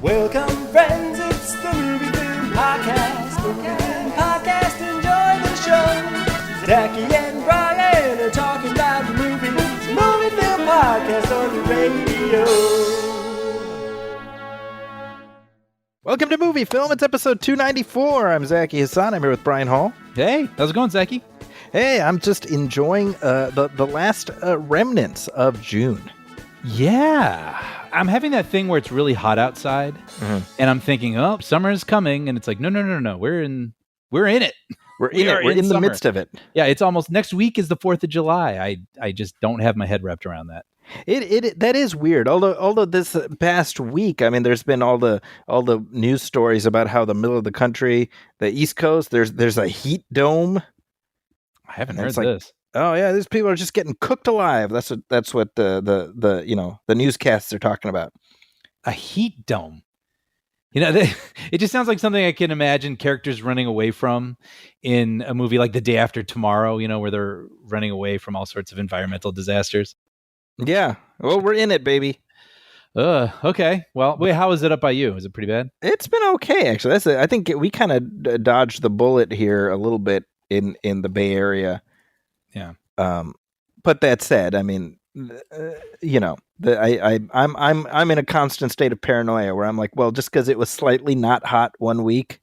Welcome, friends, it's the MovieFilm Podcast. MovieFilm Podcast, enjoy the show. Zachy and Brian are talking about the movies. MovieFilm Podcast on the radio. Welcome to MovieFilm. It's episode 294. I'm Zachy Hassan. I'm here with Brian Hall. Hey, how's it going, Zachy? Hey, I'm just enjoying the last remnants of June. Yeah. I'm having that thing where it's really hot outside, and I'm thinking, oh, summer is coming, and it's like, no. We're in it. We're in it. We're in the midst of it. Yeah, it's almost next week is the 4th of July. I just don't have my head wrapped around that. It that is weird. Although this past week, I mean, there's been all the news stories about how the middle of the country, the East Coast, there's a heat dome. I haven't heard this. Oh yeah, these people are just getting cooked alive. That's what the newscasts are talking about. A heat dome. It just sounds like something I can imagine characters running away from in a movie like The Day After Tomorrow, where they're running away from all sorts of environmental disasters. Yeah. Well, we're in it, baby. Okay. Well, wait, how is it up by you? Is it pretty bad? It's been okay, actually. I think we kind of dodged the bullet here a little bit in the Bay Area. Yeah. But that said, I mean, I'm in a constant state of paranoia where I'm like, well, just because it was slightly not hot one week,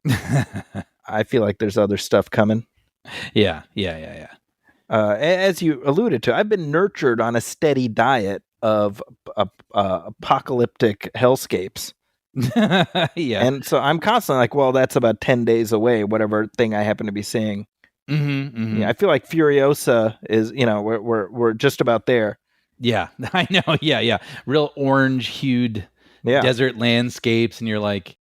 I feel like there's other stuff coming. Yeah. As you alluded to, I've been nurtured on a steady diet of apocalyptic hellscapes. Yeah. And so I'm constantly like, well, that's about 10 days away, whatever thing I happen to be seeing. Yeah, I feel like Furiosa is, we're just about there. Yeah, I know. Yeah. Real orange hued desert landscapes. And you're like,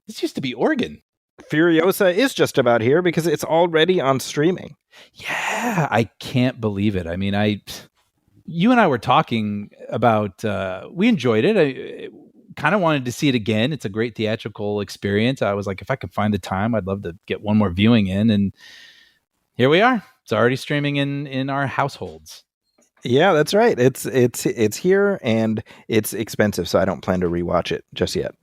this used to be Oregon. Furiosa is just about here because it's already on streaming. Yeah, I can't believe it. I mean, you and I were talking about, we enjoyed it. I kind of wanted to see it again. It's a great theatrical experience. I was like, if I could find the time, I'd love to get one more viewing in. And here we are. It's already streaming in our households. Yeah, that's right. It's here and it's expensive, so I don't plan to rewatch it just yet.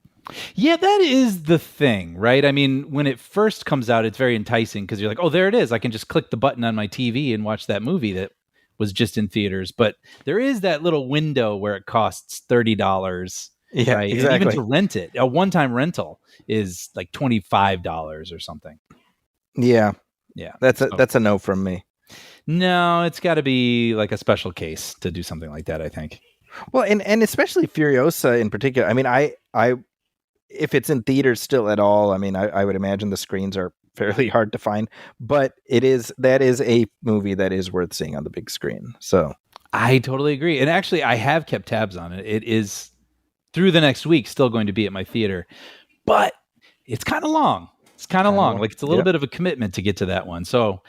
Yeah, that is the thing, right? I mean, when it first comes out, it's very enticing because you're like, oh, there it is. I can just click the button on my TV and watch that movie that was just in theaters. But there is that little window where it costs $30. Yeah, right? Exactly. And even to rent it, a one-time rental is like $25 or something. Yeah. Yeah. That's a no from me. No, it's got to be like a special case to do something like that, I think. Well, and especially Furiosa in particular. I mean, I if it's in theaters still at all, I mean, I would imagine the screens are fairly hard to find, but that is a movie that is worth seeing on the big screen. So I totally agree. And actually, I have kept tabs on it. It is through the next week still going to be at my theater, but it's kind of long. It's kind of long. Like it's a little bit of a commitment to get to that one. So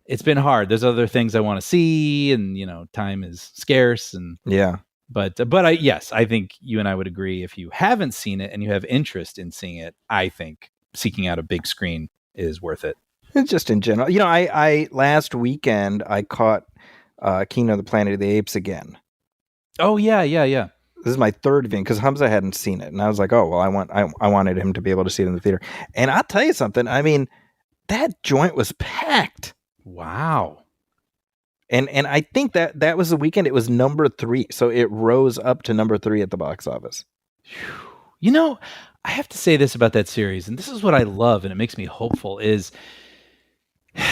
it's been hard. There's other things I want to see, and time is scarce. And yeah. But I think you and I would agree. If you haven't seen it and you have interest in seeing it, I think seeking out a big screen is worth it. It's just in general, I last weekend I caught Kingdom of the Planet of the Apes again. Oh yeah. This is my third viewing because Hamza hadn't seen it, and I was like, oh well, I wanted him to be able to see it in the theater. And I'll tell you something. I mean, that joint was packed. Wow. And I think that was the weekend. It was number 3, so it rose up to number 3 at the box office. I have to say this about that series, and this is what I love, and it makes me hopeful, is,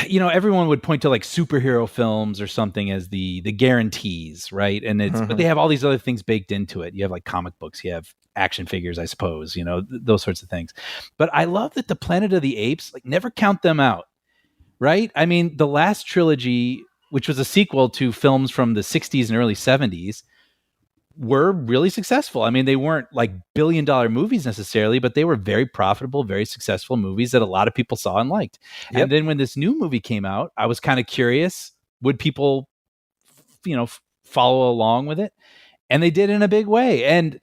everyone would point to like superhero films or something as the guarantees, right? And but they have all these other things baked into it. You have like comic books, you have action figures, I suppose, those sorts of things. But I love that the Planet of the Apes, like, never count them out, right? I mean, the last trilogy, which was a sequel to films from the 60s and early 70s, were really successful. I mean, they weren't like billion-dollar movies necessarily, but they were very profitable, very successful movies that a lot of people saw and liked. Yep. And then when this new movie came out, I was kind of curious, would people, follow along with it? And they did in a big way. And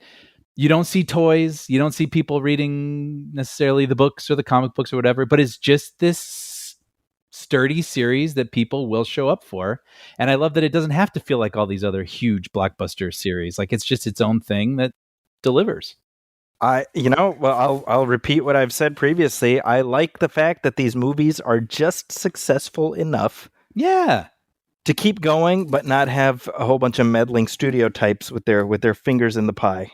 you don't see toys, you don't see people reading necessarily the books or the comic books or whatever, but it's just this sturdy series that people will show up for. And I love that it doesn't have to feel like all these other huge blockbuster series. Like, it's just its own thing that delivers. I'll repeat what I've said previously. I like the fact that these movies are just successful enough Yeah. to keep going, but not have a whole bunch of meddling studio types with their fingers in the pie.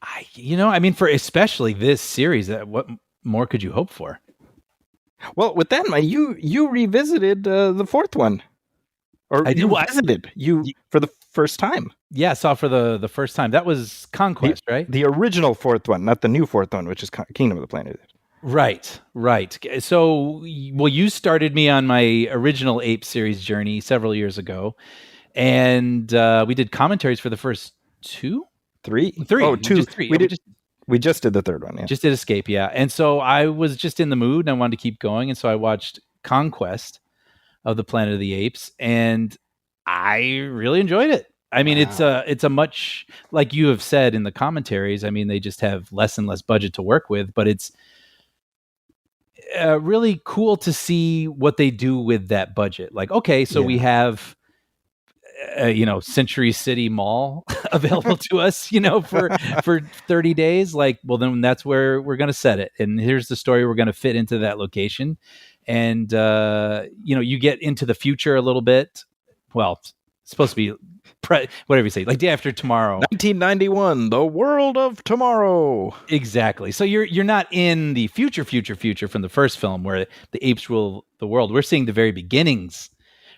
I mean, for especially this series, what more could you hope for? Well, with that, you revisited the fourth one, or I did. you visited for the first time. Yeah, I saw for the first time. That was Conquest, right? The original fourth one, not the new fourth one, which is Kingdom of the Planet of the Apes. Right. So, well, you started me on my original Ape series journey several years ago, and we did commentaries for the first three. Oh, two. Just three. We just did the third one. Yeah, just did Escape. Yeah, and so I was just in the mood, and I wanted to keep going, and so I watched Conquest of the Planet of the Apes, and I really enjoyed it. I mean, Wow. it's a much, like you have said in the commentaries. I mean, they just have less and less budget to work with, but it's really cool to see what they do with that budget. Like, okay, so we have Century City Mall available to us, for 30 days. Like, well, then that's where we're going to set it. And here's the story we're going to fit into that location. And, you get into the future a little bit. Well, it's supposed to be whatever you say, like day after tomorrow. 1991, the world of tomorrow. Exactly. So you're not in the future from the first film where the apes rule the world. We're seeing the very beginnings,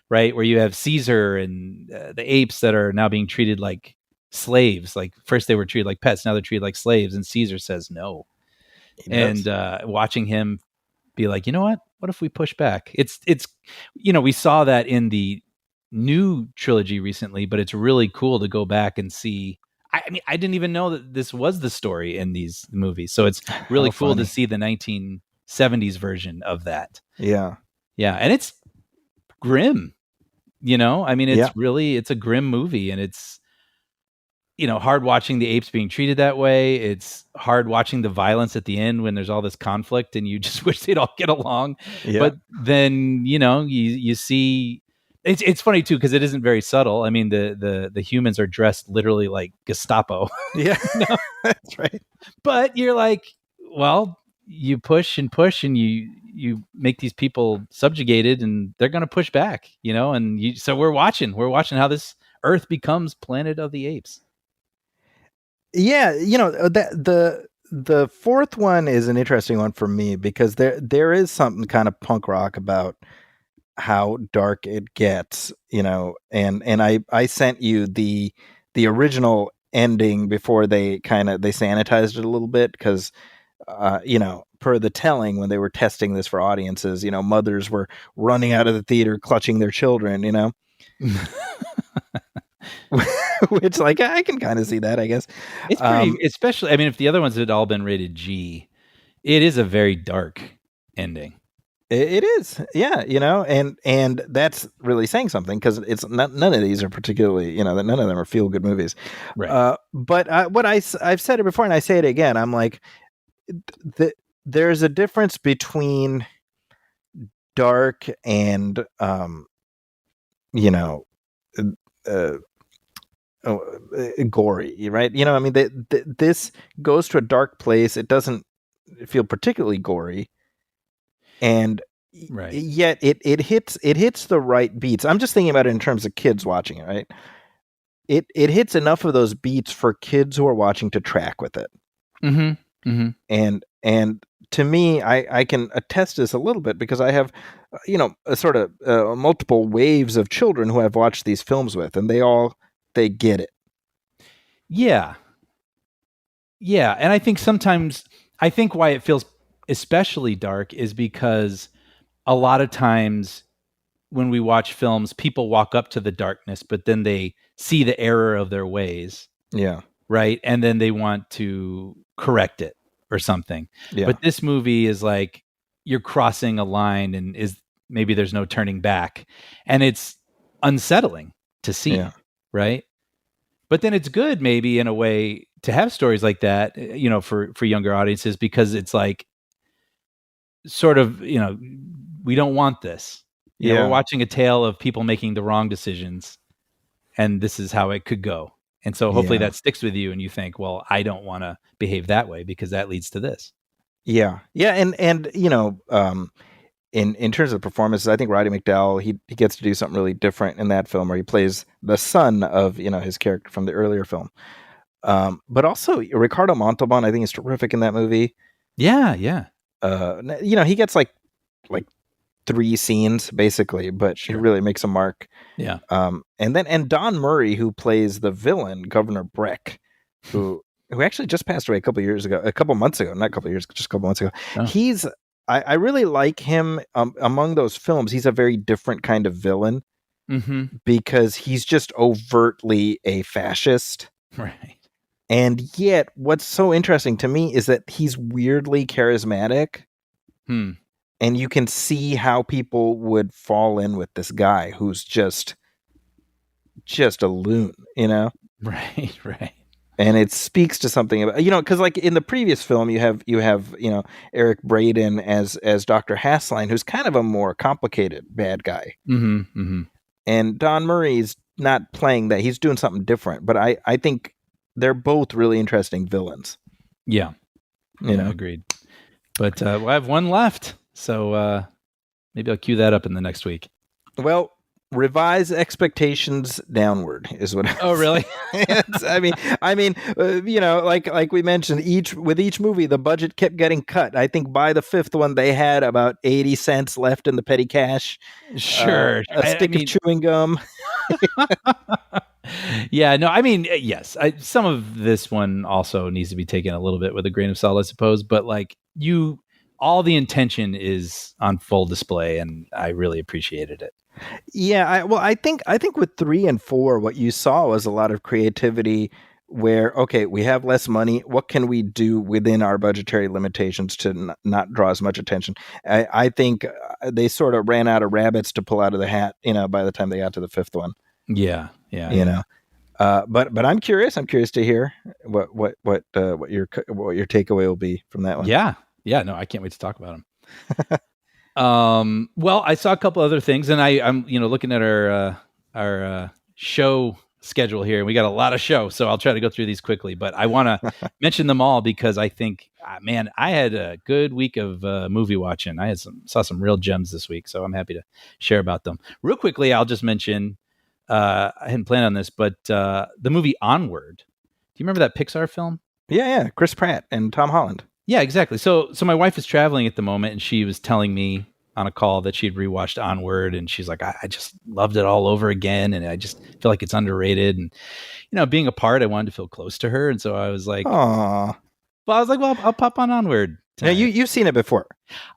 right? Where you have Caesar and the apes that are now being treated like slaves. Like first they were treated like pets, now they're treated like slaves, and Caesar says no. And watching him be like, you know what if we push back? It's we saw that in the new trilogy recently, but it's really cool to go back and see. I mean, I didn't even know that this was the story in these movies, so it's really cool to see the 1970s version of that. Yeah, and it's grim. I mean, it's a grim movie, and it's hard watching the apes being treated that way. It's hard watching the violence at the end when there's all this conflict, and you just wish they'd all get along. Yeah. But then you see. It's funny too because it isn't very subtle. I mean, the humans are dressed literally like Gestapo. Yeah, that's right. But you're like, well, you push and you make these people subjugated, and they're going to push back. So we're watching how this Earth becomes Planet of the Apes. Yeah, the fourth one is an interesting one for me because there is something kind of punk rock about how dark it gets, and I sent you the original ending before they sanitized it a little bit because per the telling when they were testing this for audiences, mothers were running out of the theater clutching their children, which like I can kind of see that, I guess. It's pretty, especially, I mean, if the other ones had all been rated G, it is a very dark ending. It is, yeah, and that's really saying something because it's not, none of these are particularly, that none of them are feel good movies. Right. But what I've said it before and I say it again, I'm like, there's a difference between dark and, gory, right? I mean, this goes to a dark place. It doesn't feel particularly gory. And right. yet it hits the right beats. I'm just thinking about it in terms of kids watching it, right? It hits enough of those beats for kids who are watching to track with it. Mm-hmm. Mm-hmm. And to me, I can attest to this a little bit because I have, a sort of multiple waves of children who I've watched these films with, and they get it. Yeah. And I think sometimes why it feels especially dark is because a lot of times when we watch films, people walk up to the darkness, but then they see the error of their ways. Yeah. Right. And then they want to correct it or something. Yeah. But this movie is like you're crossing a line and maybe there's no turning back. And it's unsettling to see. Yeah. Right. But then it's good maybe in a way to have stories like that, for younger audiences, because it's like, sort of, we don't want this. We're watching a tale of people making the wrong decisions, and this is how it could go. And so hopefully Yeah. that sticks with you and you think, well, I don't want to behave that way because that leads to this. Yeah. Yeah. And in terms of performances, I think Roddy McDowall, he gets to do something really different in that film where he plays the son of, his character from the earlier film. But also Ricardo Montalban, I think is terrific in that movie. Yeah. Yeah. He gets like 3 scenes basically, but he really makes a mark. Yeah. And Don Murray, who plays the villain, Governor Breck, who actually just passed away a couple months ago, not a couple years, just a couple months ago. Oh. I really like him. Among those films, he's a very different kind of villain because he's just overtly a fascist. Right. And yet, what's so interesting to me is that he's weirdly charismatic. And you can see how people would fall in with this guy who's just a loon, Right, right. And it speaks to something about, because like in the previous film, you have Eric Braeden as Dr. Hassline, who's kind of a more complicated bad guy. And Don Murray's not playing that; he's doing something different. But I think they're both really interesting villains. Yeah, agreed. But I have one left. So maybe I'll cue that up in the next week. Well, revise expectations downward is what. Oh, really? I mean, like we mentioned, with each movie, the budget kept getting cut. I think by the 5th one, they had about 80 cents left in the petty cash. Sure, a stick of chewing gum. Yeah, no, I mean, yes, some of this one also needs to be taken a little bit with a grain of salt, I suppose. But all the intention is on full display, and I really appreciated it. Yeah, I think with 3 and 4, what you saw was a lot of creativity where, okay, we have less money. What can we do within our budgetary limitations to not draw as much attention? I think they sort of ran out of rabbits to pull out of the hat, by the time they got to the 5th one. Yeah. But I'm curious to hear what your takeaway will be from that one. Yeah, no, I can't wait to talk about them. Well, I saw a couple other things, and I'm looking at our show schedule here, and we got a lot of show, so I'll try to go through these quickly. But I want to mention them all because I think, man, I had a good week of movie watching. I saw some real gems this week, so I'm happy to share about them. Real quickly, I'll just mention. I hadn't planned on this, but the movie Onward. Do you remember that Pixar film? Yeah, Chris Pratt and Tom Holland. Yeah, exactly. So my wife is traveling at the moment, and she was telling me on a call that she had rewatched Onward, and she's like, I just loved it all over again, and I just feel like it's underrated. And being apart, I wanted to feel close to her, and so I was like, "Aww." Well, I was like, well, I'll pop on Onward tonight. Now you've seen it before.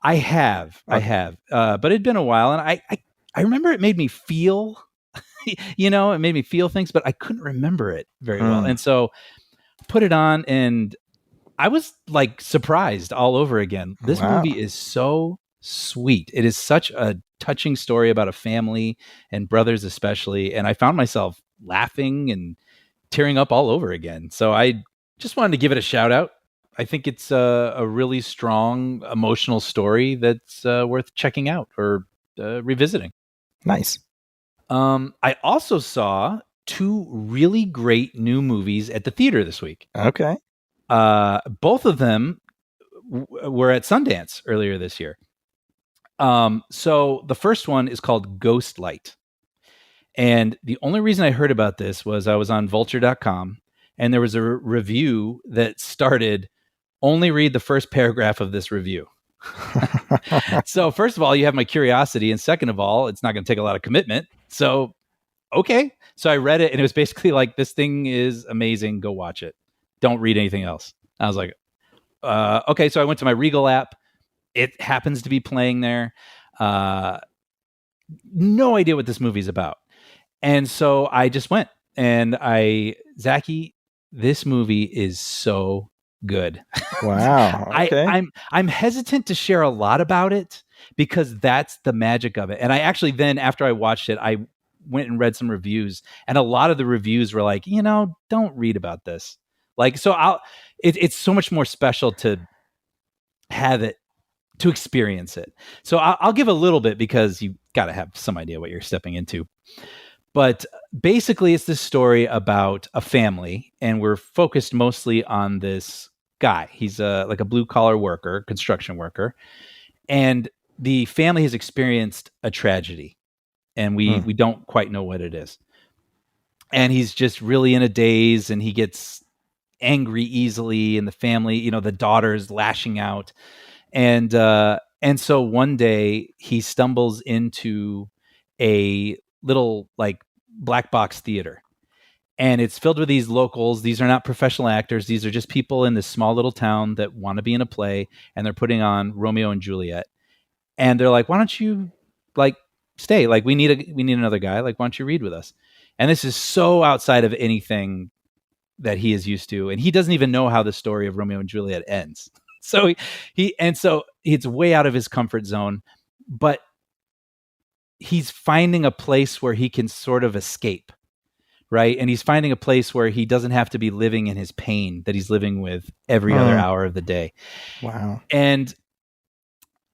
I have, but it'd been a while, and I remember it made me feel, it made me feel things, but I couldn't remember it very well, and so put it on, and I was like surprised all over again. This movie is so sweet. It is such a touching story about a family and brothers especially. And I found myself laughing and tearing up all over again. So I just wanted to give it a shout out. I think it's a really strong emotional story that's worth checking out or revisiting. Nice. I also saw 2 really great new movies at the theater this week. Okay. Both of them were at Sundance earlier this year. So the first one is called Ghostlight. And the only reason I heard about this was I was on vulture.com, and there was a review that started, only read the first paragraph of this review. So first of all, you have my curiosity. And second of all, it's not going to take a lot of commitment. So, okay. So I read it, and it was basically like, this thing is amazing. Go watch it. Don't read anything else. I was like, okay. So I went to my Regal app. It happens to be playing there. No idea what this movie's about. And so I just went, and Zachy, this movie is so good. Wow. Okay. I'm hesitant to share a lot about it because that's the magic of it. And I actually then, after I watched it, I went and read some reviews, and a lot of the reviews were like, don't read about this. Like, so it's so much more special to have it, to experience it. So I'll give a little bit because you got to have some idea what you're stepping into. But basically, it's this story about a family, and we're focused mostly on this guy. He's like a blue collar worker, construction worker, and the family has experienced a tragedy, and we don't quite know what it is. And he's just really in a daze, and he gets angry easily, and the family, the daughter's lashing out, and so one day he stumbles into a little like black box theater, and it's filled with these locals. These are not professional actors. These are just people in this small little town that want to be in a play, and they're putting on Romeo and Juliet. And they're like, why don't you like stay? Like we need another guy. Like, why don't you read with us? And this is so outside of anything that he is used to. And he doesn't even know how the story of Romeo and Juliet ends. So so it's way out of his comfort zone, but he's finding a place where he can sort of escape. Right. And he's finding a place where he doesn't have to be living in his pain that he's living with every other hour of the day. Wow. And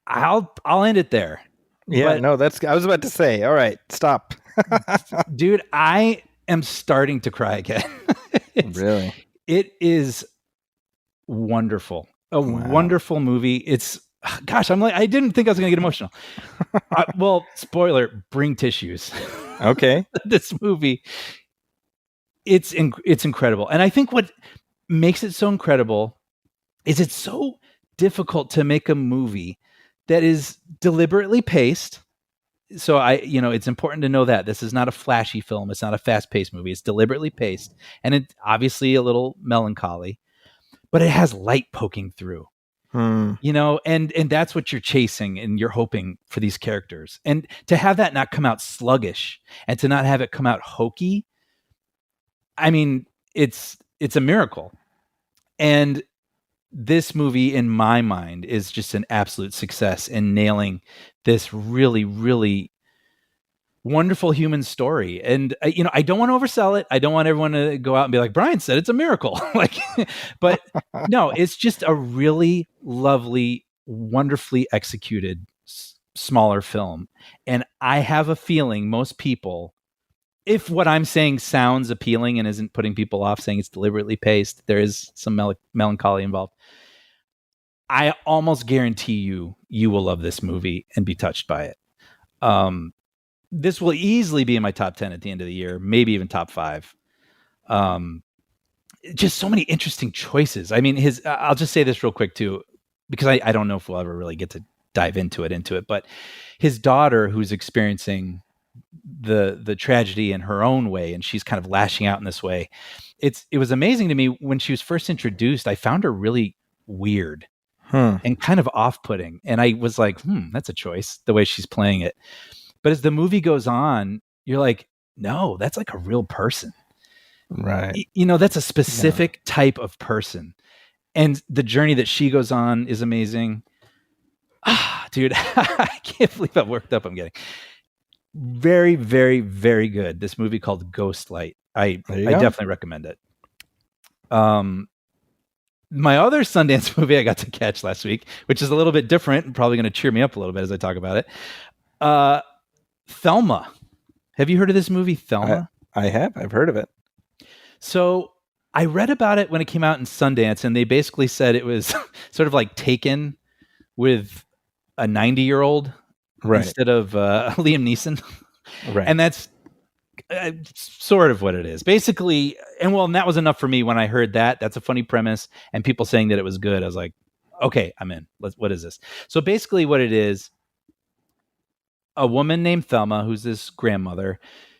I'll end it there. Yeah, no, I was about to say, all right, stop. Dude, I am starting to cry again. Really? It is wonderful. Wonderful movie. It's, gosh, I didn't think I was going to get emotional. Well, spoiler, bring tissues. Okay. This movie, it's incredible. And I think what makes it so incredible is it's so difficult to make a movie that is deliberately paced. So it's important to know that this is not a flashy film. It's not a fast-paced movie. It's deliberately paced, and it's obviously a little melancholy, but it has light poking through. And that's what you're chasing, and you're hoping for these characters. And to have that not come out sluggish, and to not have it come out hokey, I mean, it's a miracle. And this movie, in my mind, is just an absolute success in nailing this really, really wonderful human story. And I don't want to oversell it. I don't want everyone to go out and be like, Brian said it's a miracle. But no, it's just a really lovely, wonderfully executed smaller film. And I have a feeling most people, if what I'm saying sounds appealing and isn't putting people off, saying it's deliberately paced, there is some melancholy involved. I almost guarantee you will love this movie and be touched by it. This will easily be in my top 10 at the end of the year, maybe even top 5. Just so many interesting choices. I mean, I'll just say this real quick too, because I don't know if we'll ever really get to dive into it, but his daughter, who's experiencing the tragedy in her own way, and she's kind of lashing out in this way. It was amazing to me when she was first introduced. I found her really weird and kind of off-putting. And I was like, that's a choice, the way she's playing it. But as the movie goes on, you're like, no, that's like a real person. Right. That's a specific type of person. And the journey that she goes on is amazing. Dude, I can't believe how worked up I'm getting. Very, very, very good. This movie called Ghostlight. I definitely recommend it. My other Sundance movie I got to catch last week, which is a little bit different and probably going to cheer me up a little bit as I talk about it. Thelma. Have you heard of this movie, Thelma? I have. I've heard of it. So I read about it when it came out in Sundance, and they basically said it was sort of like Taken with a 90-year-old instead of Liam Neeson. Right. And that's sort of what it is. Basically, and that was enough for me when I heard that. That's a funny premise, and people saying that it was good. I was like, okay, I'm in. What is this? So basically what it is, a woman named Thelma, who's this grandmother,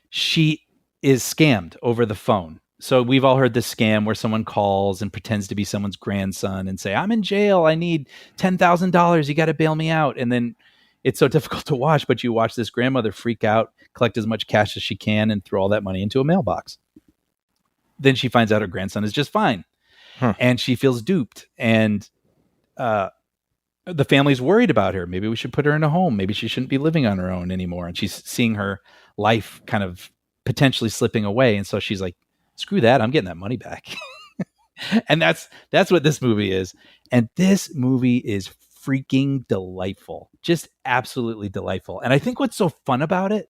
she is scammed over the phone. So we've all heard this scam where someone calls and pretends to be someone's grandson and say, I'm in jail. I need $10,000. You got to bail me out. And then it's so difficult to watch, but you watch this grandmother freak out, collect as much cash as she can, and throw all that money into a mailbox. Then she finds out her grandson is just fine. And she feels duped. And the family's worried about her. Maybe we should put her in a home. Maybe she shouldn't be living on her own anymore. And she's seeing her life kind of potentially slipping away. And so she's like, screw that. I'm getting that money back. And that's what this movie is. And this movie is freaking delightful. Just absolutely delightful. And I think what's so fun about it,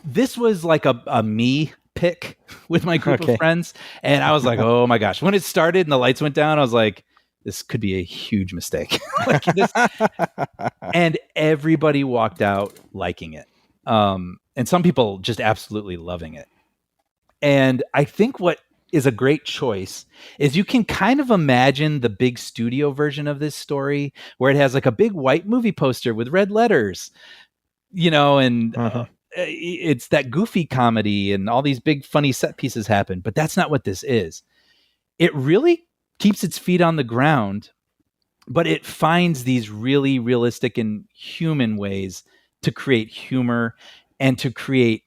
This was like a me pick with my group of Okay. friends. And I was like, oh my gosh. When it started and the lights went down, I was like, this could be a huge mistake. Like this, and everybody walked out liking it. And some people just absolutely loving it. And I think what is a great choice is you can kind of imagine the big studio version of this story where it has like a big white movie poster with red letters, and it's that goofy comedy and all these big funny set pieces happen. But that's not what this is. It really keeps its feet on the ground, but it finds these really realistic and human ways to create humor and to create,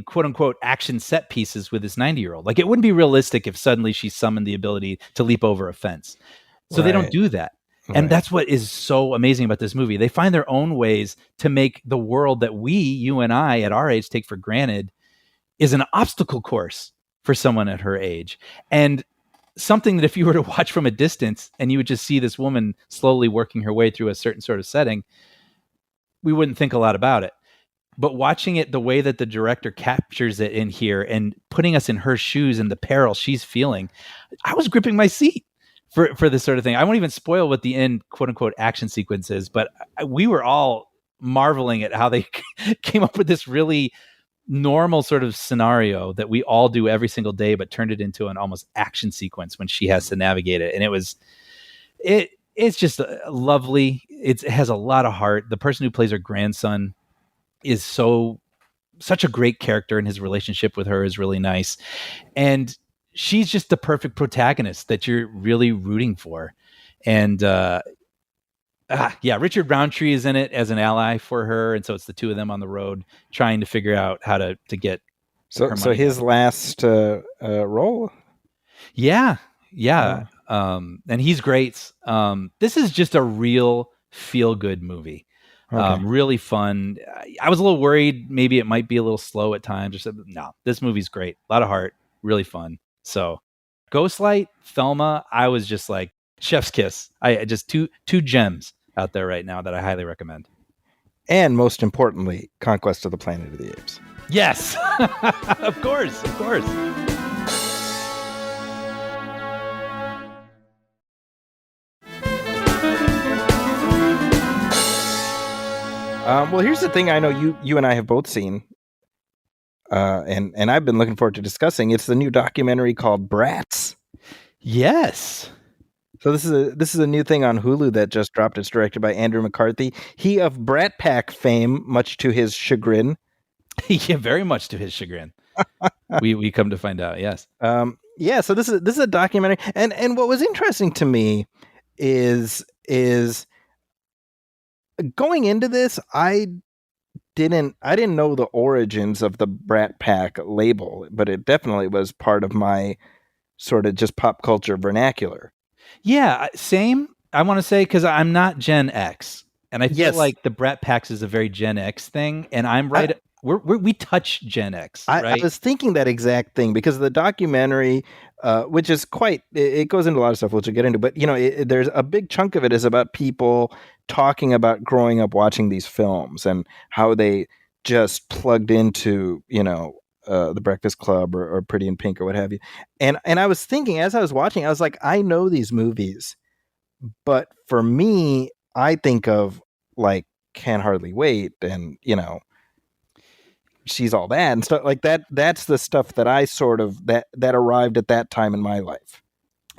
quote unquote, action set pieces with this 90-year-old. Like, it wouldn't be realistic if suddenly she summoned the ability to leap over a fence. So they don't do that. And that's what is so amazing about this movie. They find their own ways to make the world that you and I at our age take for granted is an obstacle course for someone at her age. And something that if you were to watch from a distance and you would just see this woman slowly working her way through a certain sort of setting, we wouldn't think a lot about it. But watching it the way that the director captures it in here and putting us in her shoes and the peril she's feeling, I was gripping my seat for this sort of thing. I won't even spoil what the end, quote unquote, action sequence is, but we were all marveling at how they came up with this really normal sort of scenario that we all do every single day, but turned it into an almost action sequence when she has to navigate it. And it's just lovely. It has a lot of heart. The person who plays her grandson is such a great character, and his relationship with her is really nice. And she's just the perfect protagonist that you're really rooting for. And Richard Roundtree is in it as an ally for her, and so it's the two of them on the road trying to figure out how to get so his last role. Yeah. And he's great. This is just a real feel-good movie. Really fun. I was a little worried maybe it might be a little slow at times. No, this movie's great. A lot of heart, really fun. So Ghostlight, Thelma, I was just like chef's kiss. I just two gems out there right now that I highly recommend. And most importantly, Conquest of the Planet of the Apes. Yes, of course. Well, here's the thing I know you and I have both seen, and I've been looking forward to discussing. It's the new documentary called BRATS. Yes. So this is a new thing on Hulu that just dropped. It's directed by Andrew McCarthy. He of Brat Pack fame, much to his chagrin. Yeah, very much to his chagrin. we come to find out. Yes. So this is a documentary, and what was interesting to me is going into this, I didn't know the origins of the Brat Pack label, but it definitely was part of my sort of just pop culture vernacular. Yeah, same. I want to say, because I'm not Gen X, and I feel like the Brat Packs is a very Gen X thing, and I'm right. We touch Gen X. Right? I was thinking that exact thing because the documentary, which is it goes into a lot of stuff, which we'll get into, but there's a big chunk of it is about people talking about growing up watching these films and how they just plugged into, The Breakfast Club or Pretty in Pink or what have you. And I was thinking as I was watching, I was like, I know these movies, but for me, I think of like Can't Hardly Wait and, She's All That and stuff like that. That's the stuff that I sort of that arrived at that time in my life.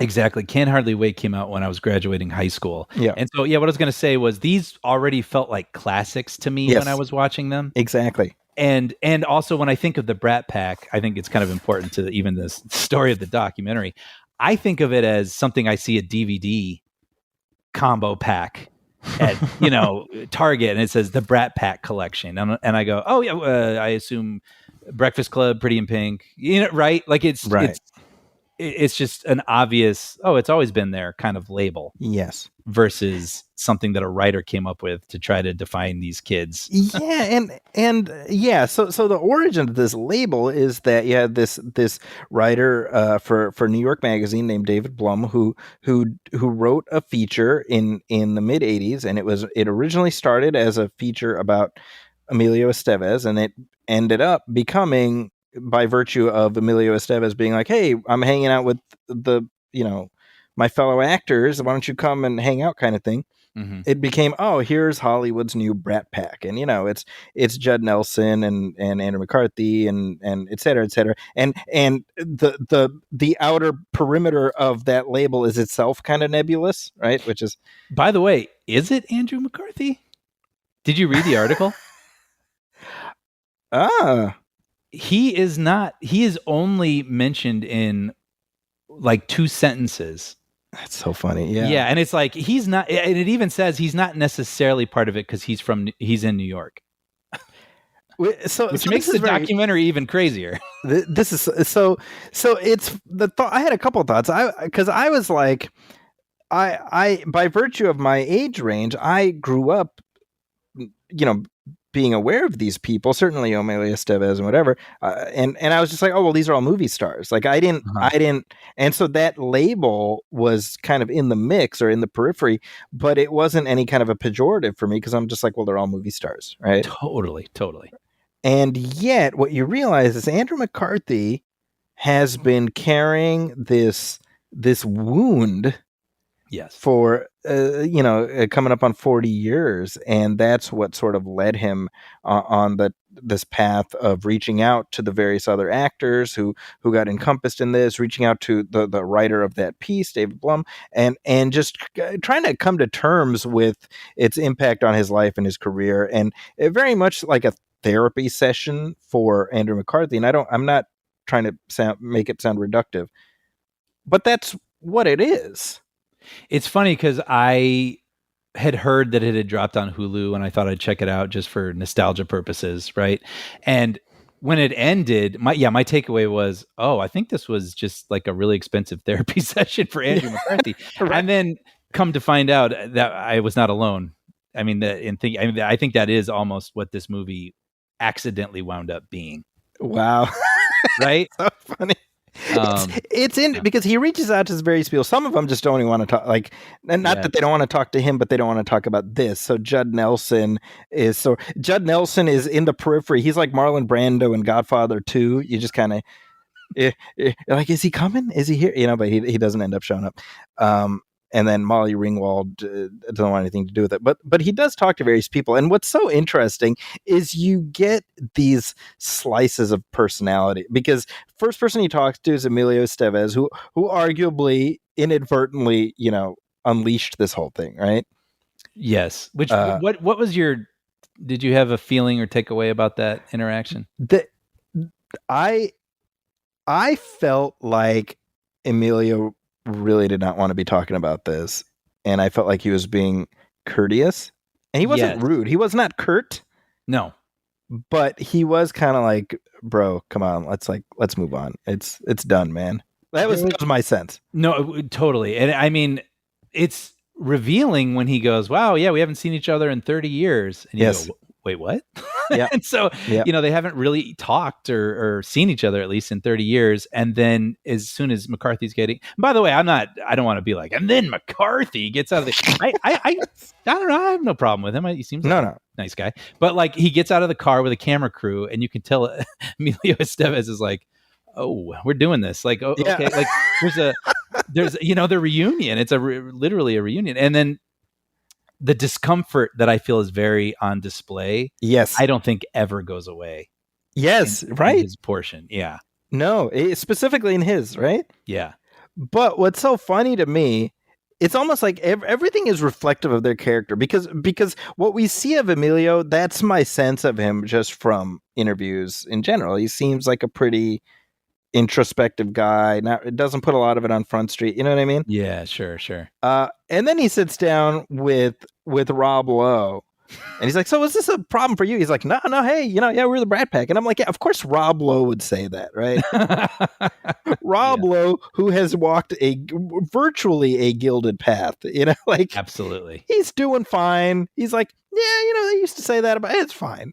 Exactly. Can't Hardly Wait came out when I was graduating high school. Yeah. And so, what I was going to say was these already felt like classics to me when I was watching them. Exactly. And also when I think of the Brat Pack, I think it's kind of important to even the story of the documentary. I think of it as something I see a DVD combo pack at Target, and it says the Brat Pack collection, and I go, oh yeah, I assume Breakfast Club, Pretty in Pink, right? Like it's just an obvious, it's always been there kind of label. Yes. Versus something that a writer came up with to try to define these kids. Yeah, so the origin of this label is that you had this writer for New York Magazine named David Blum who wrote a feature in the mid 80s, and it originally started as a feature about Emilio Estevez, and it ended up becoming, by virtue of Emilio Estevez being like, hey, I'm hanging out with the, my fellow actors, why don't you come and hang out, kind of thing. Mm-hmm. It became, oh, here's Hollywood's new Brat Pack, and it's Judd Nelson and Andrew McCarthy and et cetera, et cetera, and the outer perimeter of that label is itself kind of nebulous, right? Which is, by the way, is it Andrew McCarthy? Did you read the article? He is not. He is only mentioned in like 2 sentences. That's so funny. Yeah. Yeah. And it's like, he's not, and it even says he's not necessarily part of it because he's in New York. Which makes the documentary even crazier. This is so it's the thought. I had a couple of thoughts. Because I was like, I by virtue of my age range, I grew up, being aware of these people, certainly Emilio Estevez and whatever, and I was just like, oh well, these are all movie stars. Like I didn't, and so that label was kind of in the mix or in the periphery, but it wasn't any kind of a pejorative for me because I'm just like, well, they're all movie stars, right? Totally. And yet, what you realize is Andrew McCarthy has been carrying this wound. Yes. For, coming up on 40 years. And that's what sort of led him on this path of reaching out to the various other actors who got encompassed in this, reaching out to the writer of that piece, David Blum, and just trying to come to terms with its impact on his life and his career. And very much like a therapy session for Andrew McCarthy. And I'm not trying to make it sound reductive, but that's what it is. It's funny because I had heard that it had dropped on Hulu and I thought I'd check it out just for nostalgia purposes, right? And when it ended, my takeaway was, oh, I think this was just like a really expensive therapy session for Andrew McCarthy. Right. And then come to find out that I was not alone. I mean, I think that is almost what this movie accidentally wound up being. Wow. Right? So funny. It's in because he reaches out to his various people. Some of them just don't even want to talk, like, and not that they don't want to talk to him, but they don't want to talk about this. So Judd Nelson is in the periphery. He's like Marlon Brando in Godfather 2. You just kind of like, is he coming? Is he here? But he doesn't end up showing up. And then Molly Ringwald doesn't want anything to do with it. But he does talk to various people. And what's so interesting is you get these slices of personality. Because first person he talks to is Emilio Estevez, who arguably inadvertently, unleashed this whole thing, right? Yes. Which what was did you have a feeling or takeaway about that interaction? I felt like Emilio really did not want to be talking about this, and I felt like he was being courteous, and he wasn't rude. He was not curt. No, but he was kind of like, bro, come on, let's move on. It's done, man. That was my sense. No, totally. And I mean, it's revealing when he goes, wow, yeah, we haven't seen each other in 30 years. And you go, wait, what? Yeah. And so, they haven't really talked or seen each other at least in 30 years. And then as soon as McCarthy's by the way, I don't want to be like, and then McCarthy gets out of the, I don't know. I have no problem with him. He seems like a nice guy, but like he gets out of the car with a camera crew and you can tell Emilio Estevez is like, oh, we're doing this. Like, okay. Like there's the reunion. It's literally a reunion. And then the discomfort that I feel is very on display. Yes. I don't think ever goes away. Yes. Right. In his portion. Yeah. No, specifically in his, right? Yeah. But what's so funny to me, it's almost like everything is reflective of their character because what we see of Emilio, that's my sense of him just from interviews in general. He seems like a pretty introspective guy. Now, it doesn't put a lot of it on Front Street. You know what I mean? Yeah, sure. And then he sits down with Rob Lowe, and he's like, "So is this a problem for you?" He's like, "No, hey, we're the Brat Pack." And I'm like, "Yeah, of course Rob Lowe would say that, right?" Rob Lowe, who has walked virtually a gilded path, like absolutely, he's doing fine. He's like, "Yeah, they used to say that about it's fine."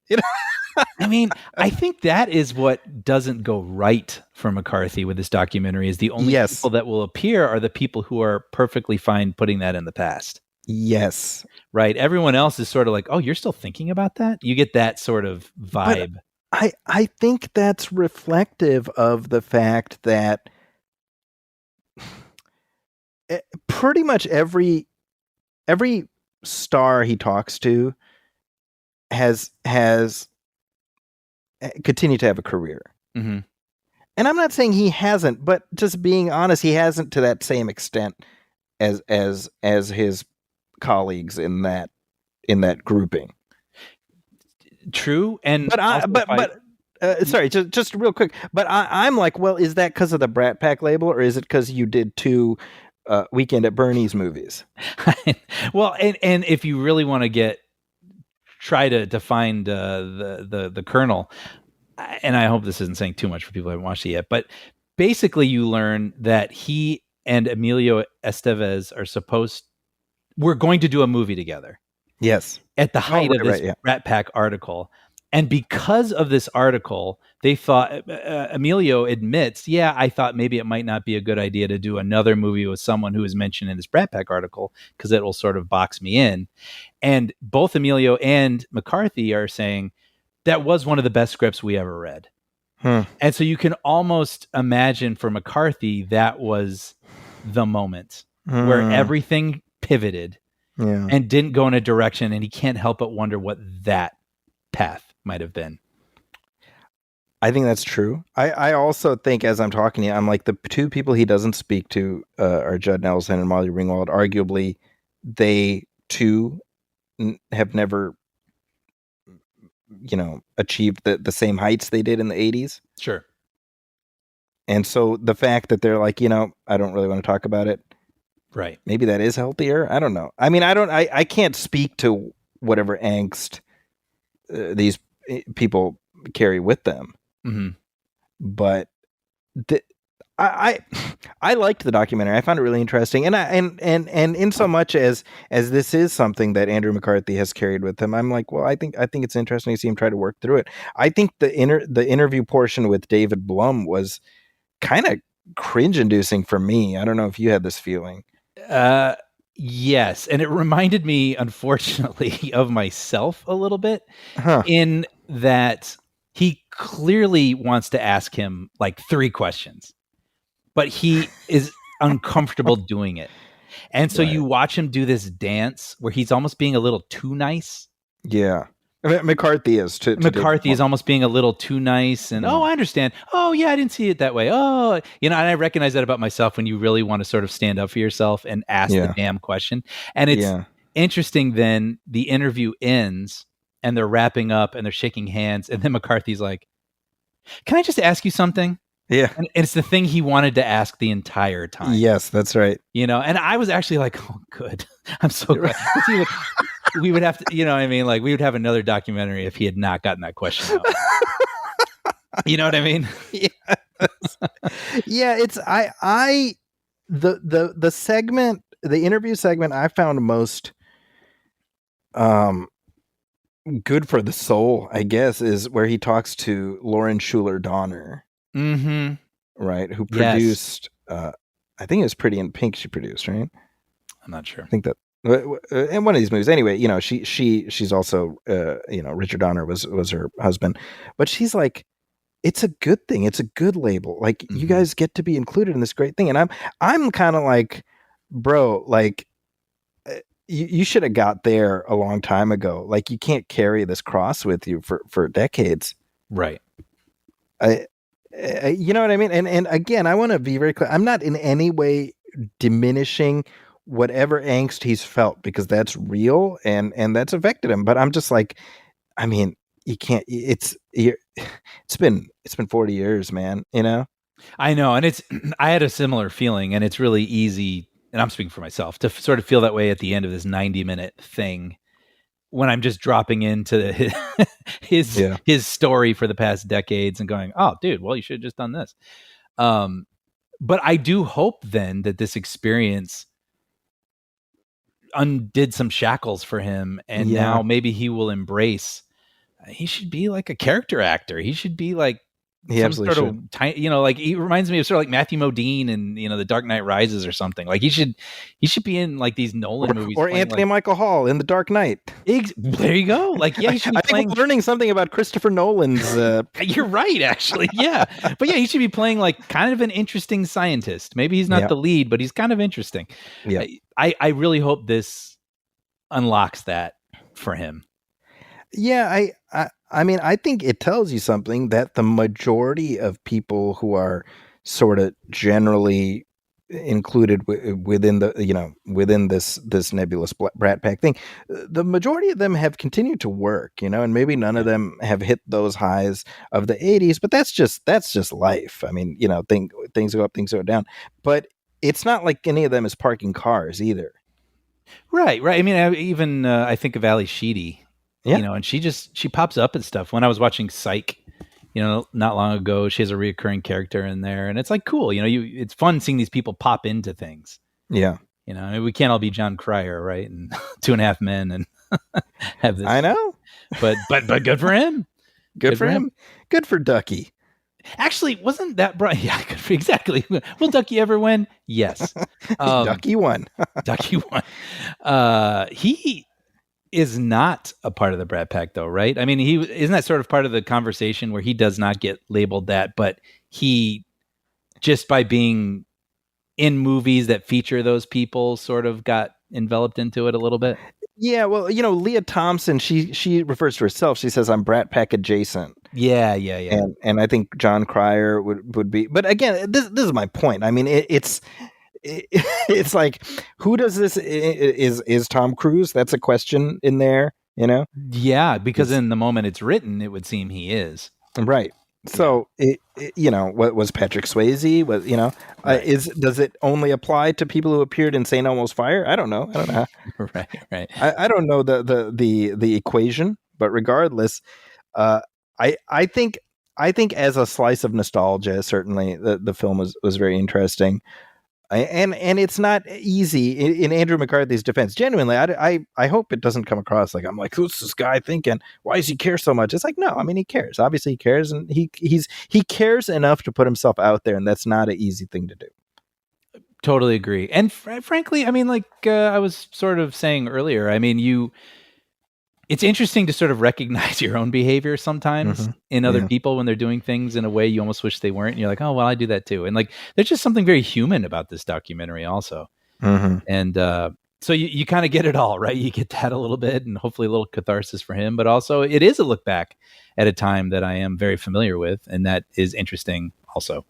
I mean, I think that is what doesn't go right for McCarthy with this documentary is the only people that will appear are the people who are perfectly fine putting that in the past. Yes. right? Everyone else is sort of like, oh, you're still thinking about that? You get that sort of vibe. But I think that's reflective of the fact that pretty much every star he talks to has continued to have a career. Mm-hmm. And I'm not saying he hasn't, but just being honest, he hasn't to that same extent as his colleagues in that grouping. True, and Sorry, just real quick. But I'm like, well, is that because of the Brat Pack label, or is it because you did 2 Weekend at Bernie's movies? Well, and if you really want to try to find the kernel, and I hope this isn't saying too much for people who haven't watched it yet, but basically you learn that he and Emilio Estevez we're going to do a movie together. Yes. At the height of this Rat Pack article. And because of this article, they thought, Emilio admits, yeah, I thought maybe it might not be a good idea to do another movie with someone who is mentioned in this Rat Pack article because it will sort of box me in. And both Emilio and McCarthy are saying that was one of the best scripts we ever read. And so you can almost imagine for McCarthy, that was the moment where everything pivoted and didn't go in a direction, and he can't help but wonder what that path might have been. I think that's true. I also think, as I'm talking to you, I'm like, the 2 people he doesn't speak to are Judd Nelson and Molly Ringwald. Arguably, they too have never, achieved the same heights they did in the 80s. Sure. And so the fact that they're like, I don't really want to talk about it. Right. Maybe that is healthier. I don't know. I mean, I can't speak to whatever angst these people carry with them. Mm-hmm. But I liked the documentary. I found it really interesting, and in so much as this is something that Andrew McCarthy has carried with him, I'm like, well, I think it's interesting to see him try to work through it. I think the interview portion with David Blum was kind of cringe-inducing for me. I don't know if you had this feeling. Yes, and it reminded me, unfortunately, of myself a little bit, in that he clearly wants to ask him like 3 questions, but he is uncomfortable doing it. And so you watch him do this dance where he's almost being a little too nice. Yeah. McCarthy is McCarthy is almost being a little too nice, and I understand. Oh yeah, I didn't see it that way. Oh, and I recognize that about myself when you really want to sort of stand up for yourself and ask the damn question. And it's interesting. Then the interview ends, and they're wrapping up, and they're shaking hands, and then McCarthy's like, "Can I just ask you something?" Yeah, and it's the thing he wanted to ask the entire time. Yes, that's right. And I was actually like, "Oh, good. I'm so glad." We would have to, like we would have another documentary if he had not gotten that question out. You know what I mean? Yes. Yeah, it's the segment, the interview segment I found most good for the soul, I guess, is where he talks to Lauren Schuler Donner. Mm-hmm. Right, who produced I think it was Pretty in Pink she produced, right? I'm not sure. I think that in one of these movies. Anyway, she's also Richard Donner was her husband, but she's like, it's a good thing. It's a good label. Like you guys get to be included in this great thing, and I'm kind of like, bro, like you should have got there a long time ago. Like you can't carry this cross with you for decades, right? You know what I mean? And again, I want to be very clear. I'm not in any way diminishing whatever angst he's felt, because that's real and that's affected him. But I'm just like, I mean, you can't. It's been 40 years, man. I know, and I had a similar feeling, and it's really easy. And I'm speaking for myself to sort of feel that way at the end of this 90-minute thing, when I'm just dropping into his story for the past decades and going, oh, dude, well, you should have just done this. But I do hope then that this experience undid some shackles for him, and now maybe he will embrace. He should be like a character actor. He should be like He some absolutely sort should. of tiny, like he reminds me of sort of like Matthew Modine and The Dark Knight Rises or something. Like he should be in like these Nolan movies, Or playing, Anthony like, Michael Hall in The Dark Knight. there you go. Like, yeah, he should be I think playing. we're learning something about Christopher Nolan's. You're right, actually. Yeah, but yeah, he should be playing like kind of an interesting scientist. Maybe he's not Yeah. the lead, but he's kind of interesting. Yeah. I really hope this unlocks that for him. Yeah, I mean, I think it tells you something that the majority of people who are sort of generally included within the within this nebulous Brat Pack thing, the majority of them have continued to work, and maybe none of them have hit those highs of the 80s, but that's just life. I mean, things go up, things go down, but it's not like any of them is parking cars either. Right. I mean, I think of Ali Sheedy. Yeah. And she pops up and stuff. When I was watching Psych, not long ago, she has a reoccurring character in there, and it's like cool. It's fun seeing these people pop into things. Yeah. I mean, we can't all be John Cryer, right? And 2.5 Men, and have this. I know, but good for him. Good for him. Good for Ducky. Actually, wasn't that Brian? Yeah, exactly. Will Ducky ever win? Yes. Ducky won. Ducky won. He is not a part of the Brat Pack, though, right? I mean, isn't that sort of part of the conversation where he does not get labeled that, but he, just by being in movies that feature those people, sort of got enveloped into it a little bit. Yeah, well, Leah Thompson, she refers to herself. She says, "I'm Brat Pack adjacent." Yeah. And I think John Cryer would be. But again, this is my point. I mean, it's like, who does this? Is Tom Cruise? That's a question in there, Yeah, because in the moment it's written, it would seem he is. Right. So what was Patrick Swayze? Right. Does it only apply to people who appeared in St. Elmo's Fire? I don't know. Right. I don't know the equation, but regardless, I think as a slice of nostalgia, certainly the film was very interesting. And it's not easy in Andrew McCarthy's defense. Genuinely, I hope it doesn't come across like I'm like, who's this guy thinking? Why does he care so much? It's like, no, I mean, he cares. Obviously, he cares, and he cares enough to put himself out there, and that's not an easy thing to do. Totally agree. And frankly, I mean, like I was sort of saying earlier, I mean, it's interesting to sort of recognize your own behavior sometimes in other people when they're doing things in a way you almost wish they weren't. And you're like, oh, well, I do that too. And like, there's just something very human about this documentary also. And so you kind of get it all, right? You get that a little bit and hopefully a little catharsis for him, but also it is a look back at a time that I am very familiar with. And that is interesting also.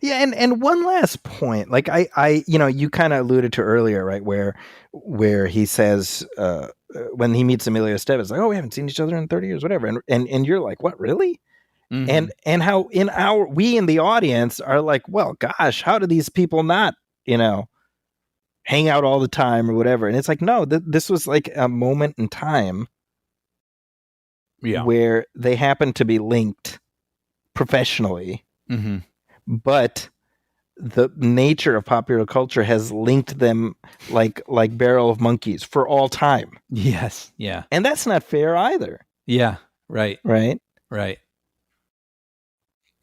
Yeah, and one last point, like I you kind of alluded to earlier, right, where he says when he meets Emilio Estevez, like, oh, we haven't seen each other in 30 years, whatever, and you're like, what, really? And how we in the audience are like, well, gosh, how do these people not hang out all the time or whatever? And it's like, no, this was like a moment in time, where they happen to be linked professionally. But the nature of popular culture has linked them like Barrel of Monkeys for all time. Yes. Yeah. And that's not fair either. Yeah. Right.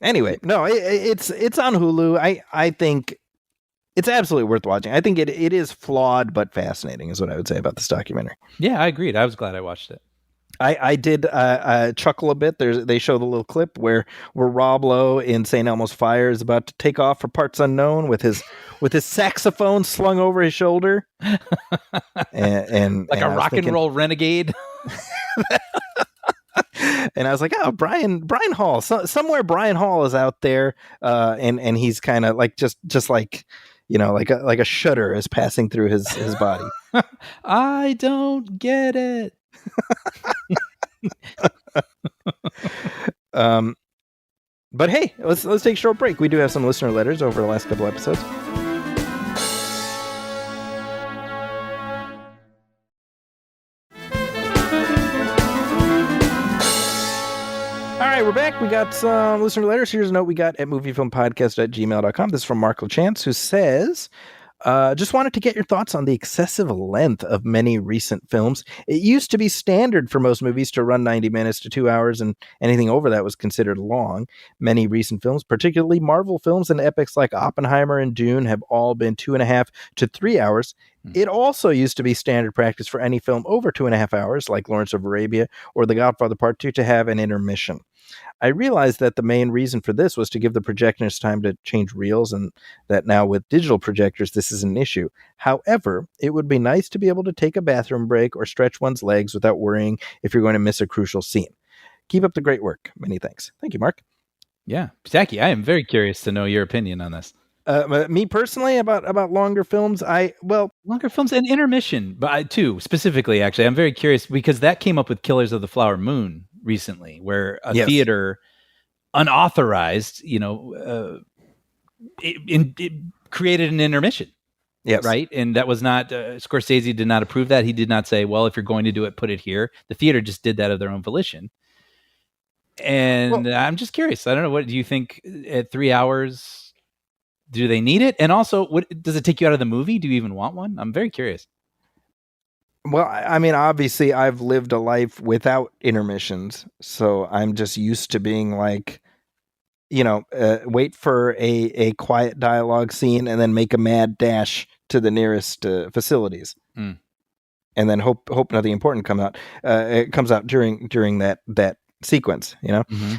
Anyway, no, it's on Hulu. I think it's absolutely worth watching. I think it is flawed but fascinating is what I would say about this documentary. Yeah, I agreed. I was glad I watched it. I did chuckle a bit. They show the little clip where Rob Lowe in St. Elmo's Fire is about to take off for parts unknown with his saxophone slung over his shoulder, and like a rock and roll renegade. And I was like, oh, Brian Hall, somewhere Brian Hall is out there, and he's kind of like just like like a shudder is passing through his body. I don't get it. But hey, let's take a short break. We do have some listener letters over the last couple episodes. All right, we're back. We got some listener letters. Here's a note we got at moviefilmpodcast@gmail.com. This is from Mark LaChance, who says, Just wanted to get your thoughts on the excessive length of many recent films. It used to be standard for most movies to run 90 minutes to 2 hours, and anything over that was considered long. Many recent films, particularly Marvel films and epics like Oppenheimer and Dune, have all been 2.5 to 3 hours. It also used to be standard practice for any film over 2.5 hours, like Lawrence of Arabia or The Godfather Part 2, to have an intermission. I realized that the main reason for this was to give the projectionist time to change reels, and that now with digital projectors, this is an issue. However, it would be nice to be able to take a bathroom break or stretch one's legs without worrying if you're going to miss a crucial scene. Keep up the great work. Many thanks. Thank you, Mark. Yeah. Zachy, I am very curious to know your opinion on this. Me personally, about longer films, Longer films and intermission, but I too, specifically, actually, I'm very curious because that came up with Killers of the Flower Moon recently, where a theater unauthorized, it created an intermission. Yes. Right. And that was not, Scorsese did not approve that. He did not say, well, if you're going to do it, put it here. The theater just did that of their own volition. And I'm just curious. I don't know. What do you think at 3 hours? Do they need it? And also, what does it take you out of the movie? Do you even want one? I'm very curious. Well, I mean, obviously, I've lived a life without intermissions, so I'm just used to being like, wait for a quiet dialogue scene and then make a mad dash to the nearest facilities, and then hope nothing important comes out. It comes out during that sequence, Mm-hmm.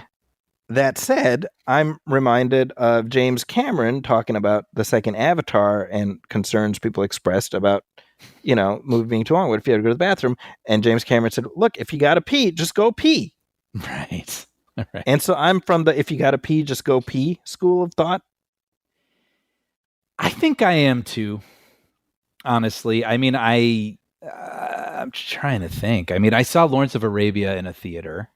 That said, I'm reminded of James Cameron talking about the second Avatar and concerns people expressed about, movie being too long. What if you had to go to the bathroom? And James Cameron said, look, if you got to pee, just go pee. Right. Right. And so I'm from the if you got to pee, just go pee school of thought. I think I am too, honestly. I mean, I'm trying to think. I mean, I saw Lawrence of Arabia in a theater,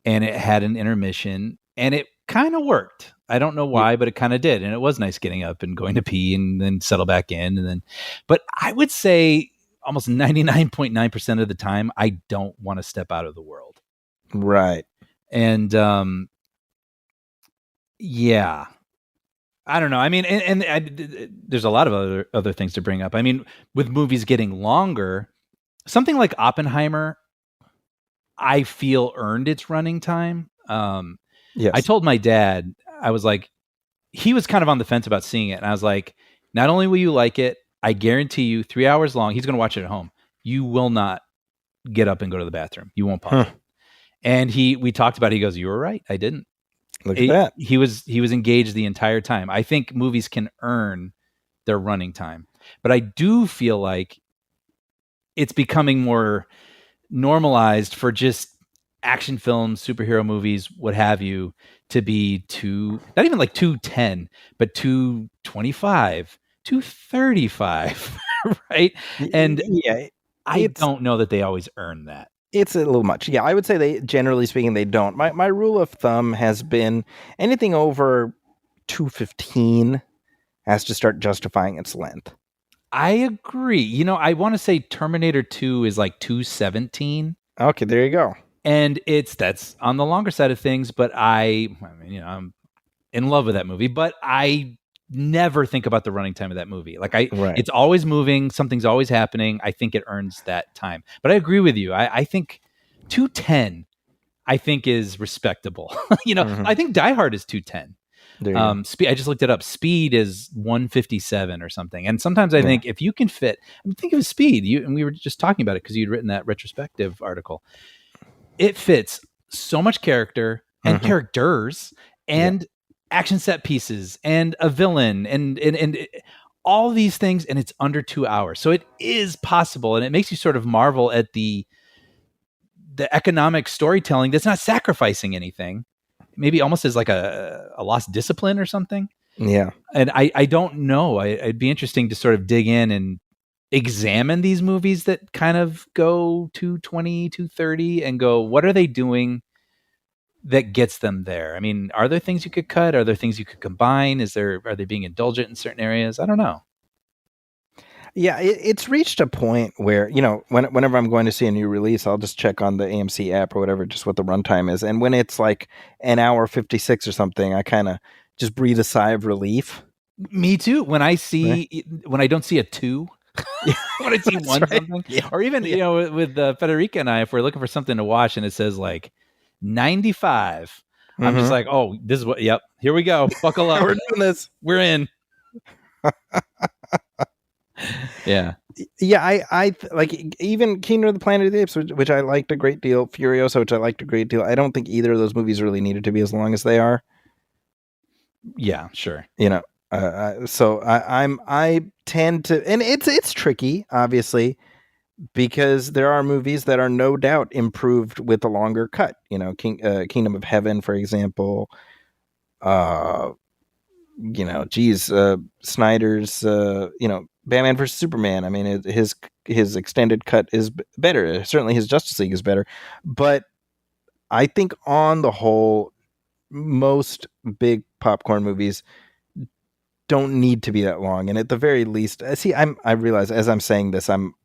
and it had an intermission, and it kind of worked. I don't know why, but it kind of did. And it was nice getting up and going to pee and then settle back in. But I would say almost 99.9% of the time, I don't want to step out of the world. Right. And, yeah, I don't know. I mean, there's a lot of other things to bring up. I mean, with movies getting longer, something like Oppenheimer, I feel earned its running time. Yes. I told my dad, I was like, he was kind of on the fence about seeing it. And I was like, not only will you like it, I guarantee you 3 hours long, he's going to watch it at home. You will not get up and go to the bathroom. You won't pause it. And we talked about it. He goes, you were right. I didn't. Look at that. He was engaged the entire time. I think movies can earn their running time, but I do feel like it's becoming more normalized for just action films, superhero movies, what have you, to be not even like 2:10, but 2:25, 2:35, right? And I don't know that they always earn that. It's a little much. Yeah, I would say generally speaking, they don't. My rule of thumb has been anything over 2:15 has to start justifying its length. I agree. I want to say Terminator 2 is like 2:17. Okay, there you go. And that's on the longer side of things, but I'm in love with that movie, but I never think about the running time of that movie. Like It's always moving. Something's always happening. I think it earns that time, but I agree with you. I think 2:10, I think is respectable. I think Die Hard is 2:10. Speed, I just looked it up. Speed is 1:57 or something. And sometimes I think if you can fit, think of Speed. And we were just talking about it because you'd written that retrospective article. It fits so much character and characters and action set pieces and a villain and all these things, and it's under 2 hours. So it is possible, and it makes you sort of marvel at the economic storytelling that's not sacrificing anything. Maybe almost as like a lost discipline or something. Yeah. And I don't know. It'd be interesting to sort of dig in and examine these movies that kind of go 2:20, 2:30 and go, what are they doing that gets them there? I mean, are there things you could cut? Are there things you could combine? Are they being indulgent in certain areas? I don't know. Yeah, it's reached a point where, whenever I'm going to see a new release, I'll just check on the AMC app or whatever, just what the runtime is. And when it's like an hour 56 or something, I kind of just breathe a sigh of relief Me too. When I don't see a 2, when I see That's one right. something, Yeah. or even Yeah. with Federica and I, if we're looking for something to watch and it says like 95, I'm just Mhm. like, oh, this is what. Yep, here we go. Buckle up. We're doing this. We're in. Yeah. Yeah, I like even Kingdom of the Planet of the Apes, which I liked a great deal, Furiosa, which I liked a great deal. I don't think either of those movies really needed to be as long as they are. Yeah, sure. You know, so I tend to, and it's tricky, obviously, because there are movies that are no doubt improved with a longer cut. You know, Kingdom of Heaven, for example. Snyder's, Batman vs Superman. I mean, his extended cut is better. Certainly, his Justice League is better. But I think on the whole, most big popcorn movies don't need to be that long. And at the very least, I realize as I'm saying this, I'm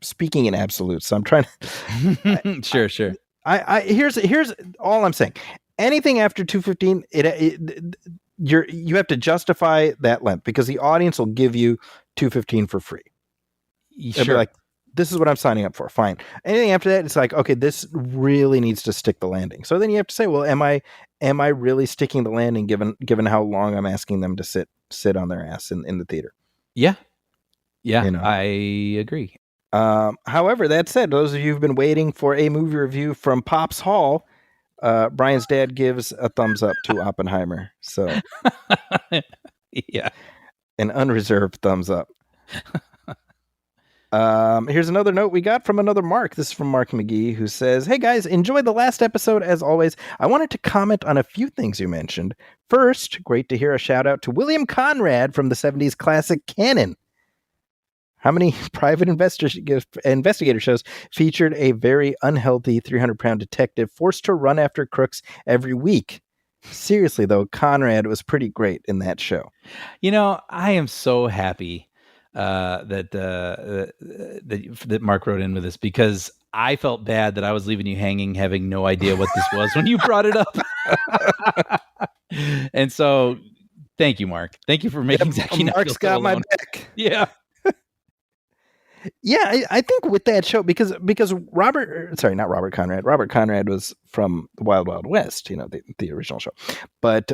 speaking in absolutes. So I'm trying to. Sure. Here's all I'm saying. Anything after 2:15, you have to justify that length because the audience will give you 2:15 for free. They'll be like, this is what I'm signing up for. Fine. Anything after that, it's like, okay, this really needs to stick the landing. So then you have to say, well, am I really sticking the landing given how long I'm asking them to sit on their ass in the theater? Yeah. You know? I agree. However, that said, those of you who've been waiting for a movie review from Pops Hall, Brian's dad gives a thumbs up to Oppenheimer. So, yeah, an unreserved thumbs up. Here's another note we got from another Mark. This is from Mark McGee, who says, "Hey guys, enjoyed the last episode as always. I wanted to comment on a few things you mentioned. First, great to hear a shout out to William Conrad from the 70s classic Canon. How many private investigator shows featured a very unhealthy 300-pound detective forced to run after crooks every week? Seriously, though, Conrad was pretty great in that show." I am so happy that Mark wrote in with this because I felt bad that I was leaving you hanging, having no idea what this was when you brought it up. And so, thank you, Mark. Thank you for making Zachy not Mark's feel so got my alone. back. Yeah. Yeah, I think with that show, because Robert Conrad was from the Wild Wild West, the original show, but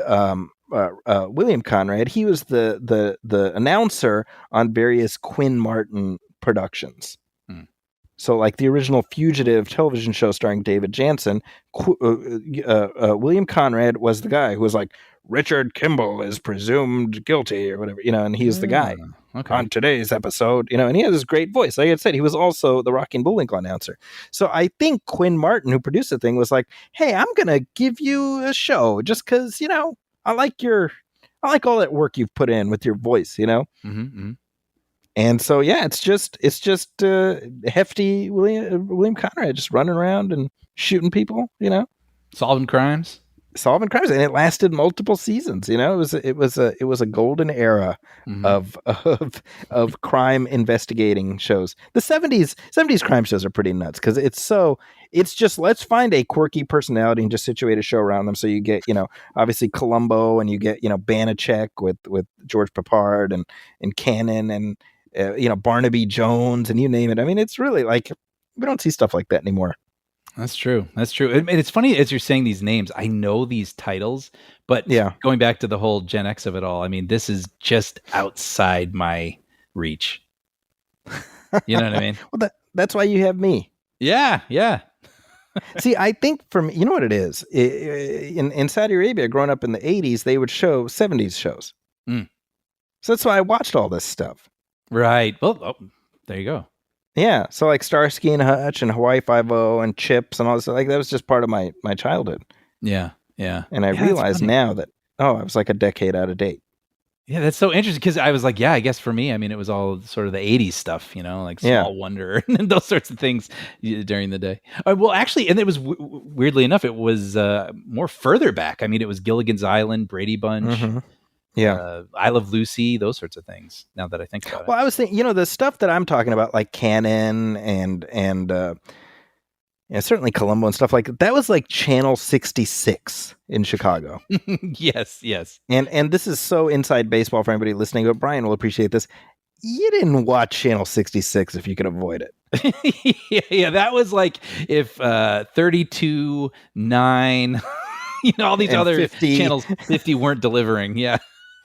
William Conrad, he was the announcer on various Quinn Martin productions. So, like the original Fugitive television show starring David Jansen, William Conrad was the guy who was like, Richard Kimball is presumed guilty or whatever, and he's the guy on today's episode, and he has this great voice. Like I said, he was also the Rocky and Bullwinkle announcer. So I think Quinn Martin, who produced the thing, was like, hey, I'm going to give you a show just because, I like all that work you've put in with your voice, Mm-hmm. And so, yeah, it's just hefty William Conrad just running around and shooting people, solving crimes, and it lasted multiple seasons. It was a golden era of crime investigating shows. The 70s crime shows are pretty nuts because it's just let's find a quirky personality and just situate a show around them. So you get obviously Columbo, and you get Banachek with George Papard and Cannon and Barnaby Jones, and you name it. I mean, it's really like we don't see stuff like that anymore. That's true. And it's funny as you're saying these names, I know these titles, but going back to the whole Gen X of it all, I mean, this is just outside my reach. You know what I mean? Well, that's why you have me. Yeah. See, I think you know what it is? In Saudi Arabia, growing up in the 80s, they would show 70s shows. So that's why I watched all this stuff. Right. Well, there you go. Yeah. So like Starsky and Hutch and Hawaii Five-0 and Chips and all this, like that was just part of my childhood. Yeah. And I realize now that, I was like a decade out of date. Yeah, that's so interesting because I was like, I guess for me, I mean, it was all sort of the 80s stuff, like Small Wonder and those sorts of things during the day. Well, actually, and it was weirdly enough, it was more further back. I mean, it was Gilligan's Island, Brady Bunch. Mm-hmm. Yeah. I Love Lucy, those sorts of things, now that I think about it. Well, I was thinking, the stuff that I'm talking about, like Canon and Yeah, certainly Columbo and stuff like that. That was like Channel 66 in Chicago. Yes. And this is so inside baseball for anybody listening, but Brian will appreciate this. You didn't watch Channel 66 if you could avoid it. Yeah, that was like if 32, 9, all these and other 50. channels 50 weren't delivering. Yeah.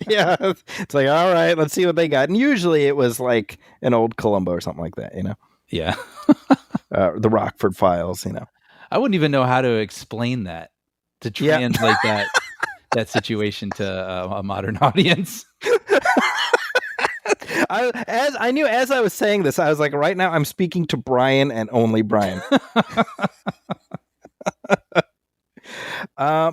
Yeah, it's like, all right, let's see what they got. And usually it was like an old Columbo or something like that, Yeah. The Rockford Files, I wouldn't even know how to explain that, to translate that situation to a modern audience. As I was saying this, I was like, right now I'm speaking to Brian and only Brian.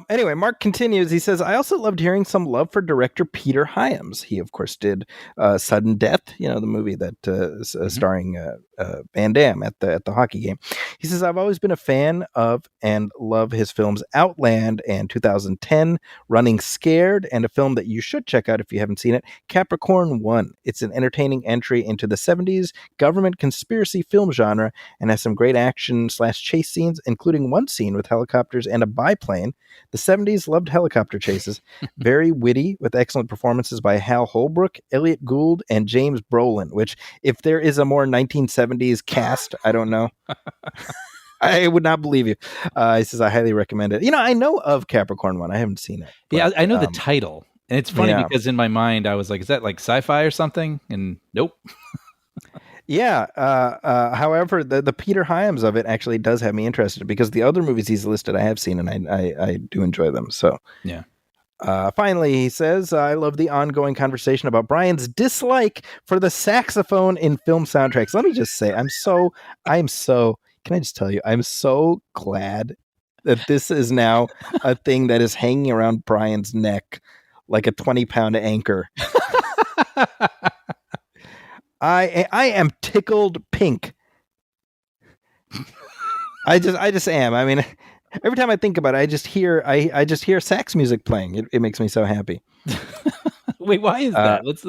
Anyway, Mark continues. He says, I also loved hearing some love for director Peter Hyams. He, of course, did Sudden Death, the movie that starring Van Damme at the hockey game. He says, I've always been a fan of and love his films Outland and 2010, Running Scared, and a film that you should check out if you haven't seen it, Capricorn 1. It's an entertaining entry into the 70s government conspiracy film genre and has some great action/chase scenes, including one scene with helicopters and a biplane. The 70s loved helicopter chases. Very witty, with excellent performances by Hal Holbrook, Elliot Gould, and James Brolin, which, if there is a more 1970s cast, I don't know. I would not believe you. He says, I highly recommend it. I know of Capricorn 1. I haven't seen it. But, yeah, I know the title. And it's funny because in my mind, I was like, is that like sci-fi or something? And nope. Yeah. However, the Peter Hyams of it actually does have me interested, because the other movies he's listed I have seen, and I do enjoy them. So yeah. Finally, he says, I love the ongoing conversation about Brian's dislike for the saxophone in film soundtracks. Let me just say, can I just tell you, I'm so glad that this is now a thing that is hanging around Brian's neck like a 20-pound anchor. I am tickled pink. I just am. I mean, every time I think about it, I just hear sax music playing. It makes me so happy. Wait, why is that? Let's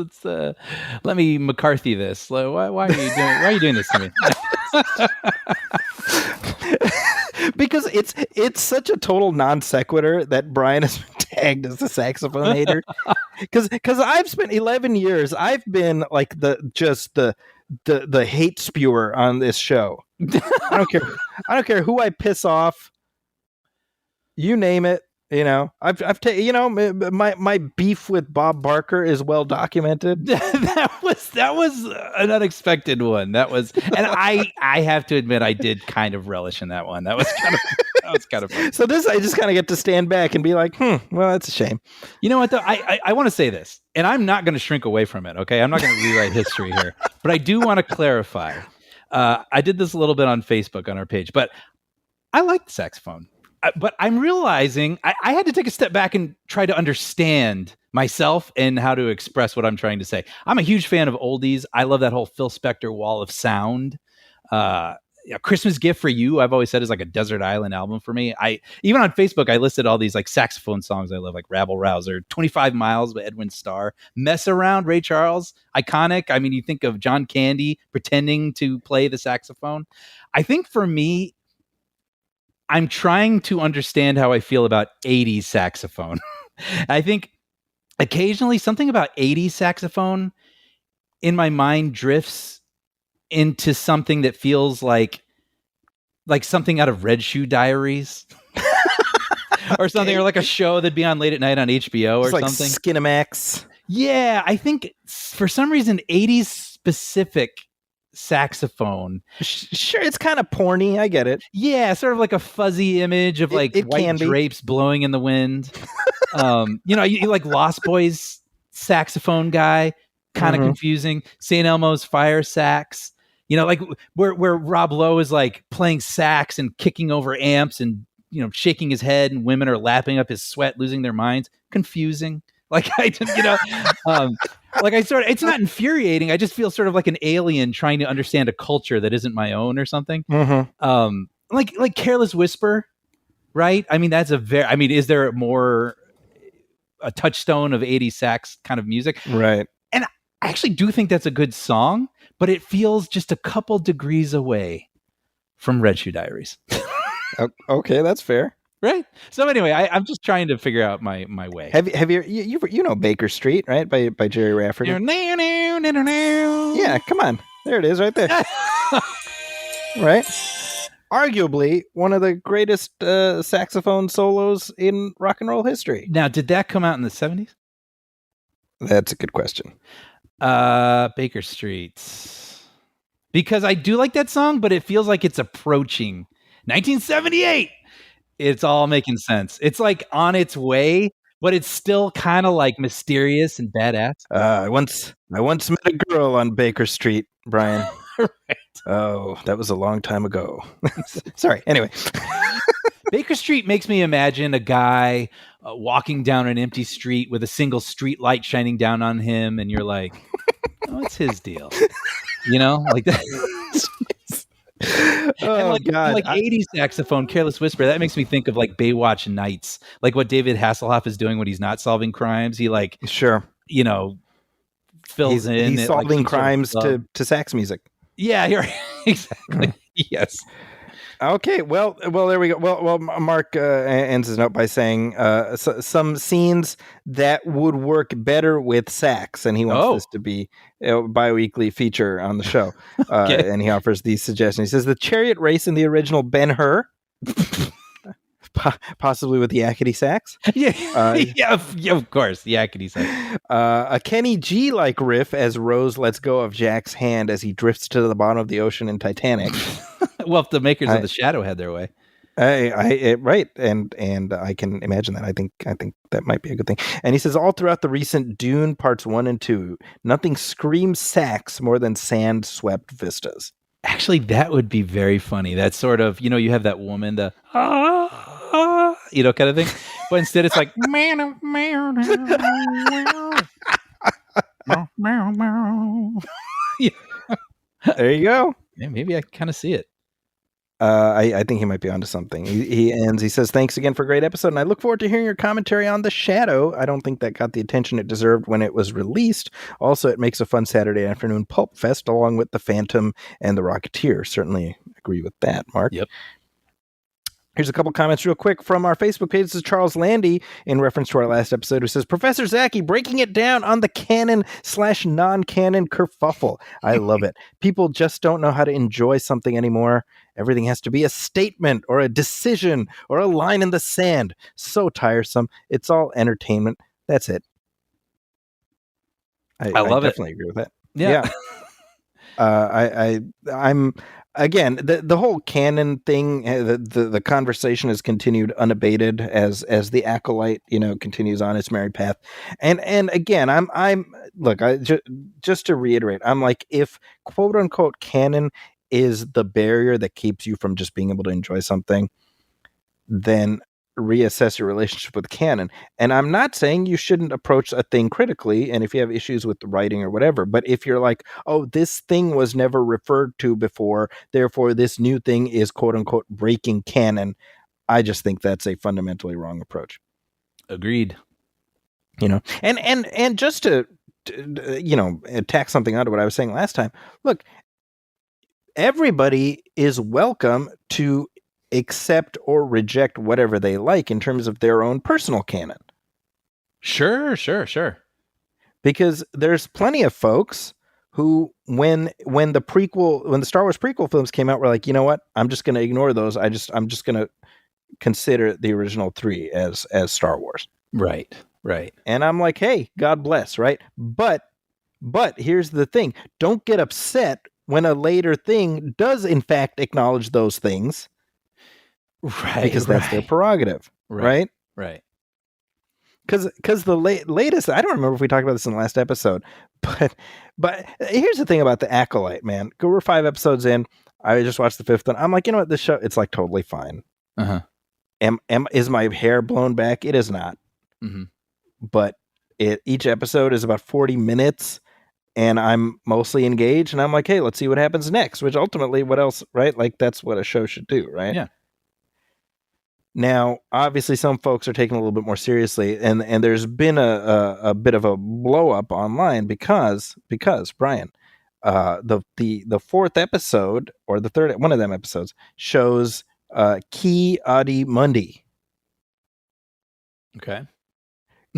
let me McCarthy this. Why are you doing this to me? Because it's such a total non sequitur that Brian has been tagged as a saxophone hater. Because I've spent 11 years. I've been like the hate spewer on this show. I don't care who I piss off. You name it. My beef with Bob Barker is well documented. that was an unexpected one. That was, and I have to admit, I did kind of relish in that one. That was kind of fun. So this, I just kind of get to stand back and be like, well, that's a shame. You know what though? I want to say this, and I'm not going to shrink away from it. Okay, I'm not going to rewrite history here, but I do want to clarify. I did this a little bit on Facebook on our page, but I like the saxophone. But I'm realizing I had to take a step back and try to understand myself and how to express what I'm trying to say. I'm a huge fan of oldies. I love that whole Phil Spector wall of sound. Christmas Gift for You, I've always said, is like a desert island album for me. Even on Facebook, I listed all these like saxophone songs I love, like Rabble Rouser, 25 Miles by Edwin Starr, Mess Around, Ray Charles, iconic. I mean, you think of John Candy pretending to play the saxophone. I think for me, I'm trying to understand how I feel about 80s saxophone. I think occasionally something about 80s saxophone in my mind drifts into something that feels like something out of Red Shoe Diaries or something, or like a show that'd be on late at night on HBO or it's like something. Skinamax. Yeah, I think for some reason 80s specific saxophone. Sure, it's kind of porny. I get it. Yeah, sort of like a fuzzy image of like white drapes blowing in the wind. You like Lost Boys saxophone guy, kind of confusing. St. Elmo's fire sax. Like where Rob Lowe is like playing sax and kicking over amps and shaking his head, and women are lapping up his sweat, losing their minds. Confusing. Like it's not infuriating. I just feel sort of like an alien trying to understand a culture that isn't my own or something. Mm-hmm. Like Careless Whisper, right? I mean, is there a touchstone of 80s sax kind of music? Right. And I actually do think that's a good song, but it feels just a couple degrees away from Red Shoe Diaries. Okay, that's fair. Right. So anyway, I'm just trying to figure out my way. Have you know Baker Street, right? By Jerry Rafferty. Yeah, come on. There it is right there. Right? Arguably one of the greatest saxophone solos in rock and roll history. Now, did that come out in the 70s? That's a good question. Baker Street. Because I do like that song, but it feels like it's approaching 1978. It's all making sense. It's like on its way, but it's still kind of like mysterious and badass. I once met a girl on Baker Street, Brian. Right. Oh, that was a long time ago. Sorry. Anyway. Baker Street makes me imagine a guy walking down an empty street with a single street light shining down on him, and you're like, "Oh, it's his deal," you know, like that. Oh, God. Like 80s saxophone, Careless Whisper. That makes me think of like Baywatch Nights, like what David Hasselhoff is doing when he's not solving crimes. He sure, fills in. He's solving crimes to sax music. Yeah, you're exactly. Yes. Okay, well, there we go. Well, Mark ends his note by saying some scenes that would work better with sax, and he wants this to be a bi-weekly feature on the show. Okay. And he offers these suggestions. He says the chariot race in the original Ben-Hur, possibly with the Yakety sax. Yeah, of course, the Yakety sax. A Kenny G-like riff as Rose lets go of Jack's hand as he drifts to the bottom of the ocean in Titanic. Well, if the makers of The Shadow had their way. Right, and I can imagine that. I think that might be a good thing. And he says all throughout the recent Dune parts 1 and 2, nothing screams sax more than sand-swept vistas. Actually, that would be very funny. That sort of, you have that woman, the kind of thing. But instead it's like There you go. Yeah, maybe I kind of see it. I think he might be onto something. He ends. He says, "Thanks again for a great episode, and I look forward to hearing your commentary on The Shadow. I don't think that got the attention it deserved when it was released. Also, it makes a fun Saturday afternoon pulp fest along with The Phantom and The Rocketeer. Certainly agree with that, Mark." Yep. Here's a couple comments real quick from our Facebook page. This is Charles Landy in reference to our last episode who says, Professor Zaki breaking it down on the canon/non-canon kerfuffle. I love it. People just don't know how to enjoy something anymore. Everything has to be a statement or a decision or a line in the sand. So tiresome. It's all entertainment. That's it. I love it. Definitely agree with that. Yeah. I'm again the whole canon thing. The conversation has continued unabated as the Acolyte continues on its merry path. And again, I'm look. Just to reiterate, I'm like, if quote unquote canon is the barrier that keeps you from just being able to enjoy something, then reassess your relationship with canon. And I'm not saying you shouldn't approach a thing critically, and if you have issues with the writing or whatever, but if you're like, oh, this thing was never referred to before, therefore this new thing is quote unquote breaking canon, I just think that's a fundamentally wrong approach. Agreed. And just to tack something onto what I was saying last time, look, everybody is welcome to accept or reject whatever they like in terms of their own personal canon. Sure. Because there's plenty of folks who, when the Star Wars prequel films came out, were like, you know what? I'm just going to ignore those. I'm just going to consider the original 3 as Star Wars. Right. And I'm like, hey, God bless, right? But here's the thing. Don't get upset when a later thing does in fact acknowledge those things. Right. Because that's their prerogative. Right. Because the latest, I don't remember if we talked about this in the last episode, but here's the thing about the Acolyte, man. We're 5 episodes in. I just watched the 5th one. I'm like, you know what? This show, it's like totally fine. Uh-huh. Is my hair blown back? It is not. Mm-hmm. But each episode is about 40 minutes. And I'm mostly engaged, and I'm like, hey, let's see what happens next, which ultimately, what else, right? Like, that's what a show should do, right? Yeah. Now, obviously, some folks are taking it a little bit more seriously, and there's been a bit of a blow up online because Brian, the 4th episode, or the 3rd, one of them episodes, shows Ki Adi Mundi. Okay.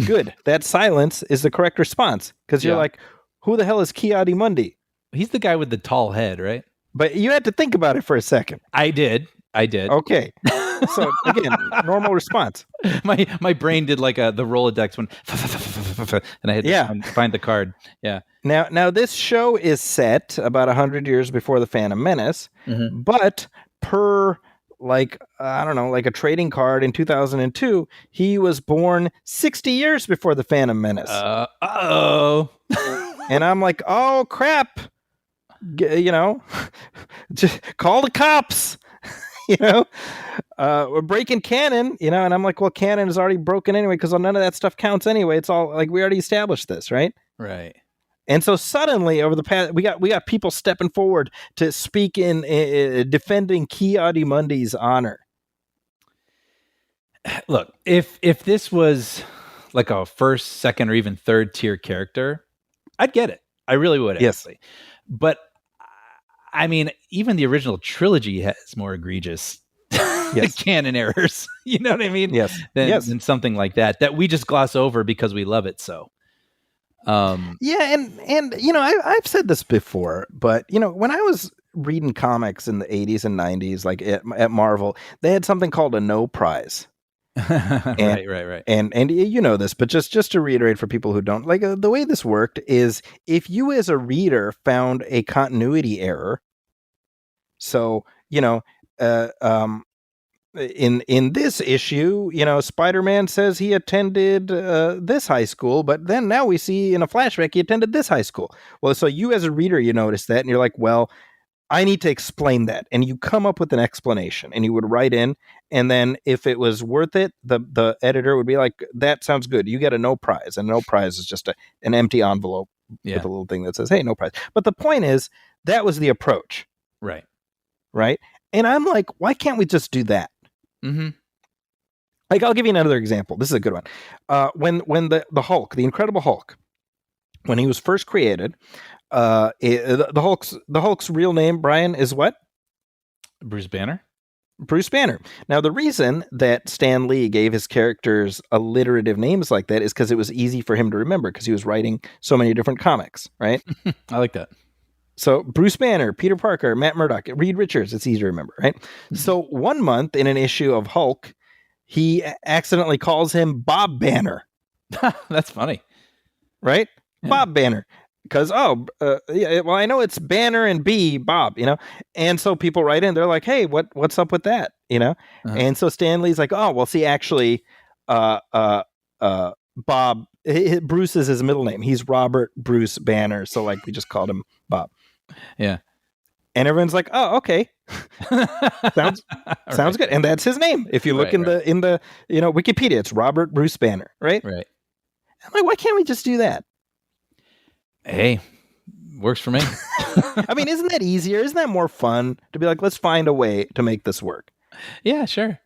Good. That silence is the correct response because you're Yeah. like, who the hell is Ki Adi Mundi? He's the guy with the tall head, right? But you had to think about it for a second. I did. Okay. So again, normal response. My brain did like the Rolodex one, and I had to find the card. Yeah. Now this show is set about 100 years before the Phantom Menace, but per a trading card in 2002, he was born 60 years before the Phantom Menace. Uh-oh. And I'm like, oh crap. Just call the cops. We're breaking canon, and I'm like, well, canon is already broken anyway because none of that stuff counts anyway. It's all like we already established this, right? Right. And so suddenly, over the past, we got people stepping forward to speak in defending Ki Adi Mundi's honor. Look, if this was like a first, second, or even third tier character, I'd get it. I really would. Yes, actually. But I mean, even the original trilogy has more egregious canon errors. You know what I mean? Yes. Than something like that we just gloss over because we love it so. Yeah, and I've said this before, but when I was reading comics in the 80s and 90s, like at Marvel, they had something called a no prize. Right. And you know this, but just to reiterate for people who don't, like the way this worked is if you as a reader found a continuity error, so in this issue, Spider-Man says he attended this high school, but then now we see in a flashback he attended this high school. Well, so you as a reader, you notice that, and you're like, well, I need to explain that. And you come up with an explanation, and you would write in, and then if it was worth it, the editor would be like, that sounds good. You get a no prize, and no prize is just an empty envelope with a little thing that says, hey, no prize. But the point is, that was the approach. Right. And I'm like, why can't we just do that? Mm-hmm. Like, I'll give you another example. This is a good one. When the Hulk, the Incredible Hulk, when he was first created, the Hulk's real name, Brian, is what? Bruce Banner. Bruce Banner. Now, the reason that Stan Lee gave his characters alliterative names like that is because it was easy for him to remember because he was writing so many different comics, right? I like that. So Bruce Banner, Peter Parker, Matt Murdock, Reed Richards, it's easy to remember, right? Mm-hmm. So one month in an issue of Hulk, he accidentally calls him Bob Banner. That's funny. Right? Yeah. Bob Banner. Because, I know it's Banner and B, Bob, And so people write in, they're like, hey, what's up with that? Uh-huh. And so Stan Lee's like, oh, well, see, actually, Bob, Bruce is his middle name. He's Robert Bruce Banner. So, like, we just called him Bob. Yeah. And everyone's like, oh, okay. sounds right. good. And that's his name. If you look in the Wikipedia, it's Robert Bruce Banner, right? Right. I'm like, why can't we just do that? Hey, works for me. I mean, isn't that easier? Isn't that more fun to be like, let's find a way to make this work? Yeah, sure.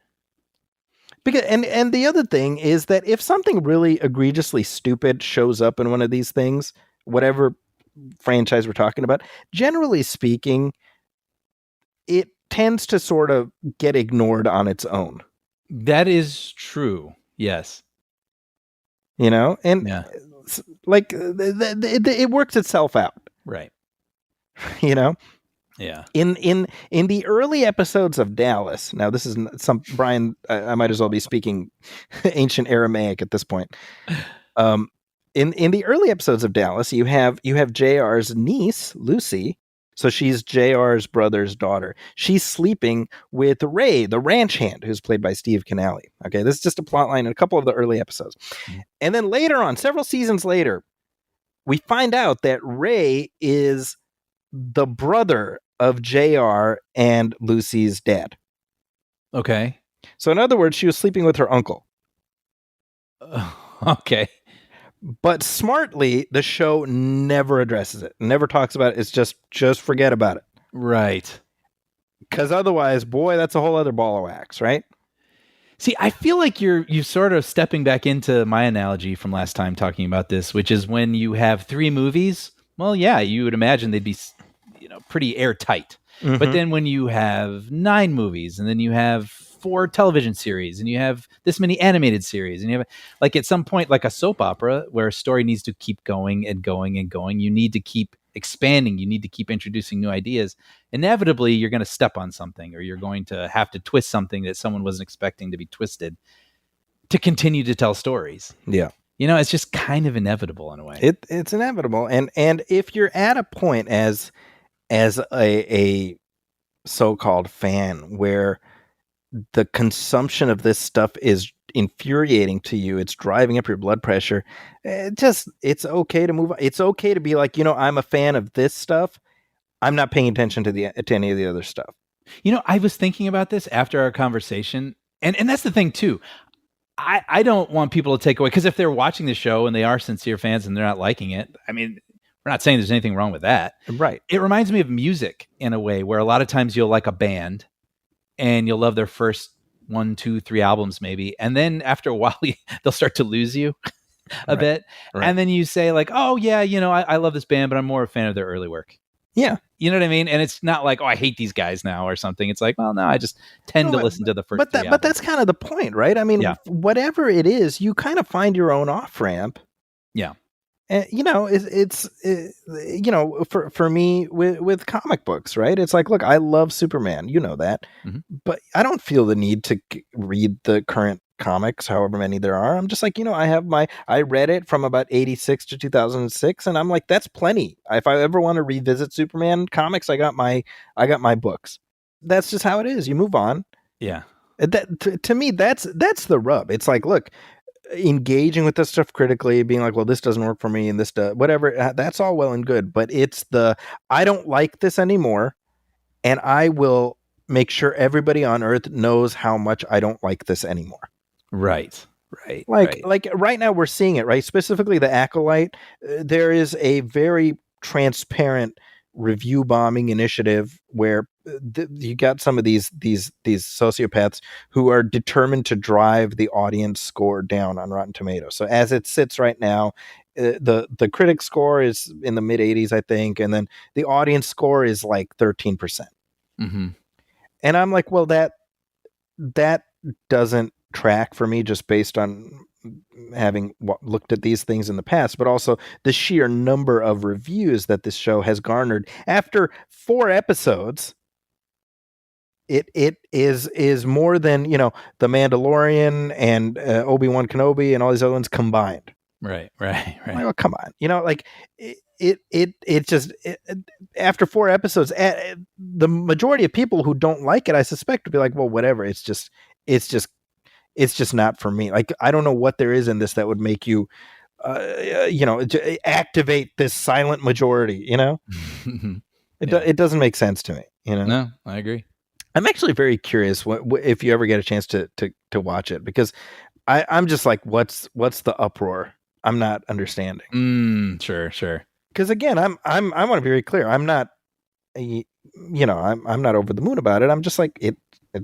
Because and the other thing is that if something really egregiously stupid shows up in one of these things, whatever franchise we're talking about, generally speaking, it tends to sort of get ignored on its own. That is true. Yes. And like it works itself out. Right. Yeah. In the early episodes of Dallas. Now this is Brian. I might as well be speaking ancient Aramaic at this point. In the early episodes of Dallas, you have JR's niece Lucy. So she's JR's brother's daughter. She's sleeping with Ray, the ranch hand, who's played by Steve Canale. Okay, this is just a plot line in a couple of the early episodes. Mm-hmm. And then later on, several seasons later, we find out that Ray is the brother of JR and Lucy's dad. Okay. So in other words, she was sleeping with her uncle. Okay. But smartly, the show never addresses it, never talks about it. It's just forget about it. Right. Because otherwise, boy, that's a whole other ball of wax, right? See, I feel like you're sort of stepping back into my analogy from last time talking about this, which is when you have 3 movies. Well, yeah, you would imagine they'd be pretty airtight. Mhm. But then when you have 9 movies, and then you have 4 television series, and you have this many animated series, and you have like at some point, like a soap opera where a story needs to keep going and going and going, you need to keep expanding, you need to keep introducing new ideas. Inevitably, you're going to step on something, or you're going to have to twist something that someone wasn't expecting to be twisted to continue to tell stories. Yeah. It's just kind of inevitable in a way. It's inevitable. And if you're at a point as a so-called fan where the consumption of this stuff is infuriating to you, it's driving up your blood pressure, it's okay to move on. It's okay to be like, I'm a fan of this stuff. I'm not paying attention to any of the other stuff. I was thinking about this after our conversation, and that's the thing too. I don't want people to take away, because if they're watching the show and they are sincere fans and they're not liking it, I mean, we're not saying there's anything wrong with that. Right. It reminds me of music in a way where a lot of times you'll like a band and you'll love their first 1, 2, 3 albums maybe. And then after a while, they'll start to lose you a bit. Right. And then you say like, oh yeah, I love this band, but I'm more a fan of their early work. Yeah. You know what I mean? And it's not like, oh, I hate these guys now or something. It's like, well, no, I just tend to listen to the first. But that's kind of the point, right? I mean, whatever it is, you kind of find your own off ramp. Yeah. And it's for me with comic books, right? It's like, look, I love Superman, that, but I don't feel the need to read the current comics, however many there are. I'm just like, I read it from about 86 to 2006, and I'm like, that's plenty. If I ever want to revisit Superman comics, I got my books. That's just how it is. You move on. Yeah. That to me, that's the rub. It's like, look, engaging with this stuff critically, being like, well, this doesn't work for me, and this does, whatever. That's all well and good, but it's I don't like this anymore, and I will make sure everybody on Earth knows how much I don't like this anymore. Right. Like right now we're seeing it, right? Specifically the Acolyte. There is a very transparent review bombing initiative where you got some of these sociopaths who are determined to drive the audience score down on Rotten Tomatoes. So as it sits right now, the critic score is in the mid 80s, I think, and then the audience score is like 13%. Mm-hmm. And I'm like, well, that doesn't track for me, just based on having looked at these things in the past, but also the sheer number of reviews that this show has garnered after 4 episodes. It is more than The Mandalorian and Obi-Wan Kenobi and all these other ones combined. Right. Well, come on, it just after 4 episodes, the majority of people who don't like it, I suspect, would be like, well, whatever. It's just not for me. Like, I don't know what there is in this that would make you, activate this silent majority. It doesn't make sense to me. No, I agree. I'm actually very curious if you ever get a chance to watch it, because I'm just like, what's the uproar? I'm not understanding. Sure. Because again, I want to be very clear. I'm not, I'm not over the moon about it. I'm just like, it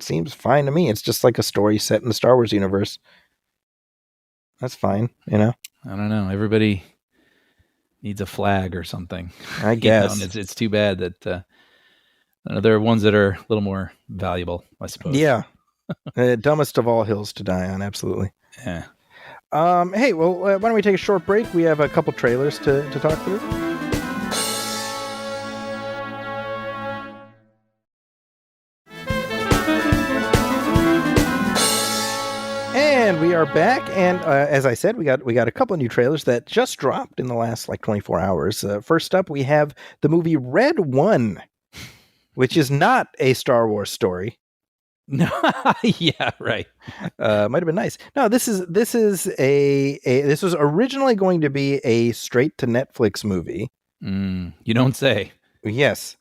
seems fine to me. It's just like a story set in the Star Wars universe. That's fine, I don't know. Everybody needs a flag or something, I guess. And it's too bad that there are ones that are a little more valuable, I suppose. Yeah. Dumbest of all hills to die on. Absolutely. Yeah. Hey, well, why don't we take a short break? We have a couple trailers to talk through. And we are back, and as I said, we got a couple of new trailers that just dropped in the last 24 hours. First up, we have the movie Red One, which is not a Star Wars story. No, yeah, right. Might have been nice. No, this was originally going to be a straight to Netflix movie. You don't say. Yes.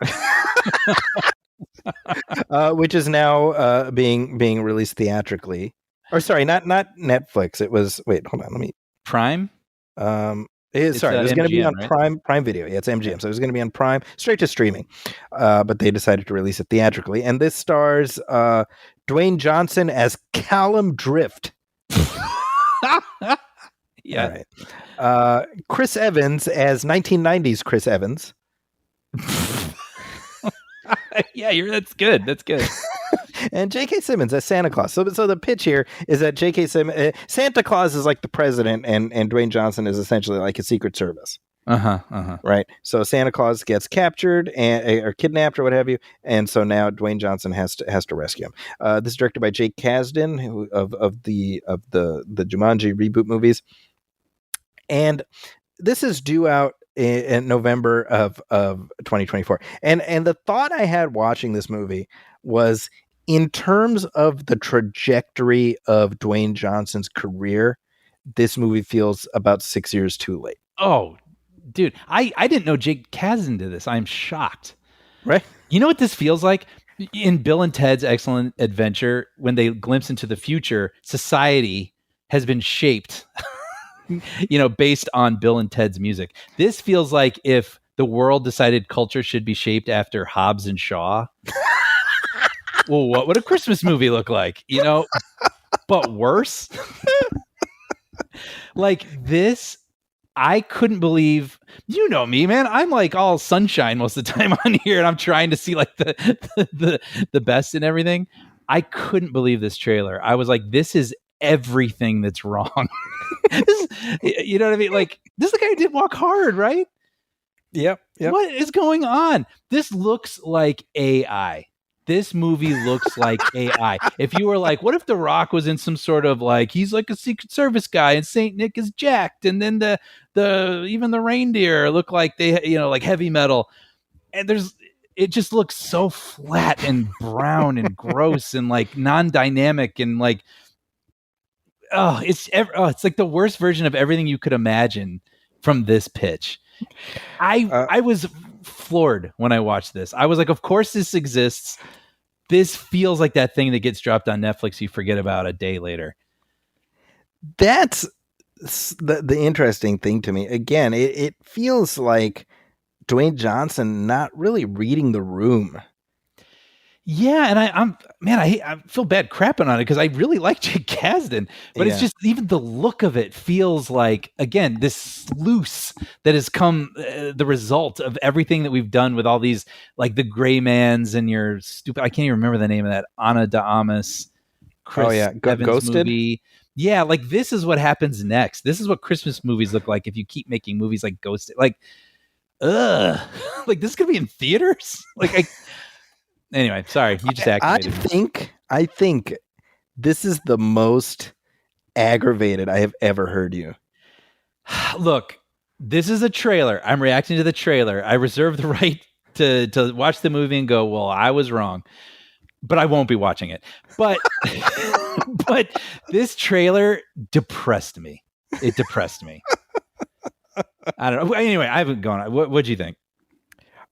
Which is now being released theatrically. Or sorry, not Netflix. It was hold on, let me Prime. It was going to be on, right? Prime Video. Yeah, it's MGM. So it was going to be on Prime, straight to streaming. But they decided to release it theatrically. And this stars Dwayne Johnson as Callum Drift. Yeah. All right. Chris Evans as 1990s Chris Evans. Yeah, that's good. That's good. And J.K. Simmons as Santa Claus. So the pitch here is that J.K. Simmons, Santa Claus is like the president, and Dwayne Johnson is essentially like a Secret Service. Right. So Santa Claus gets captured or kidnapped or what have you, and so now Dwayne Johnson has to rescue him. This is directed by Jake Kasdan, who of the Jumanji reboot movies, and this is due out in November of 2024. And the thought I had watching this movie was, in terms of the trajectory of Dwayne Johnson's career, this movie feels about 6 years too late. Oh, dude, I didn't know Jake Kasdan did this. I'm shocked. Right? You know what this feels like? In Bill and Ted's Excellent Adventure, when they glimpse into the future, society has been shaped, based on Bill and Ted's music. This feels like if the world decided culture should be shaped after Hobbs and Shaw. Well, what would a Christmas movie look like? But worse. Like this, I couldn't believe. You know me, man. I'm like all sunshine most of the time on here, and I'm trying to see like the best in everything. I couldn't believe this trailer. I was like, this is everything that's wrong. You know what I mean? Like, this is the guy who did Walk Hard, right? Yep. What is going on? This looks like AI. This movie looks like AI. If you were like, what if The Rock was in some sort of like, he's like a Secret Service guy and Saint Nick is jacked, and then the even the reindeer look like they, like heavy metal, and it just looks so flat and brown and gross and like non-dynamic and like, it's like the worst version of everything you could imagine from this pitch. I was floored when I watched this. I was like, of course this exists. This feels like that thing that gets dropped on Netflix you forget about a day later. That's the interesting thing to me. Again, it feels like Dwayne Johnson not really reading the room. Yeah, and I feel bad crapping on it because I really like Jake Kasdan, but It's just even the look of it feels like, again, this sluice that has come the result of everything that we've done with all these, like the Gray Mans and your stupid, I can't even remember the name of that, Ana de Armas, Chris Evans Ghosted movie. Yeah, like this is what happens next. This is what Christmas movies look like if you keep making movies like Ghosted. Like, like this could be in theaters. Anyway, sorry, you just activated me. I think this is the most aggravated I have ever heard you. Look, this is a trailer. I'm reacting to the trailer. I reserve the right to watch the movie and go, well, I was wrong. But I won't be watching it. But but this trailer depressed me. It depressed me. I don't know. Anyway, I haven't gone. What'd you think?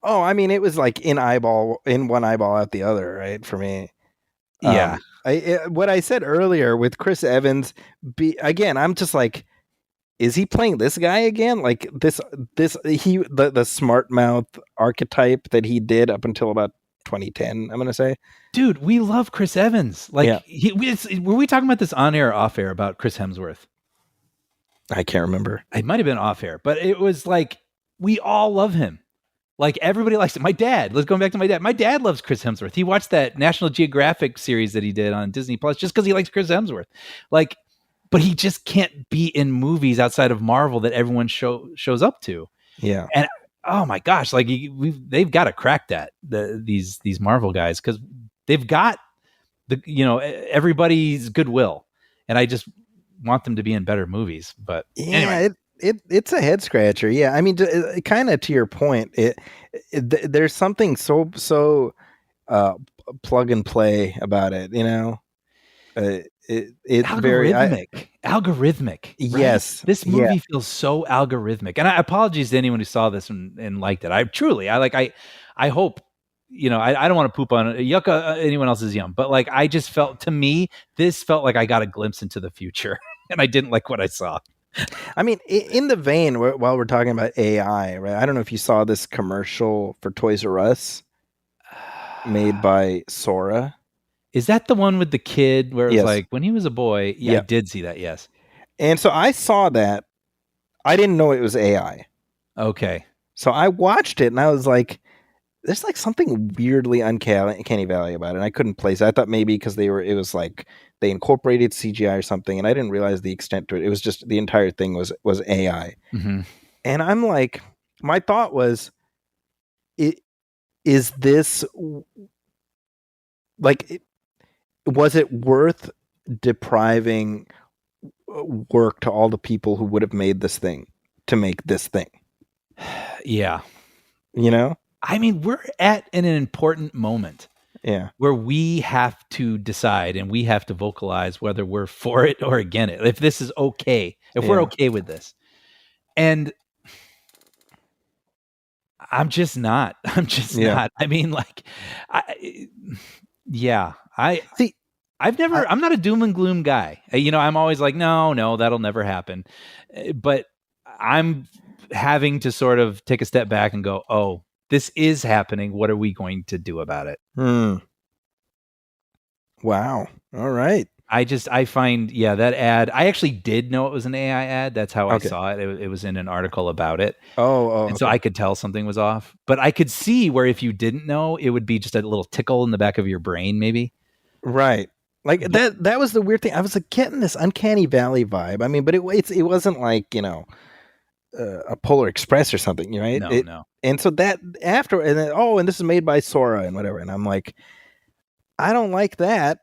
Oh, I mean, it was like in one eyeball out the other, right? For me. Yeah. What I said earlier with Chris Evans, again, I'm just like, is he playing this guy again? Like the smart mouth archetype that he did up until about 2010, I'm going to say. Dude, we love Chris Evans. Like, were we talking about this on air or off air about Chris Hemsworth? I can't remember. It might have been off air, but it was like, we all love him. Like, everybody likes it. My dad, let's go back to my dad. My dad loves Chris Hemsworth. He watched that National Geographic series that he did on Disney Plus just because he likes Chris Hemsworth. Like, but he just can't be in movies outside of Marvel that everyone shows up to. Yeah. And oh my gosh, like they've got to crack that, these Marvel guys, because they've got everybody's goodwill, and I just want them to be in better movies. But anyway. It's a head scratcher. Yeah, I mean, kind of to your point, there's something so plug and play about it. It's algorithmic. Right? Yes, this movie feels so algorithmic. And I apologize to anyone who saw this and liked it. I hope. I don't want to poop on yucca anyone else's yum, but like I just felt, to me, this felt like I got a glimpse into the future, and I didn't like what I saw. I mean, in the vein, while we're talking about AI, right? I don't know if you saw this commercial for Toys R Us made by Sora. Is that the one with the kid where it was Yes. like when he was a boy? Yeah, I did see that. Yes. And so I saw that. I didn't know it was AI. Okay. So I watched it and I was like, there's like something weirdly uncanny valley about it. And I couldn't place it. I thought maybe because it was like they incorporated CGI or something, and I didn't realize the extent to it. It was just the entire thing was AI. Mm-hmm. And I'm like, my thought was, is this like, was it worth depriving work to all the people who would have made this thing to make this thing? Yeah. You know? I mean, we're at an important moment. Yeah. Where we have to decide and we have to vocalize whether we're for it or against it. If this is okay, if we're okay with this. And I'm just not. Not. I mean, like, I'm not a doom and gloom guy. I'm always like, no, that'll never happen. But I'm having to sort of take a step back and go, oh, this is happening. What are we going to do about it? Wow. All right. I find, that ad, I actually did know it was an AI ad. That's how I saw it. It was in an article about it. And so I could tell something was off. But I could see where if you didn't know, it would be just a little tickle in the back of your brain, maybe. Right. Like that was the weird thing. I was like getting this uncanny valley vibe. I mean, but it wasn't like, a Polar Express or something, right? No. And so that after, and then, and this is made by Sora and whatever. And I'm like, I don't like that.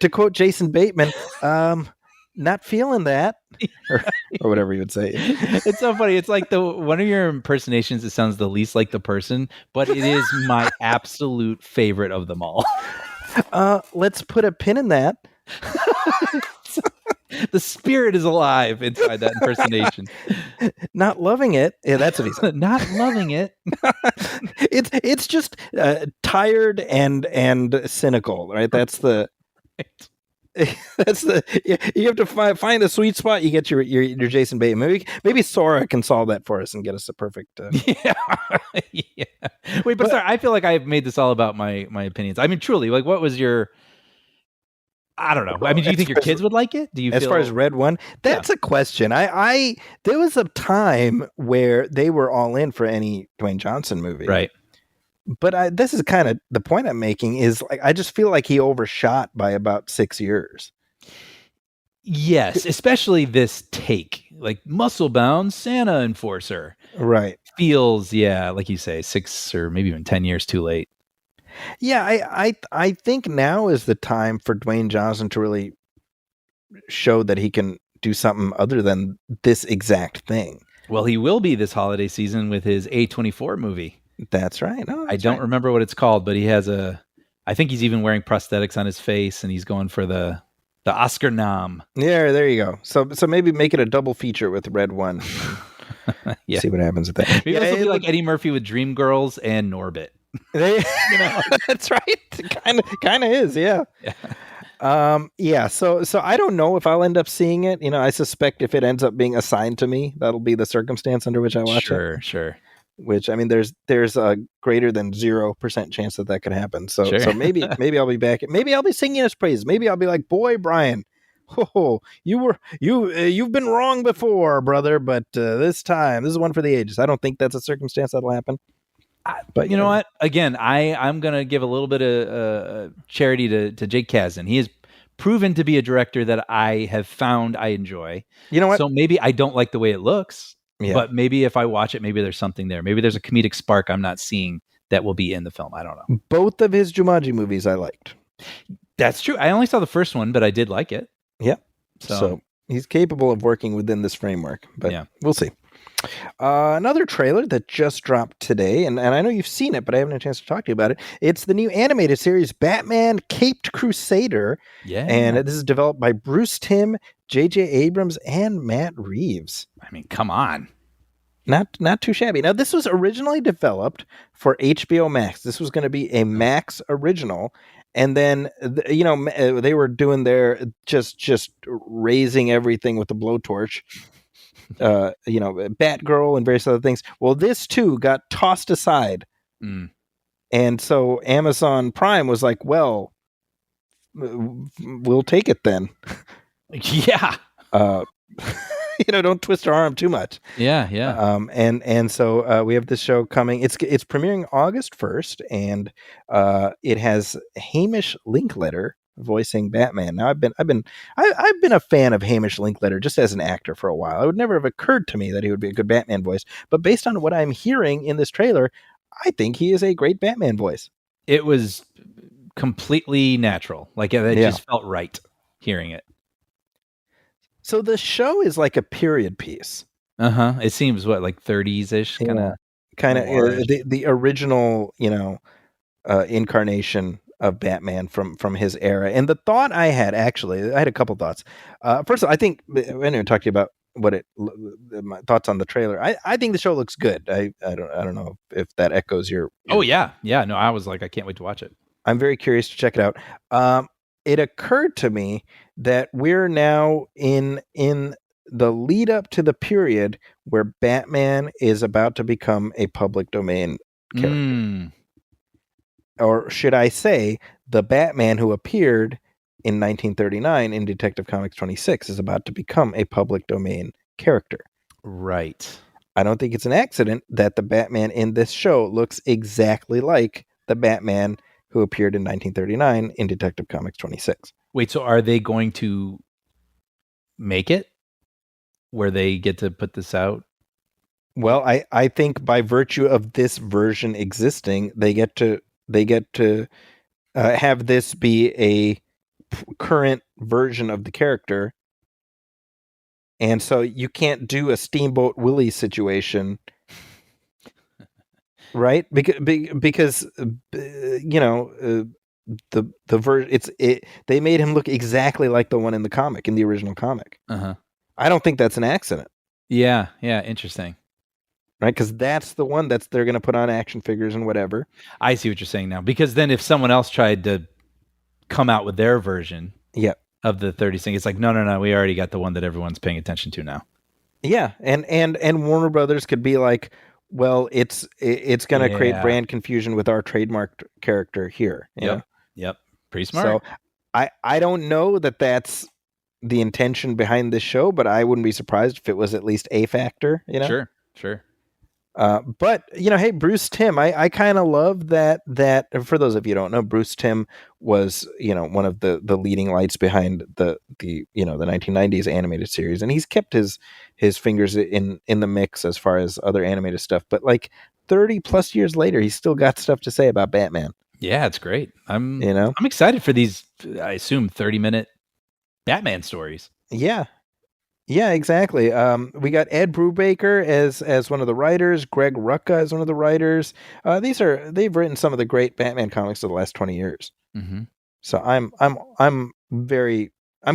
To quote Jason Bateman, not feeling that, or whatever you would say. It's so funny. It's like one of your impersonations. It sounds the least like the person, but it is my absolute favorite of them all. Let's put a pin in that. The spirit is alive inside that impersonation. Not loving it. Yeah, that's what he said. Not loving it. It's just tired and cynical, right? That's the. That's the. You have to find the sweet spot. You get your Jason Bateman. Maybe Sora can solve that for us and get us a perfect. Yeah. Wait, but sorry, I feel like I've made this all about my opinions. I mean, truly, like, what was your? I don't know. I mean, do you think your kids would like it? Do you? As far as Red One, that's a question. I there was a time where they were all in for any Dwayne Johnson movie, right? But this is kind of the point I'm making is like I just feel like he overshot by about 6 years. Yes, especially this take, like muscle-bound Santa enforcer, right? Feels like you say 6 or maybe even 10 years too late. Yeah, I think now is the time for Dwayne Johnson to really show that he can do something other than this exact thing. Well, he will be this holiday season with his A24 movie. That's right. I don't remember what it's called, but he has I think he's even wearing prosthetics on his face, and he's going for the Oscar nom. Yeah, there you go. So maybe make it a double feature with Red One. Yeah. See what happens with that. Maybe this will be like Eddie Murphy with Dreamgirls and Norbit. That's right. Kind of is, yeah. So I don't know if I'll end up seeing it. I suspect if it ends up being assigned to me, that'll be the circumstance under which I watch it. Sure. Which, I mean, there's a greater than 0% chance that could happen. So maybe I'll be back. Maybe I'll be singing his praise. Maybe I'll be like, boy, Brian, you've been wrong before, brother, but this time, this is one for the ages. I don't think that's a circumstance that'll happen. But you know what? Again, I'm going to give a little bit of charity to Jake Kasdan. He has proven to be a director that I have found I enjoy. You know what? So maybe I don't like the way it looks, but maybe if I watch it, maybe there's something there. Maybe there's a comedic spark I'm not seeing that will be in the film. I don't know. Both of his Jumanji movies I liked. That's true. I only saw the first one, but I did like it. Yeah. So he's capable of working within this framework, but we'll see. Another trailer that just dropped today, and I know you've seen it, but I haven't had a chance to talk to you about it. It's the new animated series Batman Caped Crusader. Yeah. And this is developed by Bruce Timm, J.J. Abrams, and Matt Reeves. I mean, come on. Not too shabby. Now, this was originally developed for HBO Max. This was going to be a Max original. And then, they were doing their just raising everything with the blowtorch. Batgirl and various other things. Well, this too got tossed aside. And so Amazon Prime was like, well, we'll take it then. Yeah. don't twist our arm too much. Yeah. And so we have this show coming. It's premiering August 1st, and it has Hamish Linklater voicing Batman. Now I've been a fan of Hamish Linklater just as an actor for a while. It would never have occurred to me that he would be a good Batman voice, but based on what I'm hearing in this trailer, I think he is a great Batman voice. It was completely natural. Like it just felt right hearing it. So the show is like a period piece. It seems like 30s ish, kind of the original, incarnation of Batman from his era. And the thought I had I had a couple thoughts. First of all, I think I didn't even talk to you about my thoughts on the trailer. I think the show looks good. I don't know if that echoes your. Oh yeah. No, I was like, I can't wait to watch it. I'm very curious to check it out. It occurred to me that we're now in the lead up to the period where Batman is about to become a public domain character. Or should I say, the Batman who appeared in 1939 in Detective Comics 26 is about to become a public domain character. Right. I don't think it's an accident that the Batman in this show looks exactly like the Batman who appeared in 1939 in Detective Comics 26. Wait, so are they going to make it where they get to put this out? Well, I think by virtue of this version existing, they get to have this be a current version of the character. And so you can't do a Steamboat Willie situation, right? Because the version they made him look exactly like the one in the comic, in the original comic. I don't think that's an accident. Yeah, interesting. Right, because that's the one they're going to put on action figures and whatever. I see what you're saying now. Because then if someone else tried to come out with their version of the 30s thing, it's like, no, we already got the one that everyone's paying attention to now. Yeah, and Warner Brothers could be like, well, it's going to create brand confusion with our trademarked character here. Yep. Pretty smart. So I don't know that that's the intention behind this show, but I wouldn't be surprised if it was at least a factor. Sure. But hey, Bruce Timm, I kind of love that for those of you who don't know, Bruce Timm was one of the leading lights behind the 1990s animated series, and he's kept his fingers in the mix as far as other animated stuff. But like 30 plus years later, he's still got stuff to say about Batman. Yeah, it's great. I'm excited for these, I assume, 30-minute Batman stories. Yeah, exactly. We got Ed Brubaker as one of the writers. Greg Rucka as one of the writers. They've written some of the great Batman comics of the last 20 years. Mm-hmm. So I'm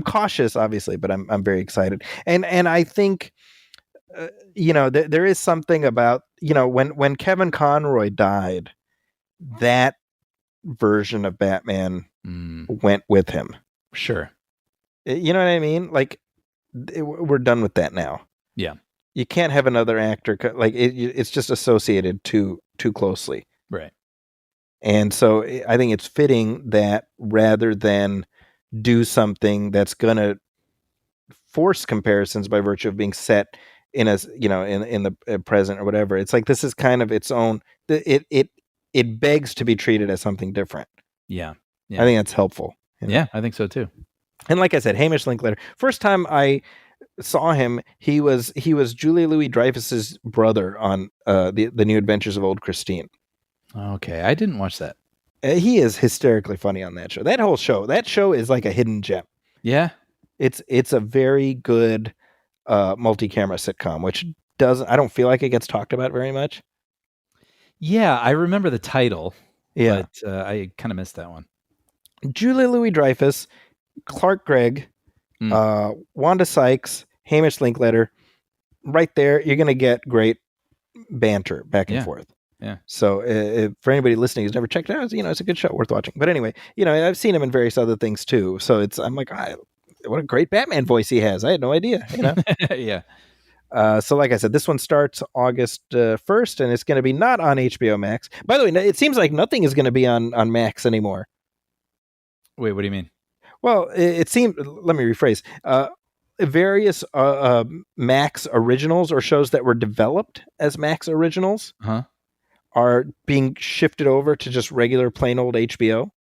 cautious, obviously, but I'm very excited. And I think there is something about when Kevin Conroy died, that version of Batman went with him. Sure. You know what I mean? Like, we're done with that now. Yeah. You can't have another actor like it's just associated too closely. Right. And so I think it's fitting that rather than do something that's going to force comparisons by virtue of being set in in the present or whatever, it's like this is kind of its own. It begs to be treated as something different. Yeah. I think that's helpful. Yeah, I think so too. And like I said, Hamish Linklater. First time I saw him, he was Julia Louis-Dreyfus's brother on the New Adventures of Old Christine. Okay, I didn't watch that. He is hysterically funny on that show. That show is like a hidden gem. Yeah, it's a very good multi-camera sitcom, which I don't feel like it gets talked about very much. Yeah, I remember the title. Yeah, but I kind of missed that one. Julia Louis-Dreyfus, Clark Gregg, Wanda Sykes, Hamish Linklater. Right there, you're going to get great banter back and forth. Yeah. So for anybody listening who's never checked it out, it's a good show worth watching. But anyway, I've seen him in various other things too. So I'm like, what a great Batman voice he has. I had no idea. Yeah. So like I said, this one starts August 1st, and it's going to be not on HBO Max. By the way, it seems like nothing is going to be on Max anymore. Wait, what do you mean? Well, it seemed. Let me rephrase. various Max originals or shows that were developed as Max originals are being shifted over to just regular plain old HBO.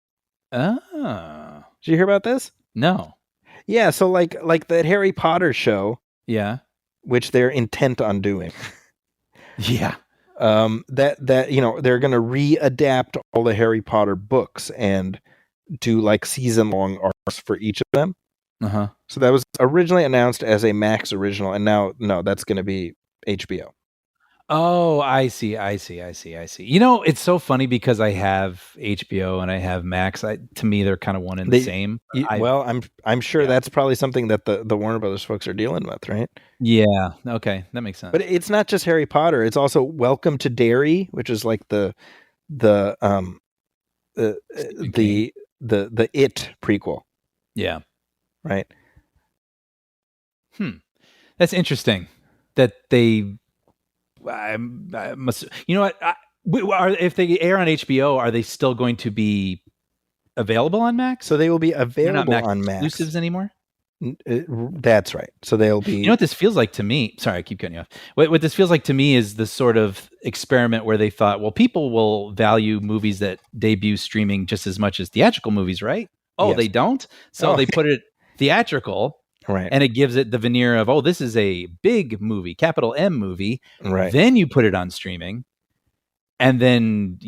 Oh. Did you hear about this? No. Yeah, so like that Harry Potter show, Yeah. which they're intent on doing. Yeah. That they're going to readapt all the Harry Potter books and do like season-long arcs for each of them. So that was originally announced as a Max original, and now that's going to be HBO. Oh, I see. You know, it's so funny because I have HBO and I have Max. To me, they're kind of one and the same. I'm sure that's probably something that the Warner Brothers folks are dealing with, right? Yeah. Okay, that makes sense. But it's not just Harry Potter. It's also Welcome to Derry, which is like the It prequel. Yeah. Right. That's interesting that they. I must. You know what? If they air on HBO, are they still going to be available on Max? So they will be available Max on Max exclusives anymore. That's right. So they'll be. You know what this feels like to me? Sorry, I keep cutting you off. What this feels like to me is the sort of experiment where they thought, well, people will value movies that debut streaming just as much as theatrical movies, right? Oh, yes. They don't. So they put it theatrical. Right. And it gives it the veneer of, oh, this is a big movie, capital M movie. Right. Then you put it on streaming. And then,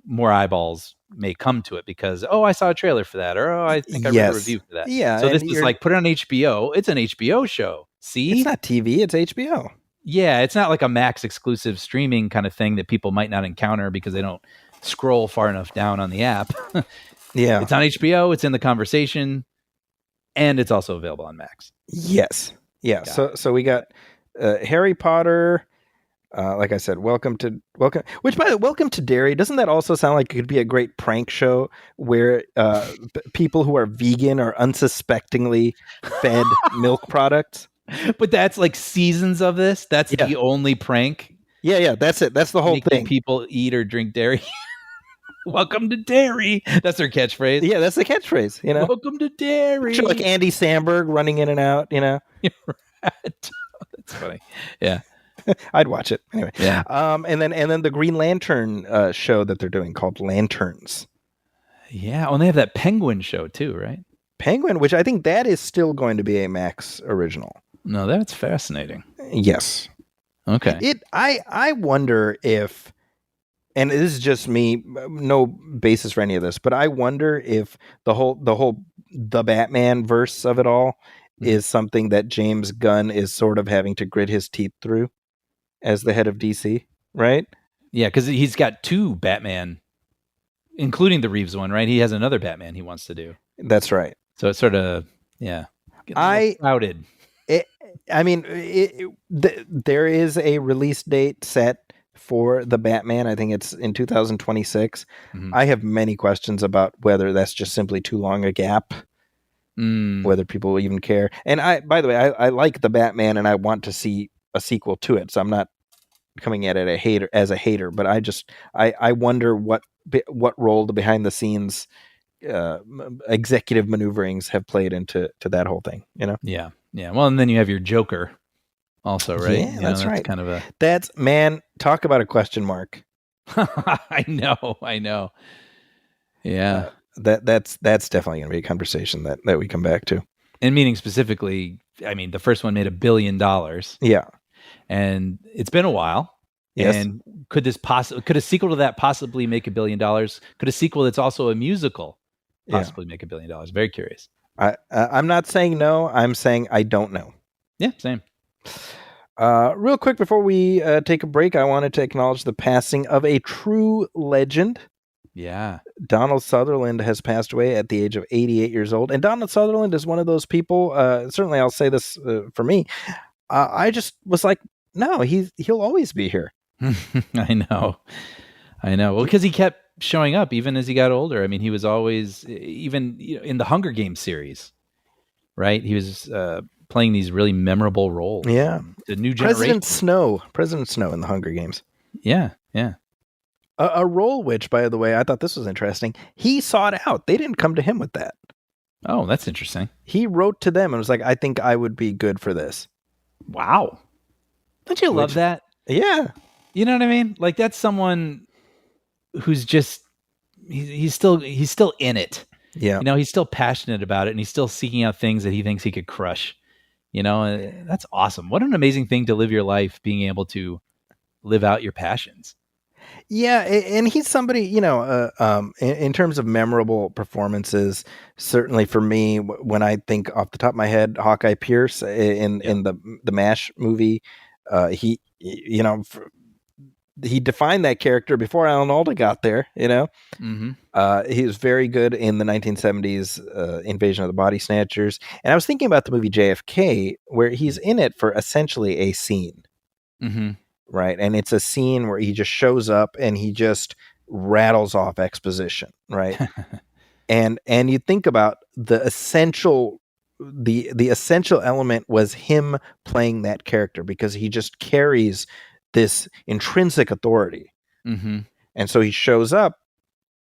more eyeballs may come to it because, oh, I saw a trailer for that. Or, oh, I think I read a review for that. Yeah. So this is like, put it on HBO. It's an HBO show. See? It's not TV. It's HBO. Yeah. It's not like a Max exclusive streaming kind of thing that people might not encounter because they don't scroll far enough down on the app. Yeah. It's on HBO. It's in the conversation. And it's also available on Max. Yes. Yeah. So we got Harry Potter. Like I said, welcome. Which, by the way, Welcome to Derry. Doesn't that also sound like it could be a great prank show where people who are vegan are unsuspectingly fed milk products? But that's like seasons of this. That's the only prank. Yeah. That's it. That's the whole thing. People eat or drink dairy. Welcome to Derry. That's their catchphrase. Yeah, that's the catchphrase. Welcome to Derry. Sure, like Andy Samberg running in and out. That's funny. Yeah, I'd watch it anyway. Yeah. And then the Green Lantern show that they're doing called Lanterns. Yeah. And they have that Penguin show too, right? Penguin, which I think that is still going to be a Max original. No, that's fascinating. Yes. Okay. I wonder if. And this is just me, no basis for any of this, but I wonder if the Batman verse of it all is something that James Gunn is sort of having to grit his teeth through as the head of DC, right? Yeah, because he's got two Batman, including the Reeves one, right? He has another Batman he wants to do. That's right. So it's sort of, crowded. There is a release date set for the Batman. I think it's in 2026. I have many questions about whether that's just simply too long a gap, whether people will even care. And by the way, I like the Batman and I want to see a sequel to it. So I'm not coming at it as a hater, but I wonder what role the behind the scenes executive maneuverings have played into that whole thing, Yeah. Well, and then you have your Joker also, right? Yeah, that's right. Kind of talk about a question mark. I know. Yeah. That's definitely going to be a conversation that we come back to. And meaning specifically, the first one made $1 billion. Yeah. And it's been a while. Yes. And could a sequel to that possibly make $1 billion? Could a sequel that's also a musical possibly make $1 billion? Very curious. I'm not saying no. I'm saying I don't know. Yeah, same. Real quick before we take a break, I wanted to acknowledge the passing of a true legend. Yeah. Donald Sutherland has passed away at the age of 88 years old. And Donald Sutherland is one of those people, certainly I'll say this for me, I just was like, no, he'll always be here. I know. Well, because he kept showing up even as he got older. He was always, even in the Hunger Games series, right? He was playing these really memorable roles. Yeah. The new generation. President Snow in the Hunger Games. Yeah. A role which, by the way, I thought this was interesting. He sought out. They didn't come to him with that. Oh, that's interesting. He wrote to them and was like, I think I would be good for this. Wow. Don't you love that? Yeah. You know what I mean? Like that's someone who's just he's still in it. Yeah. You know, he's still passionate about it and he's still seeking out things that he thinks he could crush. You know, that's awesome. What an amazing thing to live your life being able to live out your passions. Yeah, and he's somebody, in terms of memorable performances, certainly for me, when I think off the top of my head, Hawkeye Pierce in the MASH movie, he, he defined that character before Alan Alda got there, Mm-hmm. He was very good in the 1970s Invasion of the Body Snatchers. And I was thinking about the movie JFK, where he's in it for essentially a scene. Mm-hmm. Right. And it's a scene where he just shows up and he just rattles off exposition. Right. and you think about the essential element was him playing that character because he just carries this intrinsic authority. Mm-hmm. And so he shows up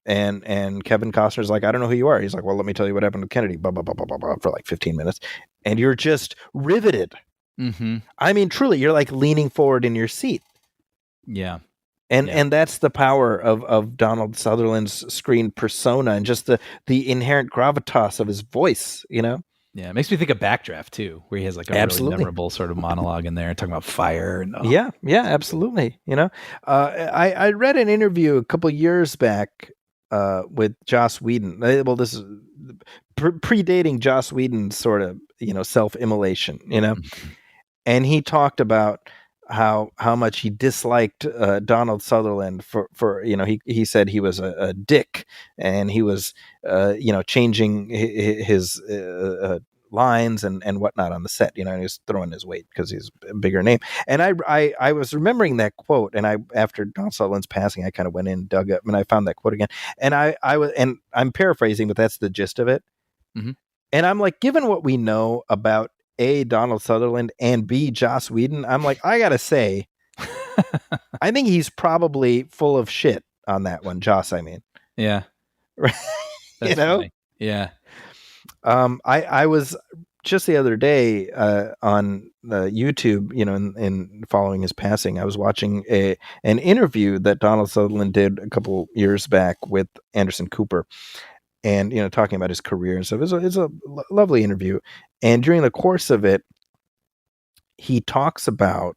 and Kevin Costner's like, I don't know who you are. He's like, well, let me tell you what happened to Kennedy, blah, blah, blah, blah, blah, blah, for like 15 minutes. And you're just riveted. Mm-hmm. I mean, truly, you're like leaning forward in your seat. Yeah. And that's the power of Donald Sutherland's screen persona and just the inherent gravitas of his voice, Yeah, it makes me think of Backdraft too, where he has like a really memorable sort of monologue in there talking about fire. And yeah, absolutely. I read an interview a couple years back with Joss Whedon. Well, this is predating Joss Whedon's sort of self-immolation, and he talked about how much he disliked Donald Sutherland for he said he was a dick and he was changing his lines and whatnot on the set, and he was throwing his weight because he's a bigger name. And I was remembering that quote, and after Donald Sutherland's passing, I kind of went in, dug up, and I found that quote again. And I'm paraphrasing, but that's the gist of it. Mm-hmm. And I'm like, given what we know about A, Donald Sutherland, and B, Joss Whedon, I'm like, I gotta say, I think he's probably full of shit on that one. Joss, I mean. Yeah. That's funny. Yeah. I was just the other day on YouTube, in following his passing, I was watching an interview that Donald Sutherland did a couple years back with Anderson Cooper. And, talking about his career and stuff. It's a lovely interview. And during the course of it, he talks about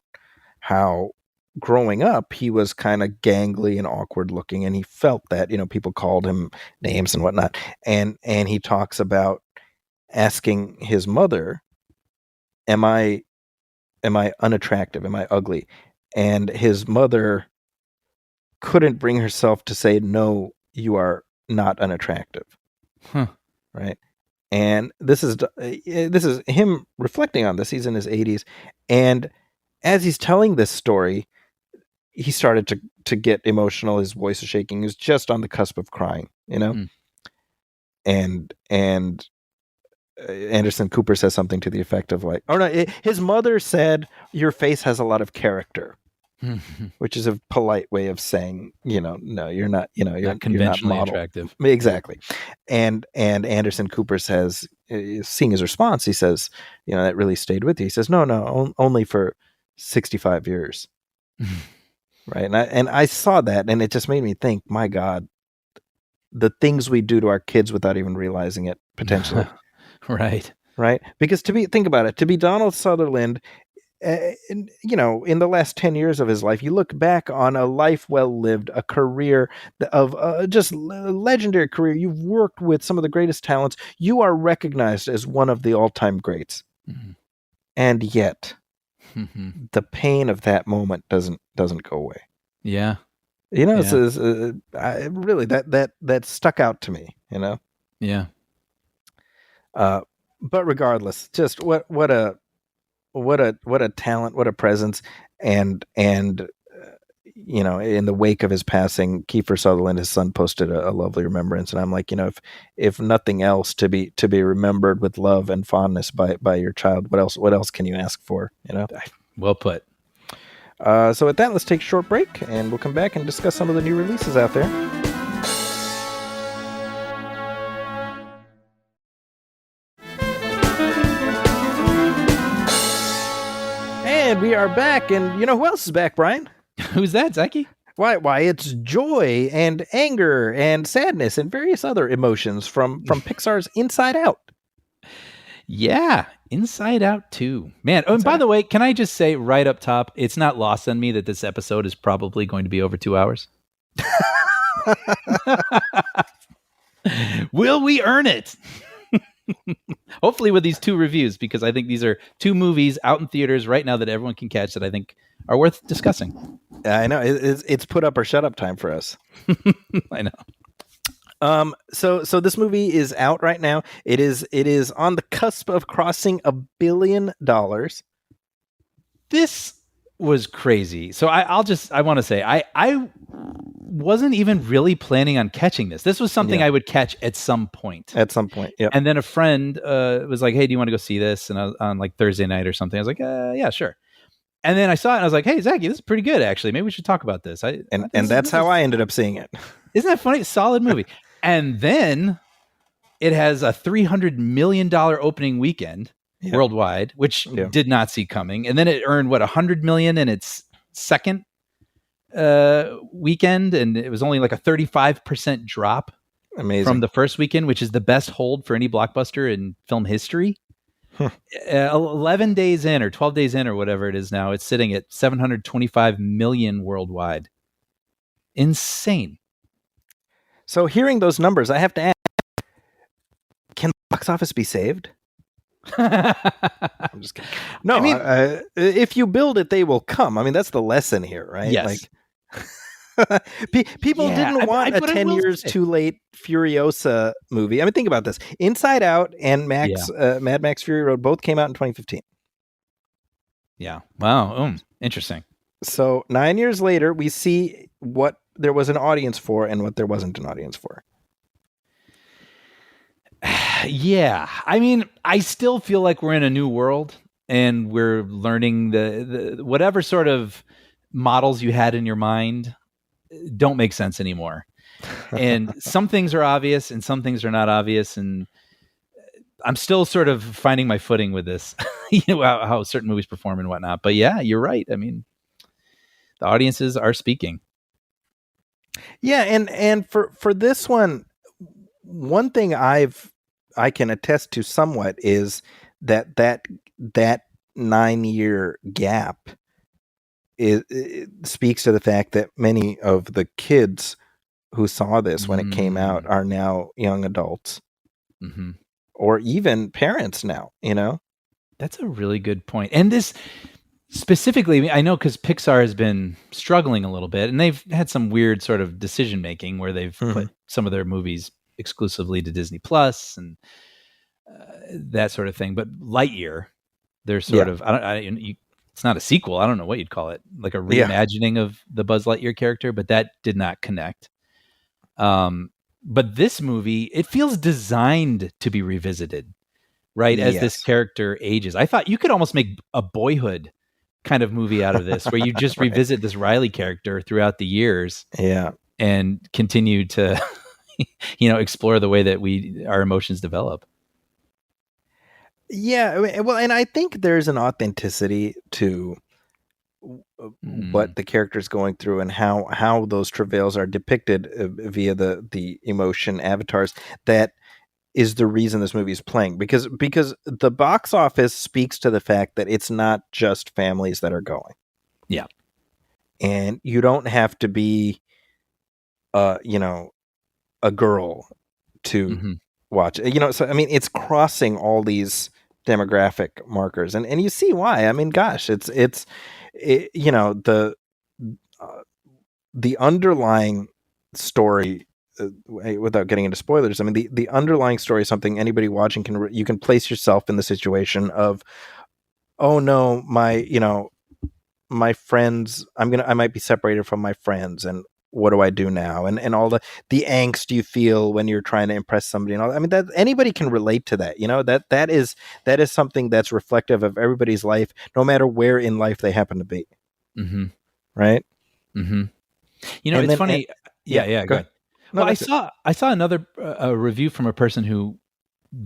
how growing up, he was kind of gangly and awkward looking. And he felt that, people called him names and whatnot. And he talks about asking his mother, am I unattractive? Am I ugly? And his mother couldn't bring herself to say, no, you are not unattractive. Huh. Right. And this is him reflecting on this. He's in his 80s. And as he's telling this story, he started to get emotional. His voice is shaking. He was just on the cusp of crying, And Anderson Cooper says something to the effect of like, oh no, his mother said, your face has a lot of character. Which is a polite way of saying, no, you're not, you're conventionally not attractive. Exactly. And Anderson Cooper says, seeing his response, he says, that really stayed with you. He says, no, only for 65 years. Right. And I saw that and it just made me think, my God, the things we do to our kids without even realizing it potentially. Right. Because think about it, to be Donald Sutherland, in the last 10 years of his life, you look back on a life well lived, a career of just legendary career. You've worked with some of the greatest talents. You are recognized as one of the all-time greats. Mm-hmm. And yet the pain of that moment doesn't go away. Yeah. It's really that stuck out to me, Yeah. But regardless, just what a talent, what a presence, and in the wake of his passing, Kiefer Sutherland, his son, posted a lovely remembrance, and I'm like, if nothing else, to be remembered with love and fondness by your child, what else can you ask for? Well put. So with that, let's take a short break, and we'll come back and discuss some of the new releases out there. And we are back, and you know who else is back, Brian? Who's that, Zachy? Why, it's joy and anger and sadness and various other emotions from Pixar's Inside Out. Yeah, Inside Out 2. Man, oh, and by the way, can I just say right up top, it's not lost on me that this episode is probably going to be over 2 hours. Will we earn it? Hopefully with these 2 reviews, because I think these are 2 movies out in theaters right now that everyone can catch that I think are worth discussing. I know it's put up or shut up time for us. I know. So this movie is out right now. It is on the cusp of crossing $1 billion. This was crazy. So I want to say I wasn't even really planning on catching this. This was something I would catch at some point. Yeah. And then a friend was like, "Hey, do you want to go see this?" And I was on like Thursday night or something. I was like, "Yeah, sure." And then I saw it and I was like, "Hey, Zachy, this is pretty good, actually. Maybe we should talk about this." And that's how I ended up seeing it. Isn't that funny? Solid movie. And then it has a $300 million opening weekend worldwide, which did not see coming. And then it earned $100 million in its second weekend, and it was only like a 35% drop from the first weekend, which is the best hold for any blockbuster in film history. 11 days in or 12 days in or whatever it is now, it's sitting at 725 million worldwide. Insane. So hearing those numbers, I have to ask, can the box office be saved? I'm just kidding. No, I mean, if you build it, they will come. I mean, that's the lesson here, right? Yes. Like, people didn't want a 10 years too late Furiosa movie. I mean, think about this. Inside Out and Mad Max Fury Road both came out in 2015. Yeah. Wow. Interesting. So 9 years later, we see what there was an audience for and what there wasn't an audience for. Yeah. I mean, I still feel like we're in a new world and we're learning the whatever sort of models you had in your mind don't make sense anymore. And some things are obvious and some things are not obvious. And I'm still sort of finding my footing with this, how certain movies perform and whatnot. But yeah, you're right. I mean, the audiences are speaking. Yeah. And for this one thing I can attest to somewhat is that 9-year gap it speaks to the fact that many of the kids who saw this when it came out are now young adults, or even parents now. That's a really good point. And this specifically, I know because Pixar has been struggling a little bit, and they've had some weird sort of decision making where they've put some of their movies exclusively to Disney Plus and that sort of thing. But Lightyear, they're sort of it's not a sequel. I don't know what you'd call it, like a reimagining of the Buzz Lightyear character, but that did not connect. But this movie, it feels designed to be revisited, right? As this character ages. I thought you could almost make a Boyhood kind of movie out of this, where you just revisit this Riley character throughout the years, and continue to, explore the way that our emotions develop. Yeah, well, and I think there's an authenticity to what the character's going through and how those travails are depicted via the emotion avatars. That is the reason this movie is playing, because the box office speaks to the fact that it's not just families that are going. Yeah, and you don't have to be, a girl to watch. So I mean, it's crossing all these demographic markers, and you see why. I mean, gosh, the underlying story, without getting into spoilers, I mean, the underlying story is something anybody watching you can place yourself in the situation of, oh no, my friends, I might be separated from my friends, and what do I do now? And all the angst you feel when you're trying to impress somebody and all that. I mean, that anybody can relate to that. That is something that's reflective of everybody's life, no matter where in life they happen to be. Right. It's funny. Go ahead. No, well, I saw another review from a person who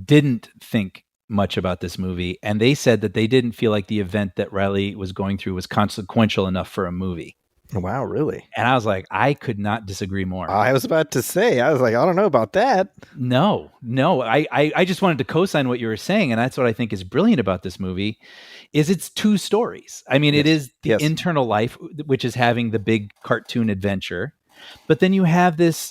didn't think much about this movie, and they said that they didn't feel like the event that Riley was going through was consequential enough for a movie. Wow, really? And I was like, I could not disagree more. I was about to say, I was like, I don't know about that. No. I just wanted to co-sign what you were saying, and that's what I think is brilliant about this movie, is it's two stories. I mean, it is the internal life, which is having the big cartoon adventure, but then you have this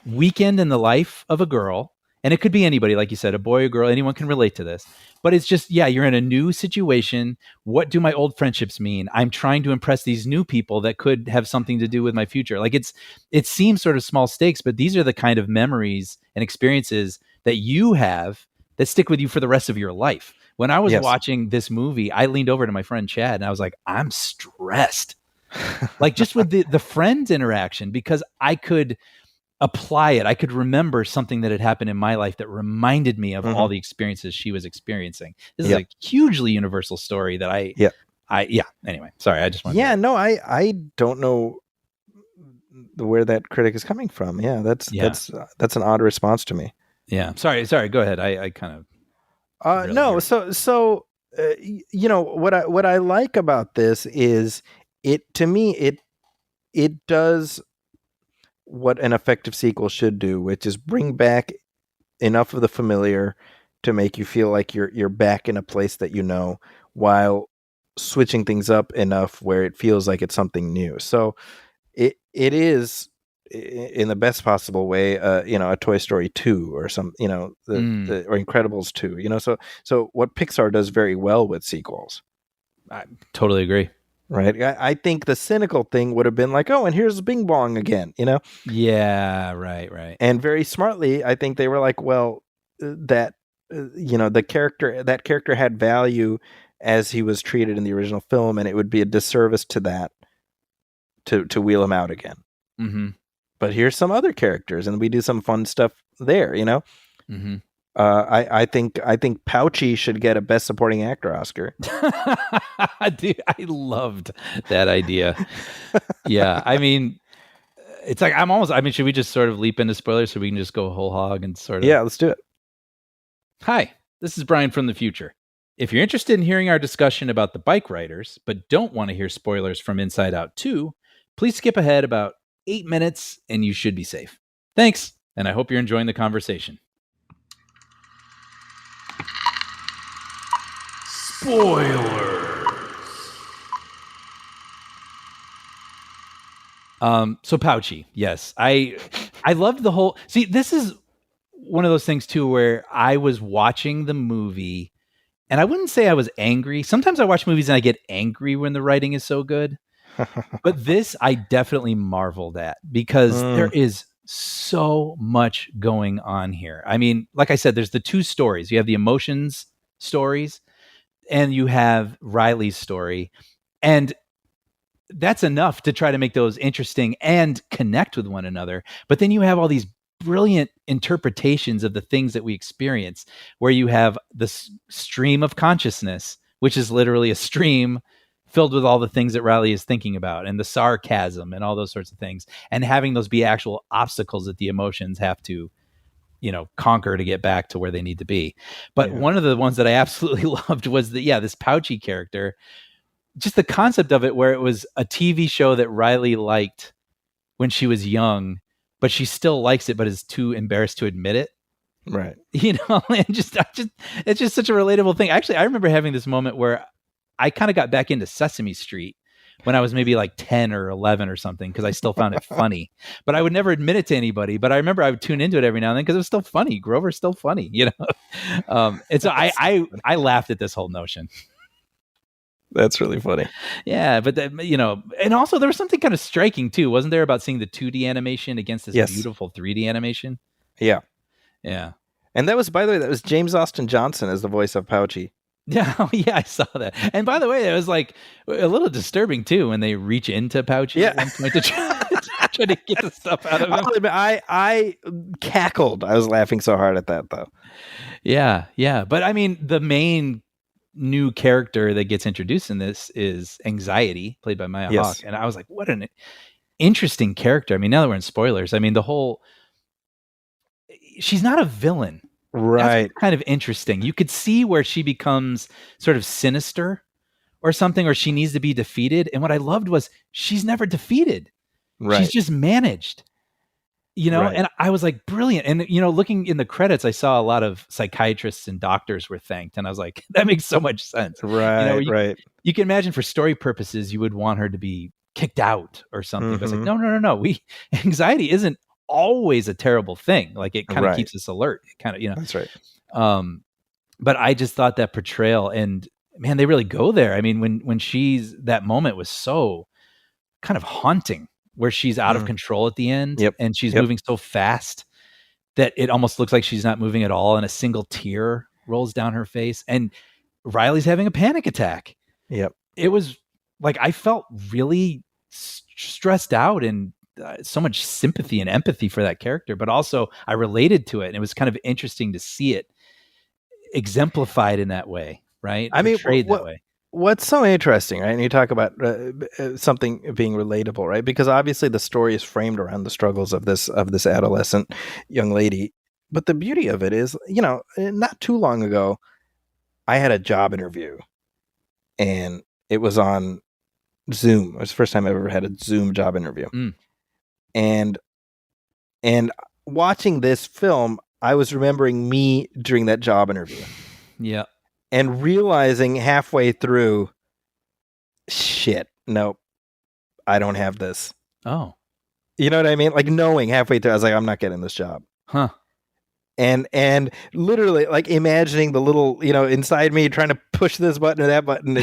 weekend in the life of a girl, and it could be anybody, like you said, a boy or girl, anyone can relate to this. But it's just, you're in a new situation. What do my old friendships mean? I'm trying to impress these new people that could have something to do with my future. Like it seems sort of small stakes, but these are the kind of memories and experiences that you have that stick with you for the rest of your life. When I was watching this movie, I leaned over to my friend Chad and I was like, I'm stressed. Like just with the friends interaction, because I could apply it. I could remember something that had happened in my life that reminded me of all the experiences she was experiencing. This is a hugely universal story that anyway, sorry. I just wanted I don't know where that critic is coming from. Yeah, that's an odd response to me. Yeah. Sorry. Go ahead. I kind of, no. So, what I like about this is to me, it does what an effective sequel should do, which is bring back enough of the familiar to make you feel like you're back in a place that you know, while switching things up enough where it feels like it's something new. So it is, in the best possible way, a Toy Story 2 or some, or Incredibles 2. So what Pixar does very well with sequels. I totally agree. Right. I think the cynical thing would have been like, oh, and here's Bing Bong again, Yeah, right. And very smartly, I think they were like, well, that that character had value as he was treated in the original film, and it would be a disservice to that to wheel him out again. Mm-hmm. But here's some other characters, and we do some fun stuff there. Mm-hmm. I think Pouchy should get a Best Supporting Actor Oscar. Dude, I loved that idea. Yeah, I mean, it's like should we just sort of leap into spoilers so we can just go whole hog and sort of... Yeah, let's do it. Hi, this is Brian from the future. If you're interested in hearing our discussion about the Bikeriders, but don't want to hear spoilers from Inside Out 2, please skip ahead about 8 minutes and you should be safe. Thanks, and I hope you're enjoying the conversation. Spoilers. So Pouchy, yes. I loved the whole... See, this is one of those things too where I was watching the movie and I wouldn't say I was angry. Sometimes I watch movies and I get angry when the writing is so good. But this I definitely marveled at, because there is so much going on here. I mean, like I said, there's the two stories. You have the emotions stories, and you have Riley's story. And that's enough to try to make those interesting and connect with one another. But then you have all these brilliant interpretations of the things that we experience, where you have the stream of consciousness, which is literally a stream filled with all the things that Riley is thinking about, and the sarcasm and all those sorts of things, and having those be actual obstacles that the emotions have to, conquer to get back to where they need to be. But one of the ones that I absolutely loved was this Pouchy character, just the concept of it, where it was a TV show that Riley liked when she was young, but she still likes it, but is too embarrassed to admit it. Right. And it's just such a relatable thing. Actually, I remember having this moment where I kind of got back into Sesame Street when I was maybe like 10 or 11 or something, because I still found it funny, but I would never admit it to anybody. But I remember I would tune into it every now and then because it was still funny. Grover's still funny, And so I laughed at this whole notion. That's really funny. Yeah, but and also there was something kind of striking too, wasn't there, about seeing the 2D animation against this beautiful 3D animation? Yeah. Yeah. And that was, by the way, James Austin Johnson as the voice of Pouchy. Yeah, I saw that. And by the way, it was like a little disturbing too when they reach into Pouchy at one point to try to get the stuff out of him. I cackled. I was laughing so hard at that, though. Yeah. But I mean, the main new character that gets introduced in this is Anxiety, played by Maya Hawke. And I was like, what an interesting character. I mean, now that we're in spoilers, I mean, she's not a villain. Right. kind of interesting. You could see where she becomes sort of sinister or something, or she needs to be defeated. And what I loved was she's never defeated. Right. She's just managed, Right. and I was like, brilliant. And, looking in the credits, I saw a lot of psychiatrists and doctors were thanked. And I was like, that makes so much sense. Right. Right. You can imagine for story purposes, you would want her to be kicked out or something. But it's like, Mm-hmm. no. Anxiety isn't always a terrible thing. Like it kind of Right. keeps us alert. It kind of, That's right. But I just thought that portrayal, and man, they really go there. I mean, when that moment was so kind of haunting, where she's out of control at the end. Yep. And she's Yep. moving so fast that it almost looks like she's not moving at all. And a single tear rolls down her face, and Riley's having a panic attack. Yep. It was like, I felt really stressed out, and so much sympathy and empathy for that character, but also I related to it. And it was kind of interesting to see it exemplified in that way. Right. I mean, portrayed that way. What's so interesting, right? And you talk about something being relatable, right? Because obviously the story is framed around the struggles of this adolescent young lady. But the beauty of it is, not too long ago, I had a job interview, and it was on Zoom. It was the first time I ever had a Zoom job interview. And watching this film, I was remembering me during that job interview. Yeah. And realizing halfway through, shit, nope, I don't have this. Oh. You know what I mean? Like, knowing halfway through, I was like, I'm not getting this job. Huh. And literally, like, imagining the little, inside me trying to push this button or that button,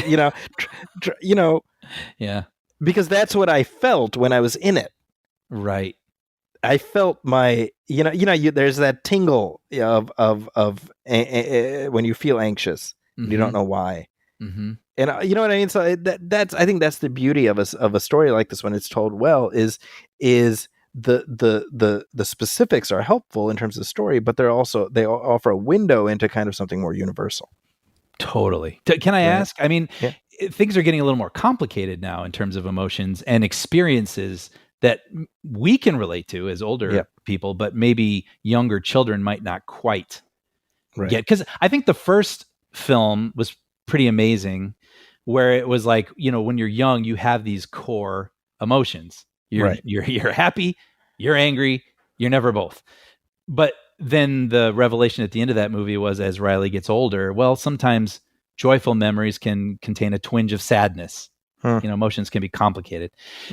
Yeah. Because that's what I felt when I was in it. Right. I felt my, there's that tingle of when you feel anxious, and you don't know why. Mm-hmm. And you know what I mean? So I think that's the beauty of a story like this when it's told well is the specifics are helpful in terms of the story, but they offer a window into kind of something more universal. Totally. Can I ask? I mean, things are getting a little more complicated now in terms of emotions and experiences that we can relate to as older people, but maybe younger children might not quite get. Because I think the first film was pretty amazing, where it was like, when you're young, you have these core emotions. You're happy, you're angry, you're never both. But then the revelation at the end of that movie was, as Riley gets older, well, sometimes joyful memories can contain a twinge of sadness. Emotions can be complicated.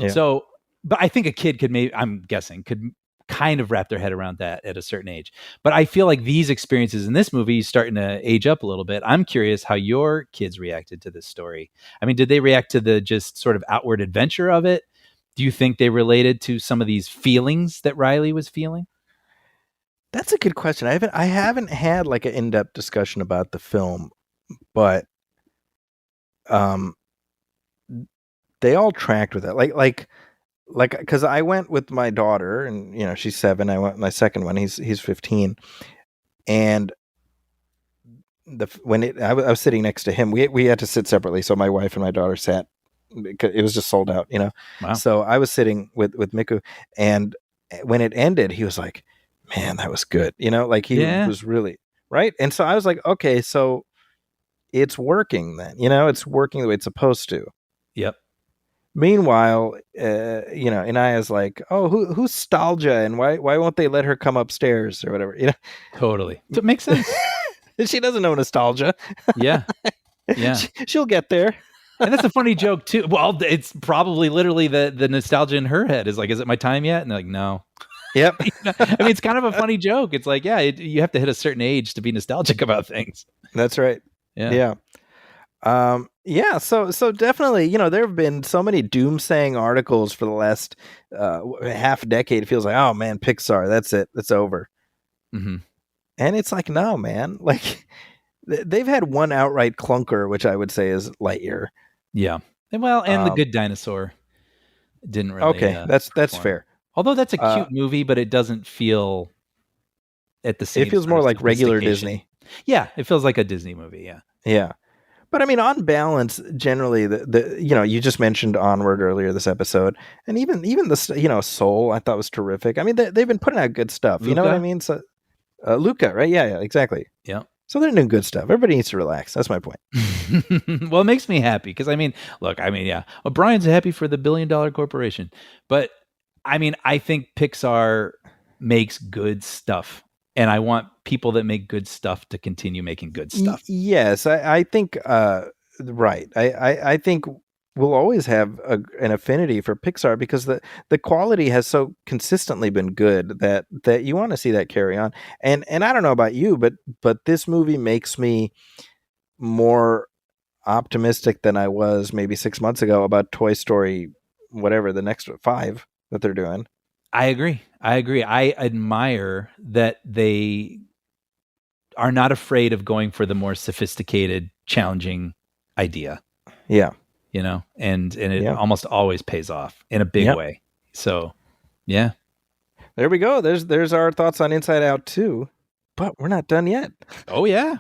So, but I think a kid could could kind of wrap their head around that at a certain age. But I feel like these experiences in this movie starting to age up a little bit. I'm curious how your kids reacted to this story. I mean, did they react to the just sort of outward adventure of it? Do you think they related to some of these feelings that Riley was feeling? That's a good question. I haven't had like an in-depth discussion about the film, but they all tracked with it. Like because I went with my daughter, and she's 7. I went with my second one. He's 15, and I was sitting next to him. We had to sit separately, so my wife and my daughter sat. It was just sold out, Wow. So I was sitting with Miku, and when it ended, he was like, "Man, that was good," like he was really right. And so I was like, "Okay, so it's working then, it's working the way it's supposed to." Yep. Meanwhile, Inaya's like, "Oh, who's nostalgia, and why won't they let her come upstairs or whatever?" Totally. It makes sense. She doesn't know nostalgia. Yeah. She'll get there. And that's a funny joke too. Well, it's probably literally the nostalgia in her head is like, is it my time yet? And they're like, no. Yep. I mean, it's kind of a funny joke. It's like, you have to hit a certain age to be nostalgic about things. That's right. Yeah. So definitely, there have been so many doomsaying articles for the last half decade. It feels like, oh man, Pixar, that's it. That's over. Mm-hmm. And it's like, no, man, like they've had one outright clunker, which I would say is Lightyear. Yeah. Well, and The Good Dinosaur didn't really. Okay. That's fair. Although that's a cute movie, but it doesn't feel at the same. It feels more like regular Disney. Yeah. It feels like a Disney movie. Yeah. Yeah. But I mean, on balance, generally, you just mentioned Onward earlier this episode, and even the Soul I thought was terrific. I mean, they've been putting out good stuff. You know what I mean? So, Luca, right? Yeah, exactly. Yeah. So they're doing good stuff. Everybody needs to relax. That's my point. Well, it makes me happy because look, yeah, Brian's happy for the $1 billion corporation, but I think Pixar makes good stuff, and I want people that make good stuff to continue making good stuff. Yes, I think right. I think we'll always have an affinity for Pixar because the quality has so consistently been good that you want to see that carry on. And I don't know about you, but this movie makes me more optimistic than I was maybe 6 months ago about Toy Story, whatever the next 5 that they're doing. I agree. I admire that they are not afraid of going for the more sophisticated, challenging idea. Yeah. And it almost always pays off in a big way. So, yeah. There we go. There's our thoughts on Inside Out 2, but we're not done yet. Oh, yeah.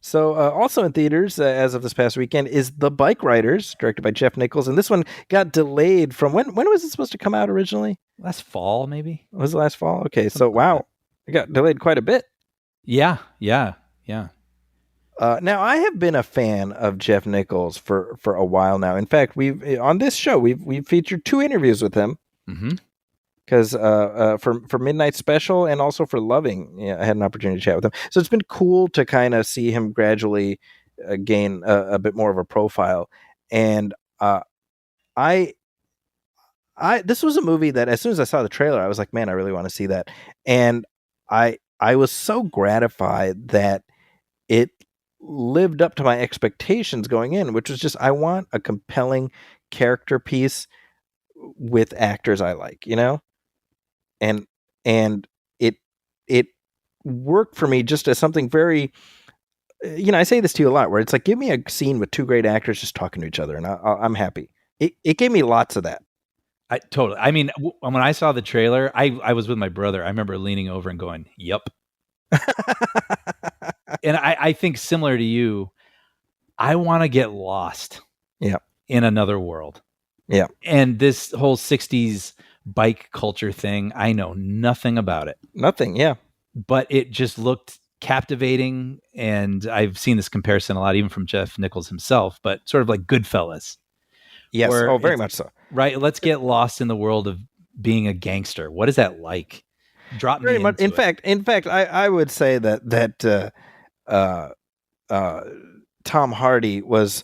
So also in theaters as of this past weekend is The Bikeriders, directed by Jeff Nichols. And this one got delayed from when was it supposed to come out originally? Last fall, maybe? Was it last fall? Okay, so wow. It got delayed quite a bit. Yeah. Now, I have been a fan of Jeff Nichols for a while now. In fact, on this show, we've featured 2 interviews with him. Mm-hmm. Because for Midnight Special and also for Loving, I had an opportunity to chat with him. So it's been cool to kind of see him gradually gain a bit more of a profile. And this was a movie that as soon as I saw the trailer, I was like, man, I really want to see that. And I was so gratified that it lived up to my expectations going in, which was just, I want a compelling character piece with actors I like, and it worked for me just as something very, I say this to you a lot, where it's like, give me a scene with 2 great actors just talking to each other, and I'm happy. It gave me lots of that. Totally. When I saw the trailer, I was with my brother. I remember leaning over and going, "Yup." And I think similar to you, I want to get lost. Yeah. In another world. Yeah. And this whole 60s bike culture thing, I know nothing about it. Nothing, yeah. But it just looked captivating, and I've seen this comparison a lot, even from Jeff Nichols himself, but sort of like Goodfellas. Yes, very much so. Right, let's get lost in the world of being a gangster. What is that like? Drop me into it. In fact, I would say that Tom Hardy was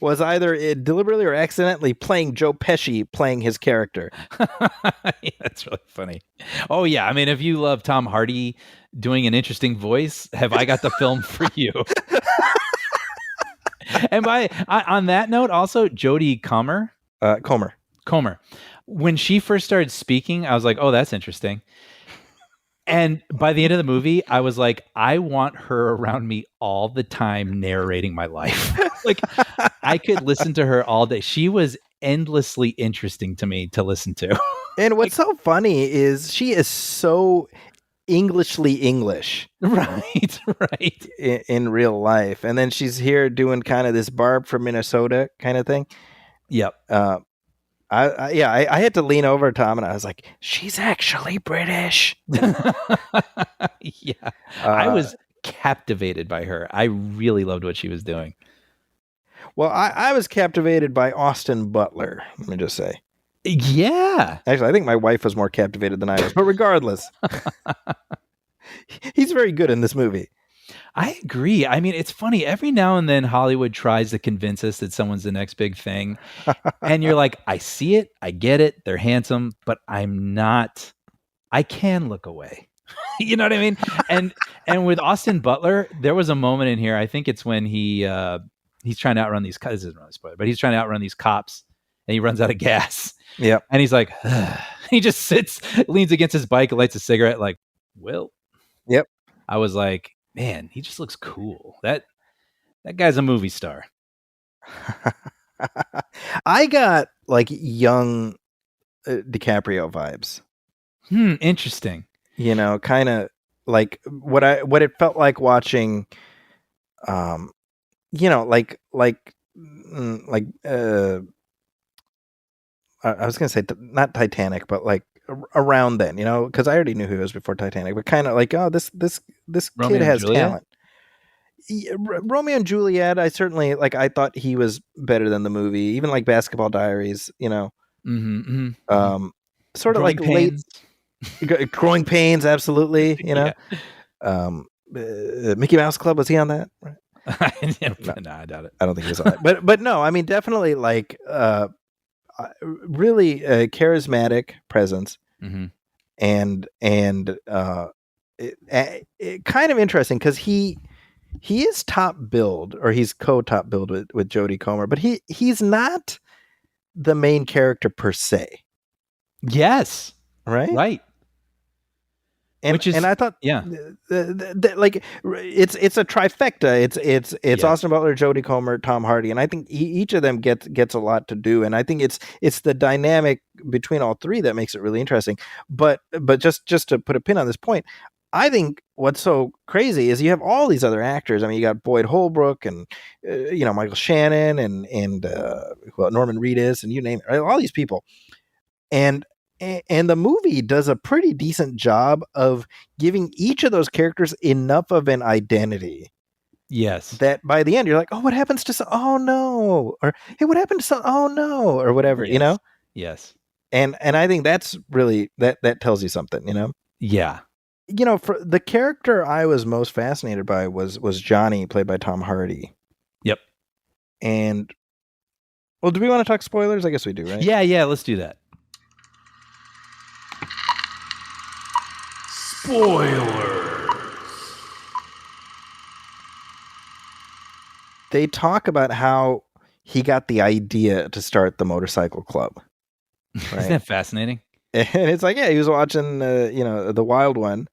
either deliberately or accidentally playing Joe Pesci, playing his character. Yeah, that's really funny. Oh yeah, if you love Tom Hardy doing an interesting voice, have I got the film for you? And on that note, also Jodie Comer. When she first started speaking, I was like, oh, that's interesting. And by the end of the movie, I was like, I want her around me all the time narrating my life. Like, I could listen to her all day. She was endlessly interesting to me to listen to. And what's so funny is she is so Englishly English. Right. In real life. And then she's here doing kind of this Barb from Minnesota kind of thing. Yep. I had to lean over Tom, and I was like, she's actually British. Yeah. I was captivated by her. I really loved what she was doing. Well, I was captivated by Austin Butler, let me just say. Yeah. Actually, I think my wife was more captivated than I was, but regardless, he's very good in this movie. I agree. It's funny. Every now and then Hollywood tries to convince us that someone's the next big thing. And you're like, I see it. I get it. They're handsome, but I can look away. You know what I mean? And with Austin Butler, there was a moment in here. I think it's when he's trying to outrun these cops. This isn't really a spoiler, but he's trying to outrun these cops, and he runs out of gas. Yeah. And he's like, he just sits, leans against his bike, and lights a cigarette like, Will. Yep. I was like, man, he just looks cool. That guy's a movie star. I got like young DiCaprio vibes. Interesting. Kind of like what it felt like watching, I was gonna say not Titanic, but like around then, because I already knew who he was before Titanic, but kind of like, oh, this Romeo kid and has Juliet? talent. Yeah, Romeo and Juliet, I certainly I thought he was better than the movie, even like Basketball Diaries, sort of Growing like late Pains. Growing Pains, absolutely, Yeah. Mickey Mouse Club, was he on that? Right. No, I doubt it. I don't think he was on that, but no, I mean, definitely like really charismatic presence, Mm-hmm. and it kind of interesting because he is top billed, or he's co-top billed with Jodie Comer, but he's not the main character per se, Yes. right? Right. And I thought, yeah, like it's a trifecta. It's Yes. Austin Butler, Jodie Comer, Tom Hardy, and I think each of them gets a lot to do. And I think it's the dynamic between all three that makes it really interesting. But just to put a pin on this point, I think what's so crazy is you have all these other actors. I mean, you got Boyd Holbrook and Michael Shannon and Norman Reedus, and you name it, right? All these people, and the movie does a pretty decent job of giving each of those characters enough of an identity. Yes. That by the end you're like, oh, what happens to oh no, or hey, what happened to oh no, or whatever, Yes. Yes. And I think that's really that tells you something, Yeah. For the character I was most fascinated by was Johnny, played by Tom Hardy. Yep. And well, do we want to talk spoilers? I guess we do, right? Yeah, let's do that. Spoilers. They talk about how he got the idea to start the motorcycle club. Right? Isn't that fascinating? And it's like, yeah, he was watching, The Wild One.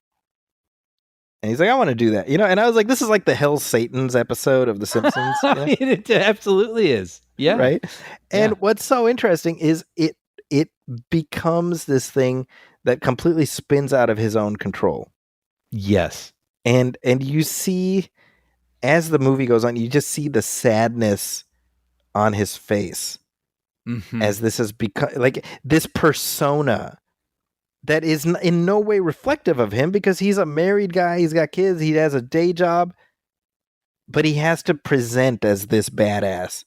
And he's like, I want to do that. And I was like, this is like the Hell's Satan's episode of The Simpsons. It absolutely is. Yeah. Right? And Yeah. what's so interesting is it becomes this thing that completely spins out of his own control. Yes. And you see, as the movie goes on, you just see the sadness on his face. Mm-hmm. As this has become like this persona that is in no way reflective of him, because he's a married guy, he's got kids, he has a day job, but he has to present as this badass.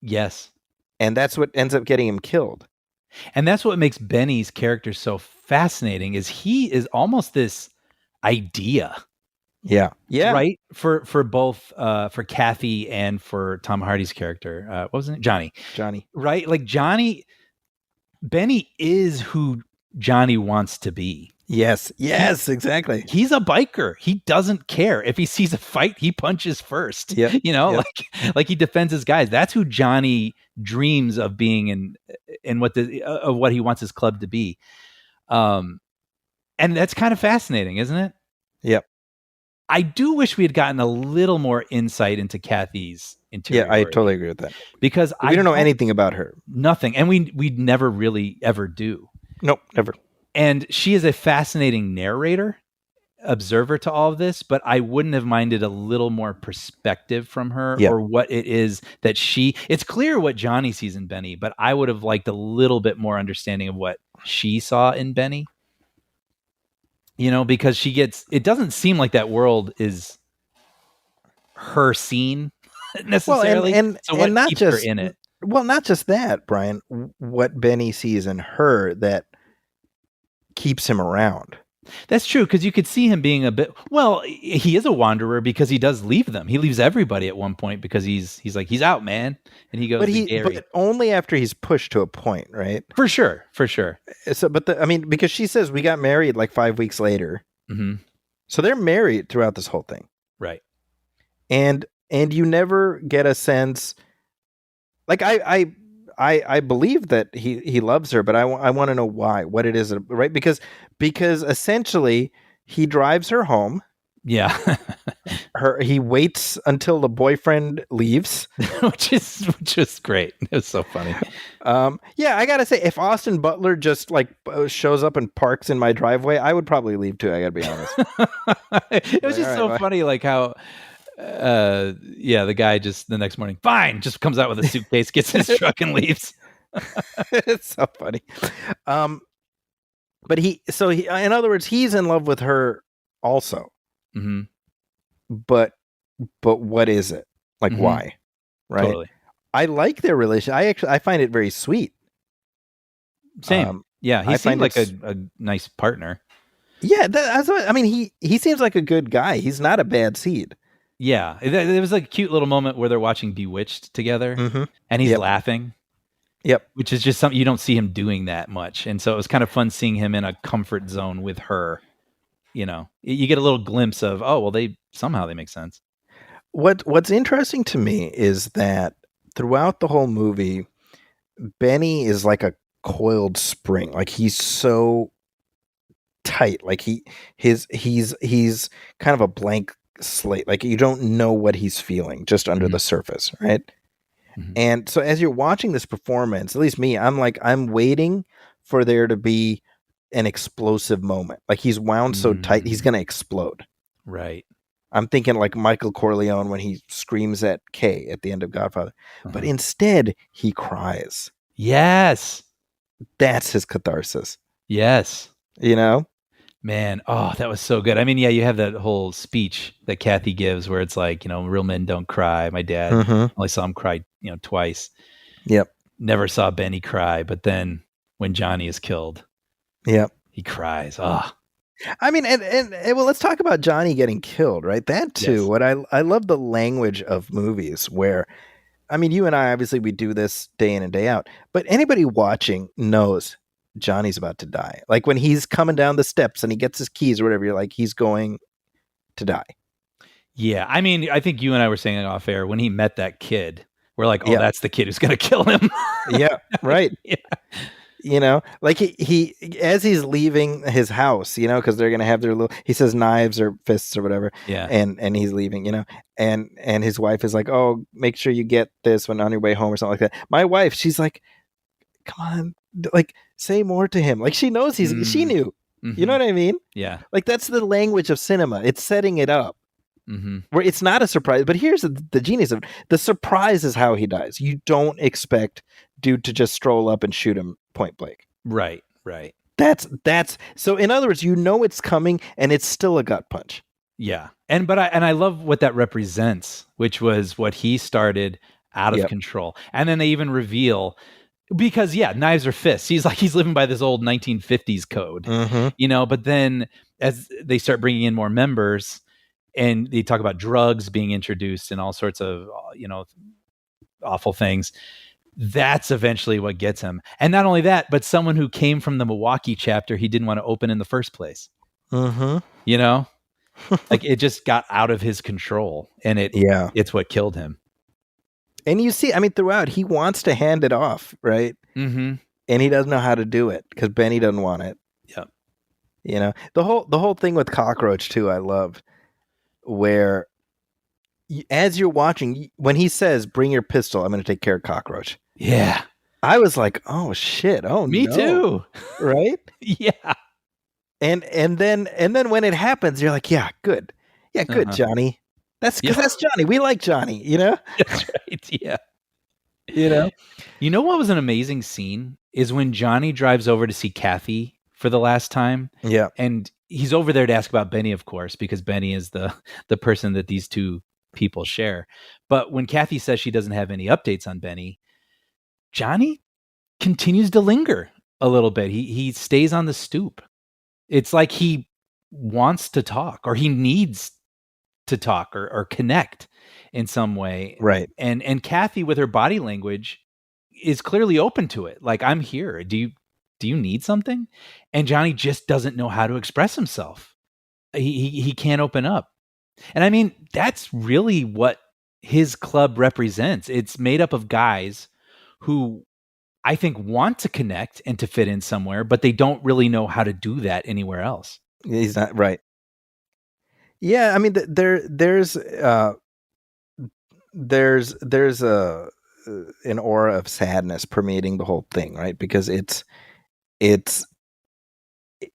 Yes. And that's what ends up getting him killed. And that's what makes Benny's character so fascinating, is he is almost this idea. Yeah. Right. For both for Kathy and for Tom Hardy's character. What was it? Johnny. Right. Like Benny is who Johnny wants to be. Yes, exactly. He's a biker. He doesn't care. If he sees a fight, he punches first. Yep. Like he defends his guys. That's who Johnny dreams of being, and what he wants his club to be. And that's kind of fascinating, isn't it? Yep. I do wish we had gotten a little more insight into Kathy's interiority. Yeah, I totally agree with that. Because we don't know anything about her. Nothing. And we never really ever do. Nope, never. And she is a fascinating narrator, observer to all of this, but I wouldn't have minded a little more perspective from her, or what it is that it's clear what Johnny sees in Benny, but I would have liked a little bit more understanding of what she saw in Benny. Because it doesn't seem like that world is her scene necessarily. Well, and so what not keeps just her in it? Well, not just that, Brian. What Benny sees in her that keeps him around. That's true, because you could see him being a bit. Well, he is a wanderer because he does leave them. He leaves everybody at one point because he's like, he's out, man, and he goes. But only after he's pushed to a point, right? For sure. So, because she says we got married like 5 weeks later, so they're married throughout this whole thing, right? And you never get a sense. Like I believe that he loves her, but I want to know why, what it is, right? Because essentially he drives her home. Yeah. He waits until the boyfriend leaves, which is great. It was so funny. I gotta say, if Austin Butler just like shows up and parks in my driveway, I would probably leave too. I gotta be honest. It was just so funny, like how. The guy just the next morning, fine, just comes out with a suitcase, gets in his truck, and leaves. It's so funny. But in other words, he's in love with her also. Mm-hmm. But what is it? Like, Mhm. why? Right. Totally. I like their relation. I find it very sweet. Same. Yeah, he I seemed find like it's- a nice partner. Yeah, I mean, he seems like a good guy. He's not a bad seed. Yeah, there was like a cute little moment where they're watching Bewitched together, Mm-hmm. and he's Yep. laughing. Yep. Which is just something you don't see him doing that much, and so it was kind of fun seeing him in a comfort zone with her. You know, you get a little glimpse of, oh well, they make sense. What's interesting to me is that throughout the whole movie, Benny is like a coiled spring. Like he's so tight. Like he's kind of a blank slate. Like you don't know what he's feeling just under Mhm. the surface, right? Mhm. And so as you're watching this performance, at least me, I'm waiting for there to be an explosive moment. Like he's wound so tight, he's going to explode. Right. I'm thinking like Michael Corleone when he screams at Kay at the end of Godfather. But Uh-huh. instead, he cries. Yes. That's his catharsis. Yes. You know? Man, oh, that was so good. I mean, yeah, you have that whole speech that Kathy gives where it's like, real men don't cry. My dad only saw him cry, twice. Yep. Never saw Benny cry, but then when Johnny is killed, yep, he cries. Oh. I mean, and well, let's talk about Johnny getting killed, right? That too. Yes. What I love the language of movies where, I mean, you and I obviously we do this day in and day out, but anybody watching knows Johnny's about to die. Like when he's coming down the steps and he gets his keys or whatever, you're like, he's going to die. Yeah, I mean, I think you and I were saying off air when he met that kid, we're like, oh, Yeah. that's the kid who's going to kill him. Yeah, right. Yeah. You know, like he as he's leaving his house, because they're gonna have their little. He says knives or fists or whatever. Yeah. And he's leaving, and his wife is like, "Oh, make sure you get this when on your way home or something like that." My wife, she's like, "Come on, like say more to him." Like she knows she knew. Mm-hmm. You know what I mean? Yeah. Like that's the language of cinema. It's setting it up. Mm-hmm. Where it's not a surprise, but here's the genius of it. The surprise is how he dies. You don't expect dude to just stroll up and shoot him point blank. Right. That's so in other words, it's coming and it's still a gut punch. Yeah. And I love what that represents, which was what he started out of control. And then they even reveal, because knives are fists. He's living by this old 1950s code. Mm-hmm. But then as they start bringing in more members, and they talk about drugs being introduced and all sorts of, awful things. That's eventually what gets him. And not only that, but someone who came from the Milwaukee chapter he didn't want to open in the first place. Mm-hmm. Like it just got out of his control, and it's what killed him. And you see, I mean, throughout, he wants to hand it off, right? Mm-hmm. And he doesn't know how to do it because Benny doesn't want it. Yep. The whole thing with Cockroach too, I love. Where as you're watching, when he says, "Bring your pistol, I'm going to take care of Cockroach." Yeah. I was like, "Oh shit. Oh, Me too." Right? Yeah. And then when it happens, you're like, "Yeah, good. Yeah, good, Johnny." That's because that's Johnny. We like Johnny, That's right. Yeah. You know what was an amazing scene is when Johnny drives over to see Kathy for the last time. Yeah. And he's over there to ask about Benny, of course, because Benny is the person that these two people share. But when Kathy says she doesn't have any updates on Benny, Johnny continues to linger a little bit. He stays on the stoop. It's like he wants to talk, or he needs to talk or connect in some way. Right. And Kathy, with her body language, is clearly open to it. Like, I'm here. Do you need something? And Johnny just doesn't know how to express himself. He can't open up. And I mean, that's really what his club represents. It's made up of guys who I think want to connect and to fit in somewhere, but they don't really know how to do that anywhere else. He's not right. Yeah, I mean, there's an aura of sadness permeating the whole thing, right? Because it's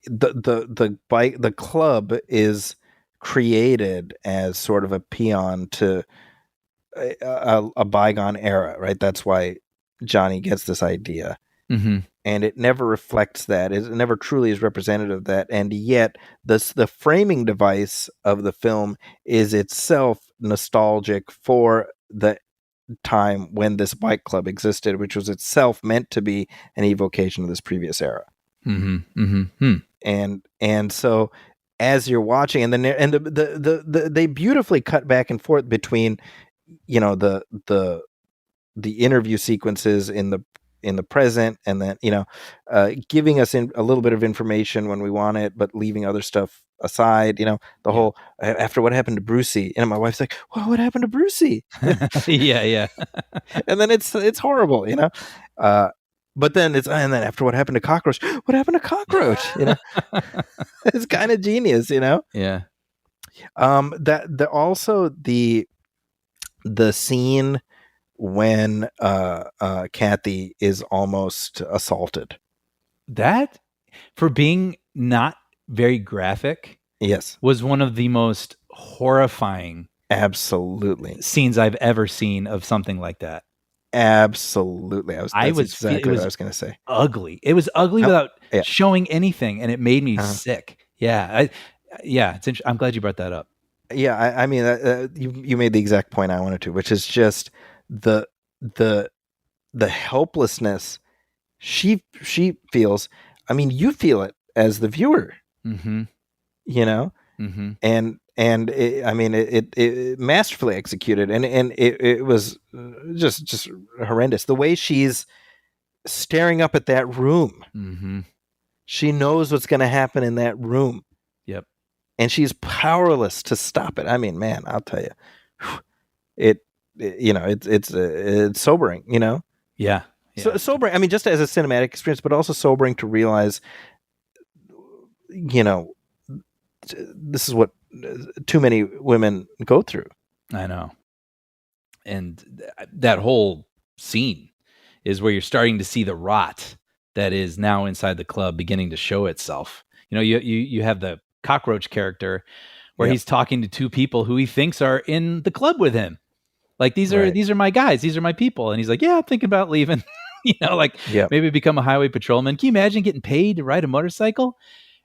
the club is created as sort of a peon to a bygone era, right? That's why Johnny gets this idea. Mm-hmm. and it never reflects that. It never truly is representative of that. And yet, the framing device of the film is itself nostalgic for the time when this bike club existed, which was itself meant to be an evocation of this previous era. And so as you're watching, and they beautifully cut back and forth between, the interview sequences in the present, and then giving us a little bit of information when we want it, but leaving other stuff aside. The whole after what happened to Brucey, and my wife's like, "Well, what happened to Brucey?" Yeah. And then it's horrible, but then and then after what happened to Cockroach, what happened to Cockroach? It's kind of genius, Yeah. Also the scene when Kathy is almost assaulted. That, for being not very graphic, yes, was one of the most horrifying absolutely scenes I've ever seen of something like that. Absolutely. That's exactly what I was going to say. Ugly. It was ugly without showing anything, and it made me sick. Yeah. It's interesting. I'm glad you brought that up. Yeah, I mean, you made the exact point I wanted to, which is just the helplessness she feels. I mean, you feel it as the viewer. Mm-hmm. And it masterfully executed, and it was just horrendous. The way she's staring up at that room, she knows what's going to happen in that room. Yep. And she's powerless to stop it. I mean, man, I'll tell you, it's sobering. Yeah. So sobering. I mean, just as a cinematic experience, but also sobering to realize, this is what too many women go through. I know. And that whole scene is where you're starting to see the rot that is now inside the club beginning to show itself. You have the Cockroach character where he's talking to two people who he thinks are in the club with him. Like, these are my guys, these are my people. And he's like, yeah, I'm thinking about leaving, maybe become a highway patrolman. Can you imagine getting paid to ride a motorcycle?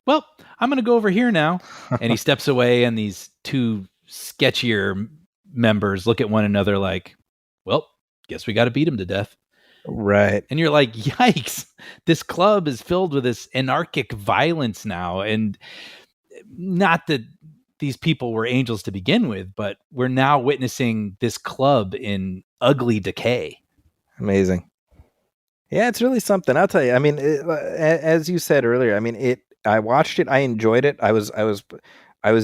Well, I'm going to go over here now. And he steps away, and these two sketchier members look at one another like, well, guess we got to beat him to death. Right. And you're like, yikes, this club is filled with this anarchic violence now. And not that these people were angels to begin with, but we're now witnessing this club in ugly decay. Amazing. Yeah, it's really something. I'll tell you. I mean, as you said earlier, I mean, I watched it. I enjoyed it. I was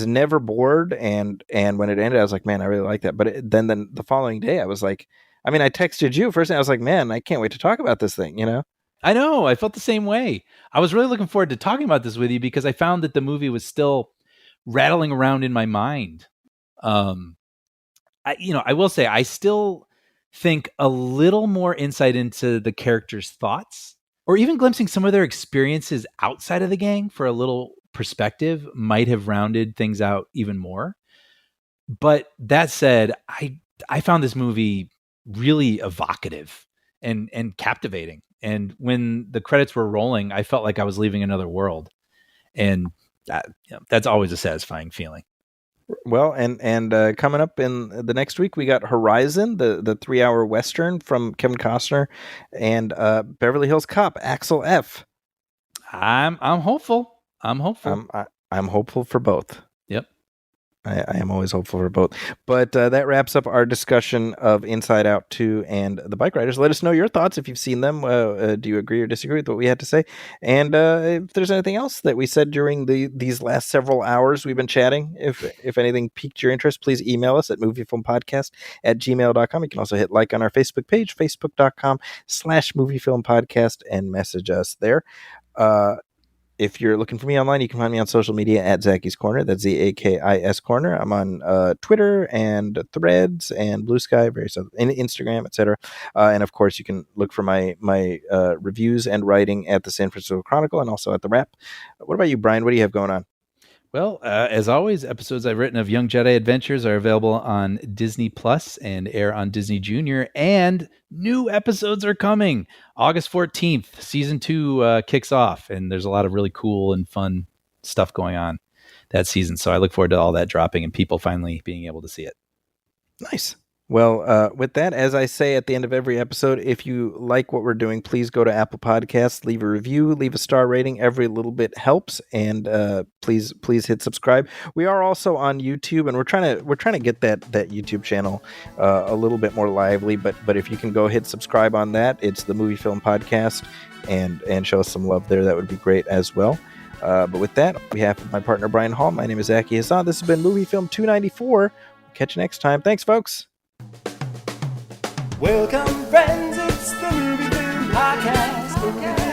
never bored. And when it ended, I was like, man, I really like that. But then the following day, I was like, I mean, I texted you first, and I was like, man, I can't wait to talk about this thing. I know. I felt the same way. I was really looking forward to talking about this with you because I found that the movie was still rattling around in my mind. I will say, I still think a little more insight into the characters' thoughts, or even glimpsing some of their experiences outside of the gang for a little perspective, might have rounded things out even more. But that said, I found this movie really evocative and captivating. And when the credits were rolling, I felt like I was leaving another world. And that's always a satisfying feeling. Well, and coming up in the next week, we got Horizon, the 3-hour Western from Kevin Costner, and Beverly Hills Cop, Axel F. I'm hopeful. I'm hopeful for both. Yep. I am always hopeful for both. But that wraps up our discussion of Inside Out 2 and the Bikeriders. Let us know your thoughts if you've seen them. Do you agree or disagree with what we had to say? And if there's anything else that we said during these last several hours we've been chatting, if anything piqued your interest, please email us at moviefilmpodcast@gmail.com. You can also hit like on our Facebook page, facebook.com/moviefilmpodcast, and message us there. If you're looking for me online, you can find me on social media at Zacky's Corner. That's ZAKIS Corner. I'm on Twitter and Threads and Blue Sky, various other, Instagram, etc. And of course, you can look for my reviews and writing at the San Francisco Chronicle and also at the Wrap. What about you, Brian? What do you have going on? Well, as always, episodes I've written of Young Jedi Adventures are available on Disney Plus and air on Disney Junior. And new episodes are coming. August 14th, season 2 kicks off, and there's a lot of really cool and fun stuff going on that season. So I look forward to all that dropping and people finally being able to see it. Nice. Well, with that, as I say at the end of every episode, if you like what we're doing, please go to Apple Podcasts, leave a review, leave a star rating. Every little bit helps, and please hit subscribe. We are also on YouTube, and we're trying to get that YouTube channel a little bit more lively. But if you can go hit subscribe on that, it's the MovieFilm Podcast, and show us some love there. That would be great as well. But with that, on behalf of my partner Brian Hall, my name is Zaki Hassan. This has been MovieFilm 294. Catch you next time. Thanks, folks. Welcome, friends, it's the Movie Film Podcast.